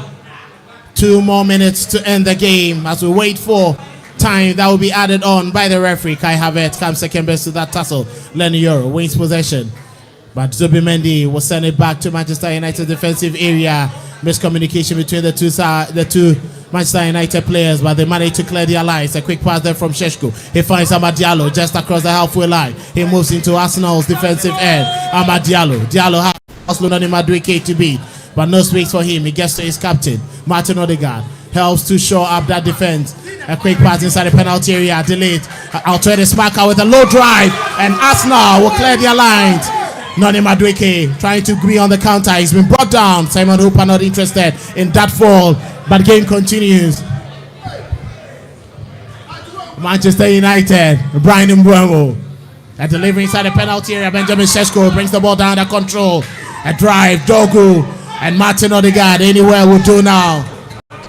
2 more minutes to end the game as we wait for time that will be added on by the referee. Kai Havertz comes second best to that tussle. Lenny Yoro wins possession. But Zubimendi will send it back to Manchester United defensive area. Miscommunication between the two Manchester United players, but they managed to clear their lines. A quick pass there from Sesko. He finds Amad Diallo just across the halfway line. He moves into Arsenal's defensive end. Amad Diallo. Diallo has Noni Madueke to beat, but no space for him. He gets to his captain, Martin Odegaard. Helps to shore up that defense. A quick pass inside the penalty area. Delayed. Altuve Sparker with a low drive, and Arsenal will clear their lines. Noni Madueke trying to agree on the counter. He's been brought down. Simon Hooper not interested in that fall, but game continues. Manchester United, Brian Mbeumo. A delivery inside the penalty area. Benjamin Sesko brings the ball down under control. A drive, Dogu and Martin Odegaard. Anywhere will do now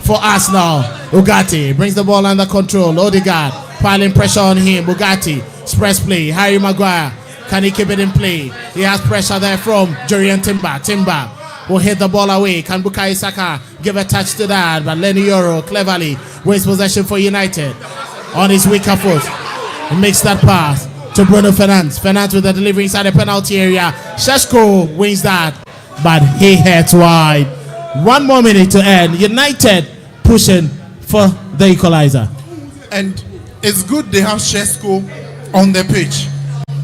for Arsenal. Ugarte brings the ball under control. Odegaard piling pressure on him. Ugarte, express play. Harry Maguire, can he keep it in play? He has pressure there from Jurriën Timber. Timber will hit the ball away. Can Bukayo Saka give a touch to that? But Lenny Yoro cleverly wins possession for United on his weaker foot. He makes that pass to Bruno Fernandes. Fernandes with the delivery inside the penalty area. Sesko wins that, but he heads wide. 1 more minute to end. United pushing for the equalizer. And it's good they have Sesko on the pitch,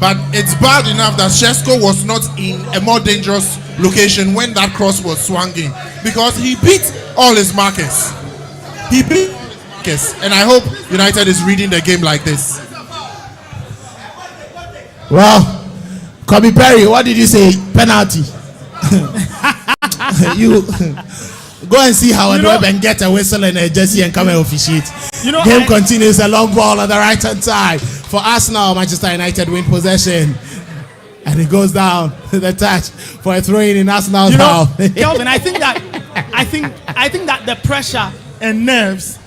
but it's bad enough that Sesko was not in a more dangerous location when that cross was swinging, because he beat all his markers. He beat all his markers, and I hope United is reading the game like this. Well, Kobe Perry, what did you say? Penalty. Go and see Howard Webb and get a whistle and a jersey and come and officiate. Game continues. A long ball on the right hand side for Arsenal. Manchester United win possession. And it goes down to the touch for a throw in Arsenal now. Kelvin, I think that the pressure and nerves,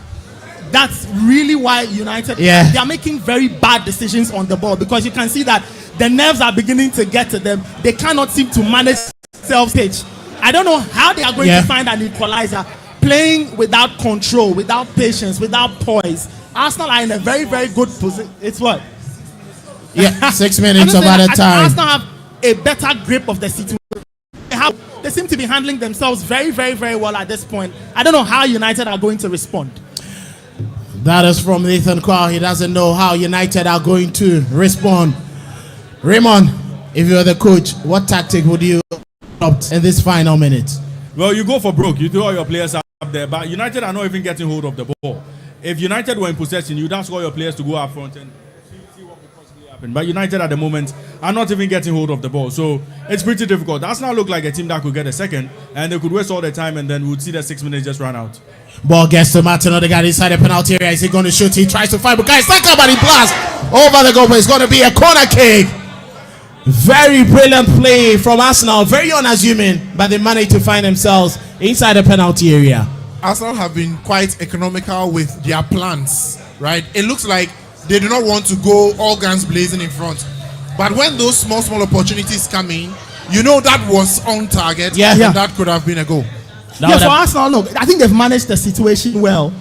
that's really why United they are making very bad decisions on the ball, because you can see that the nerves are beginning to get to them. They cannot seem to manage self-stage. I don't know how they are going to find an equalizer, playing without control, without patience, without poise. Arsenal are in a very, very good position. It's what? 6 minutes of added time. Arsenal have a better grip of the situation. They seem to be handling themselves very, very, very well at this point. I don't know how United are going to respond. That is from Nathan Quao. He doesn't know how United are going to respond. Raymond, if you're the coach, what tactic would you adopt in this final minute? Well, you go for broke. You throw all your players up there, but United are not even getting hold of the ball. If United were in possession, you'd ask all your players to go up front and see what could possibly happen. But United at the moment are not even getting hold of the ball, so it's pretty difficult. Arsenal look like a team that could get a second, and they could waste all the time, and then we'd see the 6 minutes just run out. Ball gets to Martin Odegaard inside the penalty area. Is he going to shoot? He tries to find Bukayo Saka, but he blasts over the goal. But it's going to be a corner kick. Very brilliant play from Arsenal. Very unassuming, but they managed to find themselves inside the penalty area. Arsenal have been quite economical with their plans, right? It looks like they do not want to go all guns blazing in front. But when those small opportunities come in, you know that was on target. And that could have been a goal. For Arsenal, look, I think they've managed the situation well.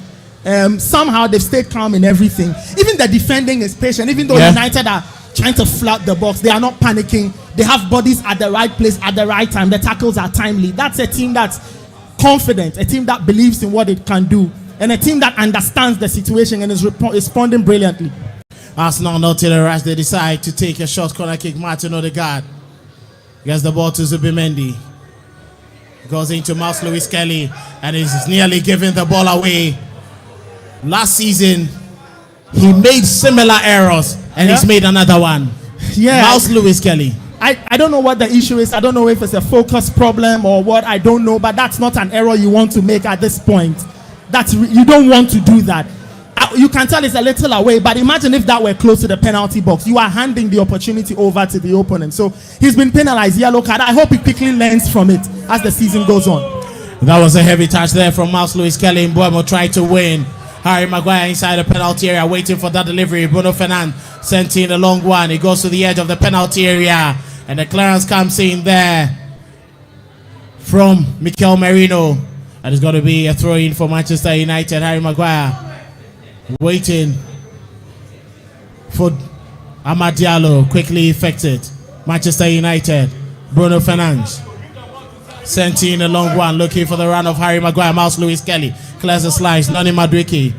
Somehow they've stayed calm in everything. Even the defending is patient. Even though United are trying to flout the box, they are not panicking. They have bodies at the right place at the right time. The tackles are timely. That's a team that's confident, a team that believes in what it can do, and a team that understands the situation and is responding brilliantly. Arsenal not to the rush. They decide to take a short corner kick. Martin Odegaard gets the ball to Zubimendi. Goes into Miles Lewis Kelly and is nearly giving the ball away. Last season, he made similar errors and he's made another one. Miles Lewis Kelly. I don't know what the issue is. I don't know if it's a focus problem or what. I don't know, but that's not an error you want to make at this point. You don't want to do that. You can tell it's a little away, but imagine if that were close to the penalty box. You are handing the opportunity over to the opponent. So he's been penalized, yellow card. I hope he quickly learns from it as the season goes on. That was a heavy touch there from Miles Lewis Kelly. Mbuemo tried to win. Harry Maguire inside the penalty area waiting for that delivery. Bruno Fernandes sent in a long one. He goes to the edge of the penalty area and the clearance comes in there from Mikel Merino. And it's going to be a throw in for Manchester United. Harry Maguire waiting for Amad Diallo, quickly effected. Manchester United, Bruno Fernandes sent in a long one, looking for the run of Harry Maguire. Miles Lewis Kelly clears the slice. Noni Madueke,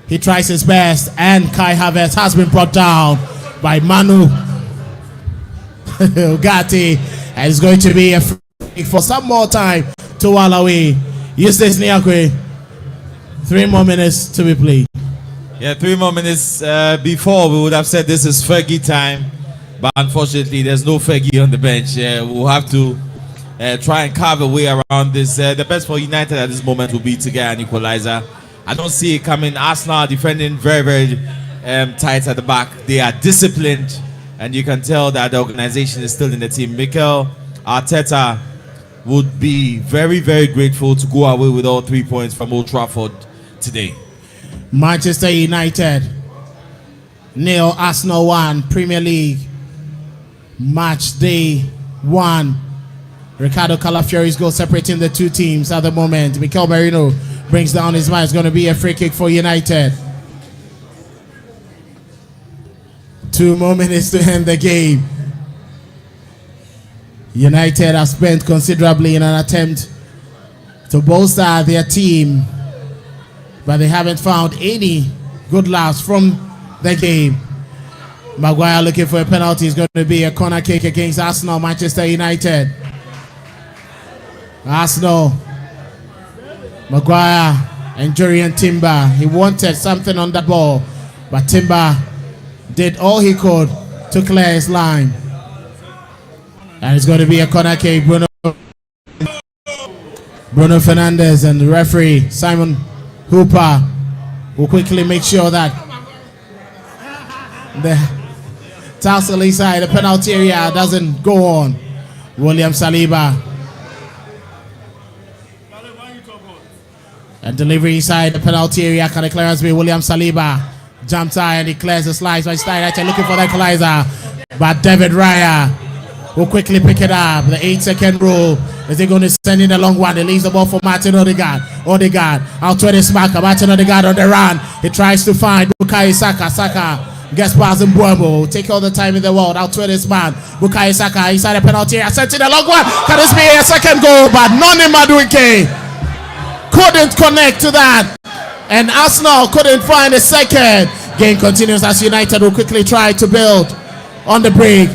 he tries his best, and Kai Havertz has been brought down by Manu Ugarte, and it's going to be a free kick for some more time to wall away. Eustace Niakwe, 3 more minutes to be played. Yeah, 3 more minutes before we would have said this is Fergie time, but unfortunately there's no Fergie on the bench. We'll have to try and carve a way around this. The best for United at this moment will be to get an equalizer. I don't see it coming. Arsenal are defending very, very tight at the back. They are disciplined, and you can tell that the organization is still in the team. Mikel Arteta would be very, very grateful to go away with all 3 points from Old Trafford today. Manchester United 0, Arsenal 1, Premier League match day 1. Ricardo Calafiori's goal separating the two teams at the moment. Mikel Merino brings down his man. It's going to be a free kick for United. 2 more minutes to end the game. United have spent considerably in an attempt to bolster their team, but they haven't found any good laughs from the game. Maguire looking for a penalty. It's going to be a corner kick against Arsenal. Manchester United. Arsenal. Maguire and Jurriën Timber. He wanted something on that ball, but Timber did all he could to clear his line. And it's going to be a corner kick. Bruno Bruno Fernandes and the referee Simon Hooper will quickly make sure that the tassel inside the penalty area doesn't go on. William Saliba. And delivery inside the penalty area. Can the clearance be William Saliba? Jumps high and he clears the slice. Right side right, looking for the equalizer. But David Raya will quickly pick it up. The 8-second rule. Is he going to send in a long one? He leaves the ball for Martin Odegaard. Odegaard out to the smacker. Martin Odegaard on the run. He tries to find Bukayo Saka. Saka gets past Mbeumo. Take all the time in the world. Out to this man. Bukayo Saka inside the penalty area. Sent in a long one. Can this be a second goal? But Noni Madueke couldn't connect to that. And Arsenal couldn't find a second. Game continues as United will quickly try to build on the break.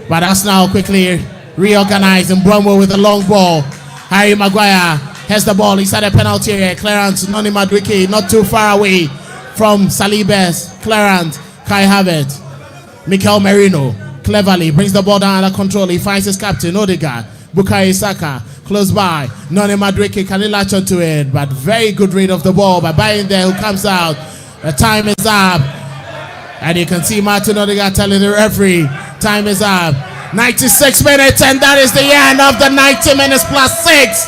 But Arsenal quickly reorganize. Mbeumo with a long ball. Harry Maguire has the ball inside the penalty area. Clearance, Noni Madueke not too far away from Saliba's clearance. Kai Havertz. Mikel Merino cleverly brings the ball down under control. He finds his captain, Odegaard. Bukayo Saka close by. Noni Madueke can he latch onto it, but very good read of the ball by Bayern there who comes out. The time is up. And you can see Martin Odegaard telling the referee, time is up. 96 minutes, and that is the end of the 90 minutes plus 6.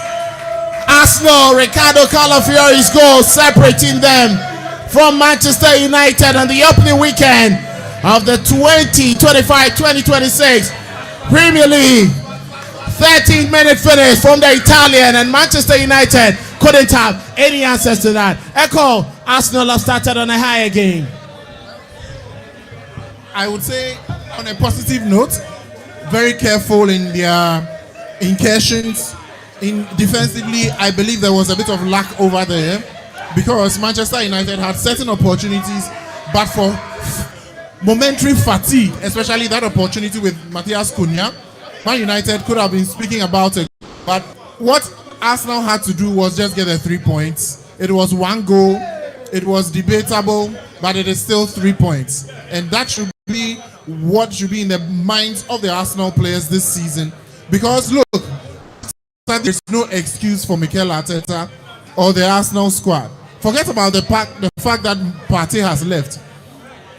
Arsenal, Ricardo Calafiori's goal separating them from Manchester United on the opening weekend of the 2025-2026 Premier League. 13-minute finish from the Italian, and Manchester United couldn't have any answers to that. Echo, Arsenal have started on a higher game. I would say on a positive note, very careful in their incursions. In defensively, I believe there was a bit of lack over there because Manchester United had certain opportunities, but for momentary fatigue, especially that opportunity with Matthias Cunha, Man United could have been speaking about it. But what Arsenal had to do was just get the 3 points. It was one goal. It was debatable, but it is still 3 points. And that should be what should be in the minds of the Arsenal players this season. Because look, there's no excuse for Mikel Arteta or the Arsenal squad. Forget about the fact that Partey has left.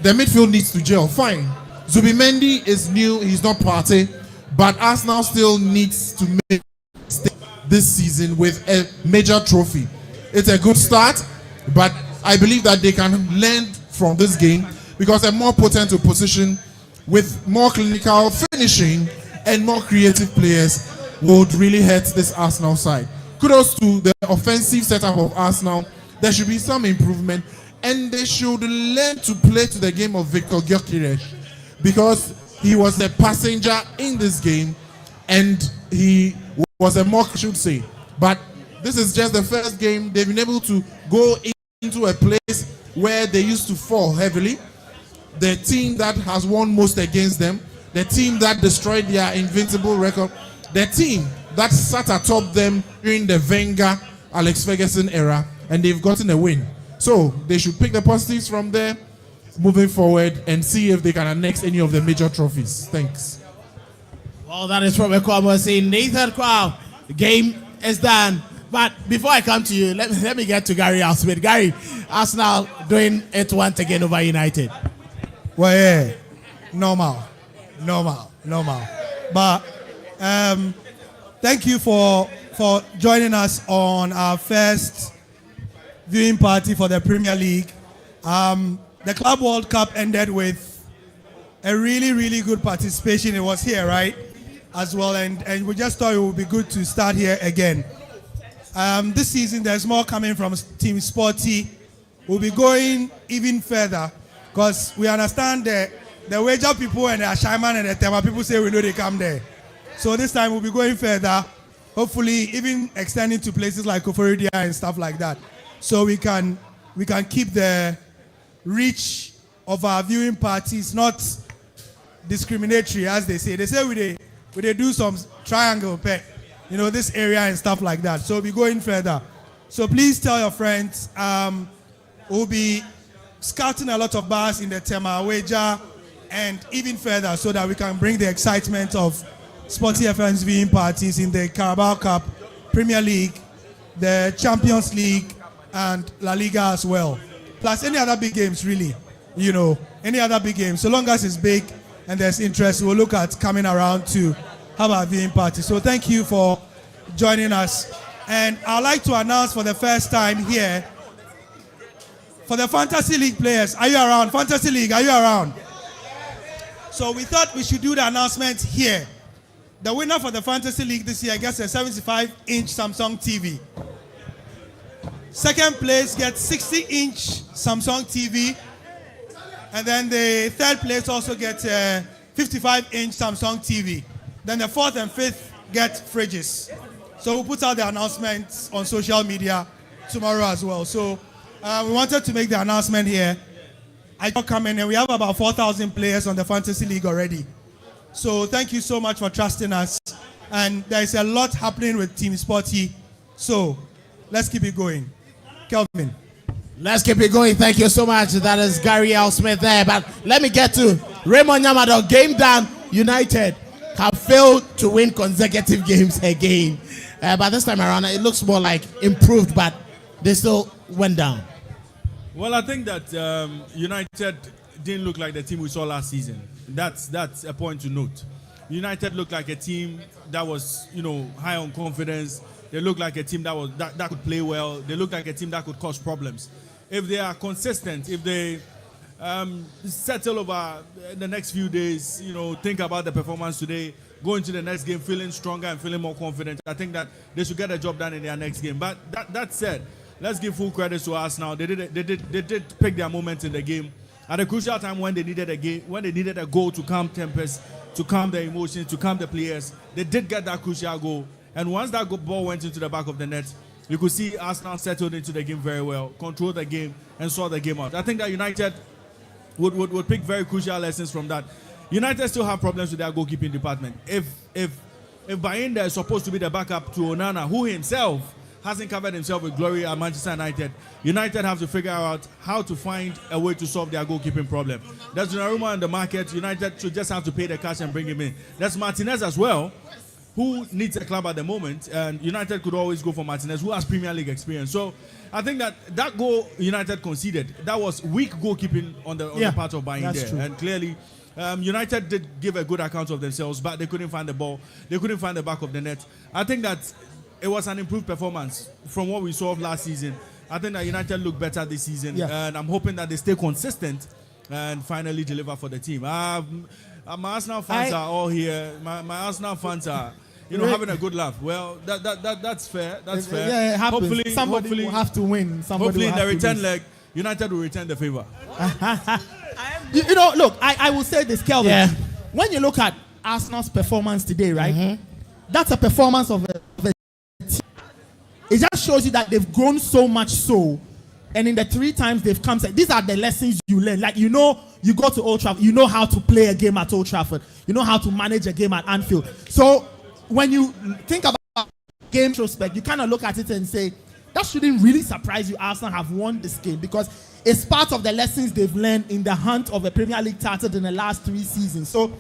The midfield needs to gel. Fine. Zubimendi is new. He's not Partey. But Arsenal still needs to make this season with a major trophy. It's a good start, but I believe that they can learn from this game because a more potent opposition with more clinical finishing and more creative players would really hurt this Arsenal side. Kudos to the offensive setup of Arsenal. There should be some improvement, and they should learn to play to the game of Victor Gyökeres because he was the passenger in this game and he was a mock, I should say. But this is just the first game. They've been able to go into a place where they used to fall heavily. The team that has won most against them, the team that destroyed their invincible record, the team that sat atop them during the Wenger, Alex Ferguson era, and they've gotten a win. So they should pick the positives from there, moving forward, and see if they can annex any of the major trophies. Thanks. Well, that is from Ekwamo saying Nathan Kwao. The game is done. But before I come to you, let me get to Gary Alsmith. Gary, Arsenal doing it once again over United. Well, yeah, normal. But thank you for joining us on our first viewing party for the Premier League. The Club World Cup ended with a really, really good participation. It was here, right? As well, and we just thought it would be good to start here again. This season, there's more coming from Team Sporty. We'll be going even further because we understand the wager people and the Ashaiman and the Tema people say we know they come there. So this time we'll be going further, hopefully even extending to places like Koforidia and stuff like that. So we can keep the reach of our viewing parties not discriminatory, as they say. They say we do some triangle pet, this area and stuff like that. So we'll be going further. So please tell your friends. We'll be scouting a lot of bars in the Tema wager and even further so that we can bring the excitement of Sporty FM's viewing parties in the Carabao Cup, Premier League, the Champions League and La Liga as well. Plus any other big games, really. You know, any other big games. So long as it's big and there's interest, we'll look at coming around to have our viewing party. So thank you for joining us. And I'd like to announce for the first time here, for the Fantasy League players, are you around? Fantasy League, are you around? So we thought we should do the announcement here. The winner for the Fantasy League this year gets a 75-inch Samsung TV. Second place gets 60-inch Samsung TV. And then the third place also gets a 55-inch Samsung TV. Then the fourth and fifth get fridges. So we'll put out the announcements on social media tomorrow as well. So we wanted to make the announcement here. I got coming and we have about 4,000 players on the Fantasy League already. So thank you so much for trusting us. And there is a lot happening with Team Sporty. So let's keep it going. Kelvin. Let's keep it going. Thank you so much. That is Gary L. Smith there. But let me get to Raymond Yamado. Game down. United have failed to win consecutive games again. But this time around, it looks more like improved, but they still went down. Well, I think that United didn't look like the team we saw last season. That's a point to note. United looked like a team that was, high on confidence. They looked like a team that could play well. They looked like a team that could cause problems. If they are consistent, if they settle over the next few days, think about the performance today, go into the next game feeling stronger and feeling more confident, I think that they should get a job done in their next game. But that said, let's give full credit to us now. They did pick their moments in the game at a crucial time when they needed a goal to calm tempers, to calm the emotions, to calm the players. They did get that crucial goal. And once that ball went into the back of the net, you could see Arsenal settled into the game very well, controlled the game, and saw the game out. I think that United would pick very crucial lessons from that. United still have problems with their goalkeeping department. If Bayinda is supposed to be the backup to Onana, who himself hasn't covered himself with glory at Manchester United, United have to figure out how to find a way to solve their goalkeeping problem. There's Donnarumma in the market. United should just have to pay the cash and bring him in. There's Martinez as well, who needs a club at the moment, and United could always go for Martinez, who has Premier League experience. So I think that goal United conceded, that was weak goalkeeping on the part of Bayinda. And clearly, United did give a good account of themselves, but they couldn't find the ball. They couldn't find the back of the net. I think that it was an improved performance from what we saw of last season. I think that United look better this season, and I'm hoping that they stay consistent and finally deliver for the team. My Arsenal fans are all here. My Arsenal fans are, having a good laugh. Well, that's fair. That's fair. Yeah, it happens. Hopefully, somebody will have to win. Hopefully, in the return leg, United will return the favor. Look, I will say this, Kelvin. Yeah. When you look at Arsenal's performance today, right? That's a performance of a team. It just shows you that they've grown so much so. And in the 3 times they've come, these are the lessons you learn. Like, you go to Old Trafford, you know how to play a game at Old Trafford. You know how to manage a game at Anfield. So when you think about game retrospect, you kind of look at it and say, that shouldn't really surprise you. Arsenal have won this game because it's part of the lessons they've learned in the hunt of a Premier League title in the last 3 seasons. So,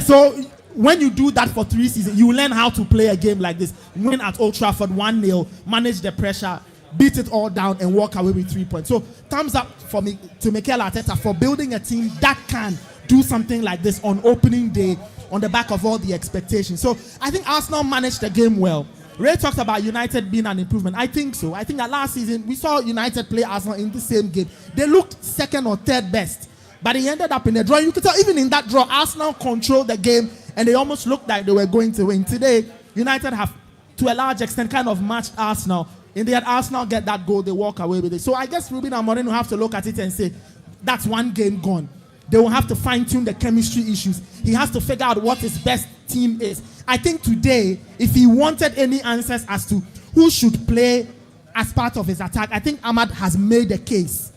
so when you do that for 3 seasons, you learn how to play a game like this. Win at Old Trafford 1-0, manage the pressure, beat it all down, and walk away with 3 points. So thumbs up for me to Mikel Arteta for building a team that can do something like this on opening day on the back of all the expectations. So I think Arsenal managed the game well. Ray talked about United being an improvement. I think so. I think that last season we saw United play Arsenal in the same game. They looked second or third best, but they ended up in a draw. You could tell even in that draw, Arsenal controlled the game and they almost looked like they were going to win. Today, United have, to a large extent, kind of matched Arsenal. In the end, Arsenal get that goal, they walk away with it. So I guess Ruben Amorim will have to look at it and say, that's one game gone. They will have to fine-tune the chemistry issues. He has to figure out what his best team is. I think today, if he wanted any answers as to who should play as part of his attack, I think Ahmad has made a case.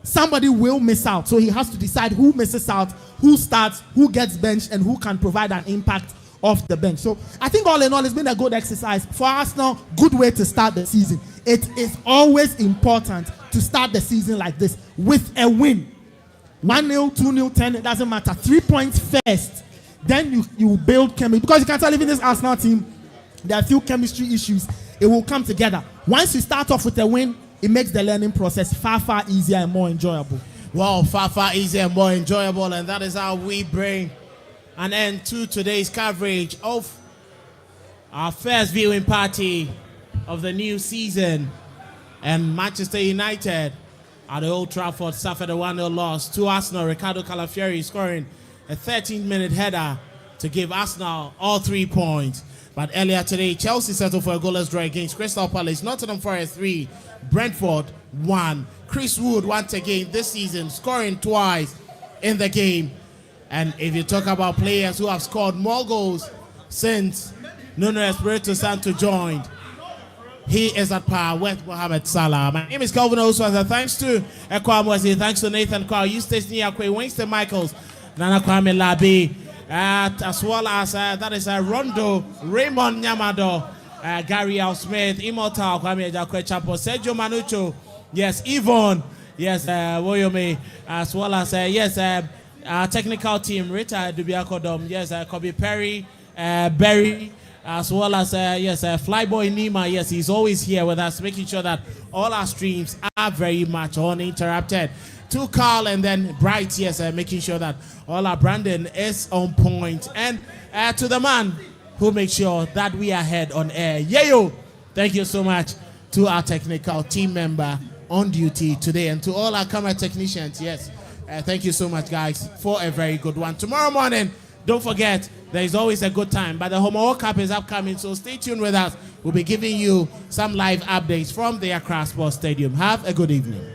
Somebody will miss out, so he has to decide who misses out, who starts, who gets benched, and who can provide an impact off the bench. So I think all in all, it's been a good exercise. For Arsenal, good way to start the season. It is always important to start the season like this with a win. 1-0, 2-0, 10, it doesn't matter. 3 points first. Then you build chemistry. Because you can tell even this Arsenal team, there are a few chemistry issues. It will come together. Once you start off with a win, it makes the learning process far, far easier and more enjoyable. Well, far, far easier and more enjoyable, and that is how we bring an end to today's coverage of our first viewing party of the new season. And Manchester United at the Old Trafford suffered a 1-0 loss to Arsenal. Ricardo Calafiori scoring a 13-minute header to give Arsenal all 3 points. But earlier today, Chelsea settled for a goalless draw against Crystal Palace. Nottingham Forest 3, Brentford 1. Chris Wood once again this season scoring twice in the game. And if you talk about players who have scored more goals since Nuno Espirito Santo joined, he is at par with Mohamed Salah. My name is Calvin Oswald. Thanks to Ekwamwesi, thanks to Nathan Carl, Eustace Niakwe, Winston Michaels, Nana Kwame Labi, as well as that is Rondo, Raymond Nyamado, Gary Al Smith, Immortal, Kwame Jakwe Chapo, Sergio Manucho, yes, Yvonne, yes, Woyome, as well as our technical team, Rita Dubiakodom, yes, Kobe Perry, Berry, as well as Flyboy Nima. Yes, he's always here with us, making sure that all our streams are very much uninterrupted. To Carl and then Bright, yes, making sure that all our branding is on point. And to the man who makes sure that we are head on air, Yayo, thank you so much to our technical team member on duty today, and to all our camera technicians, yes, thank you so much, guys, for a very good one. Tomorrow morning, don't forget, there is always a good time, but the Homo World Cup is upcoming, so stay tuned with us. We'll be giving you some live updates from the Accra Sports Stadium. Have a good evening.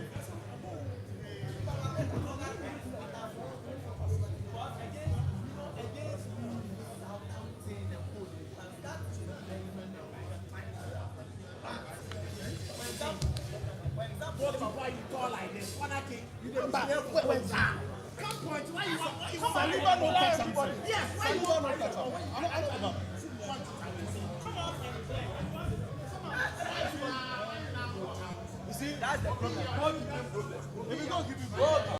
You see, that's the problem. If you don't give you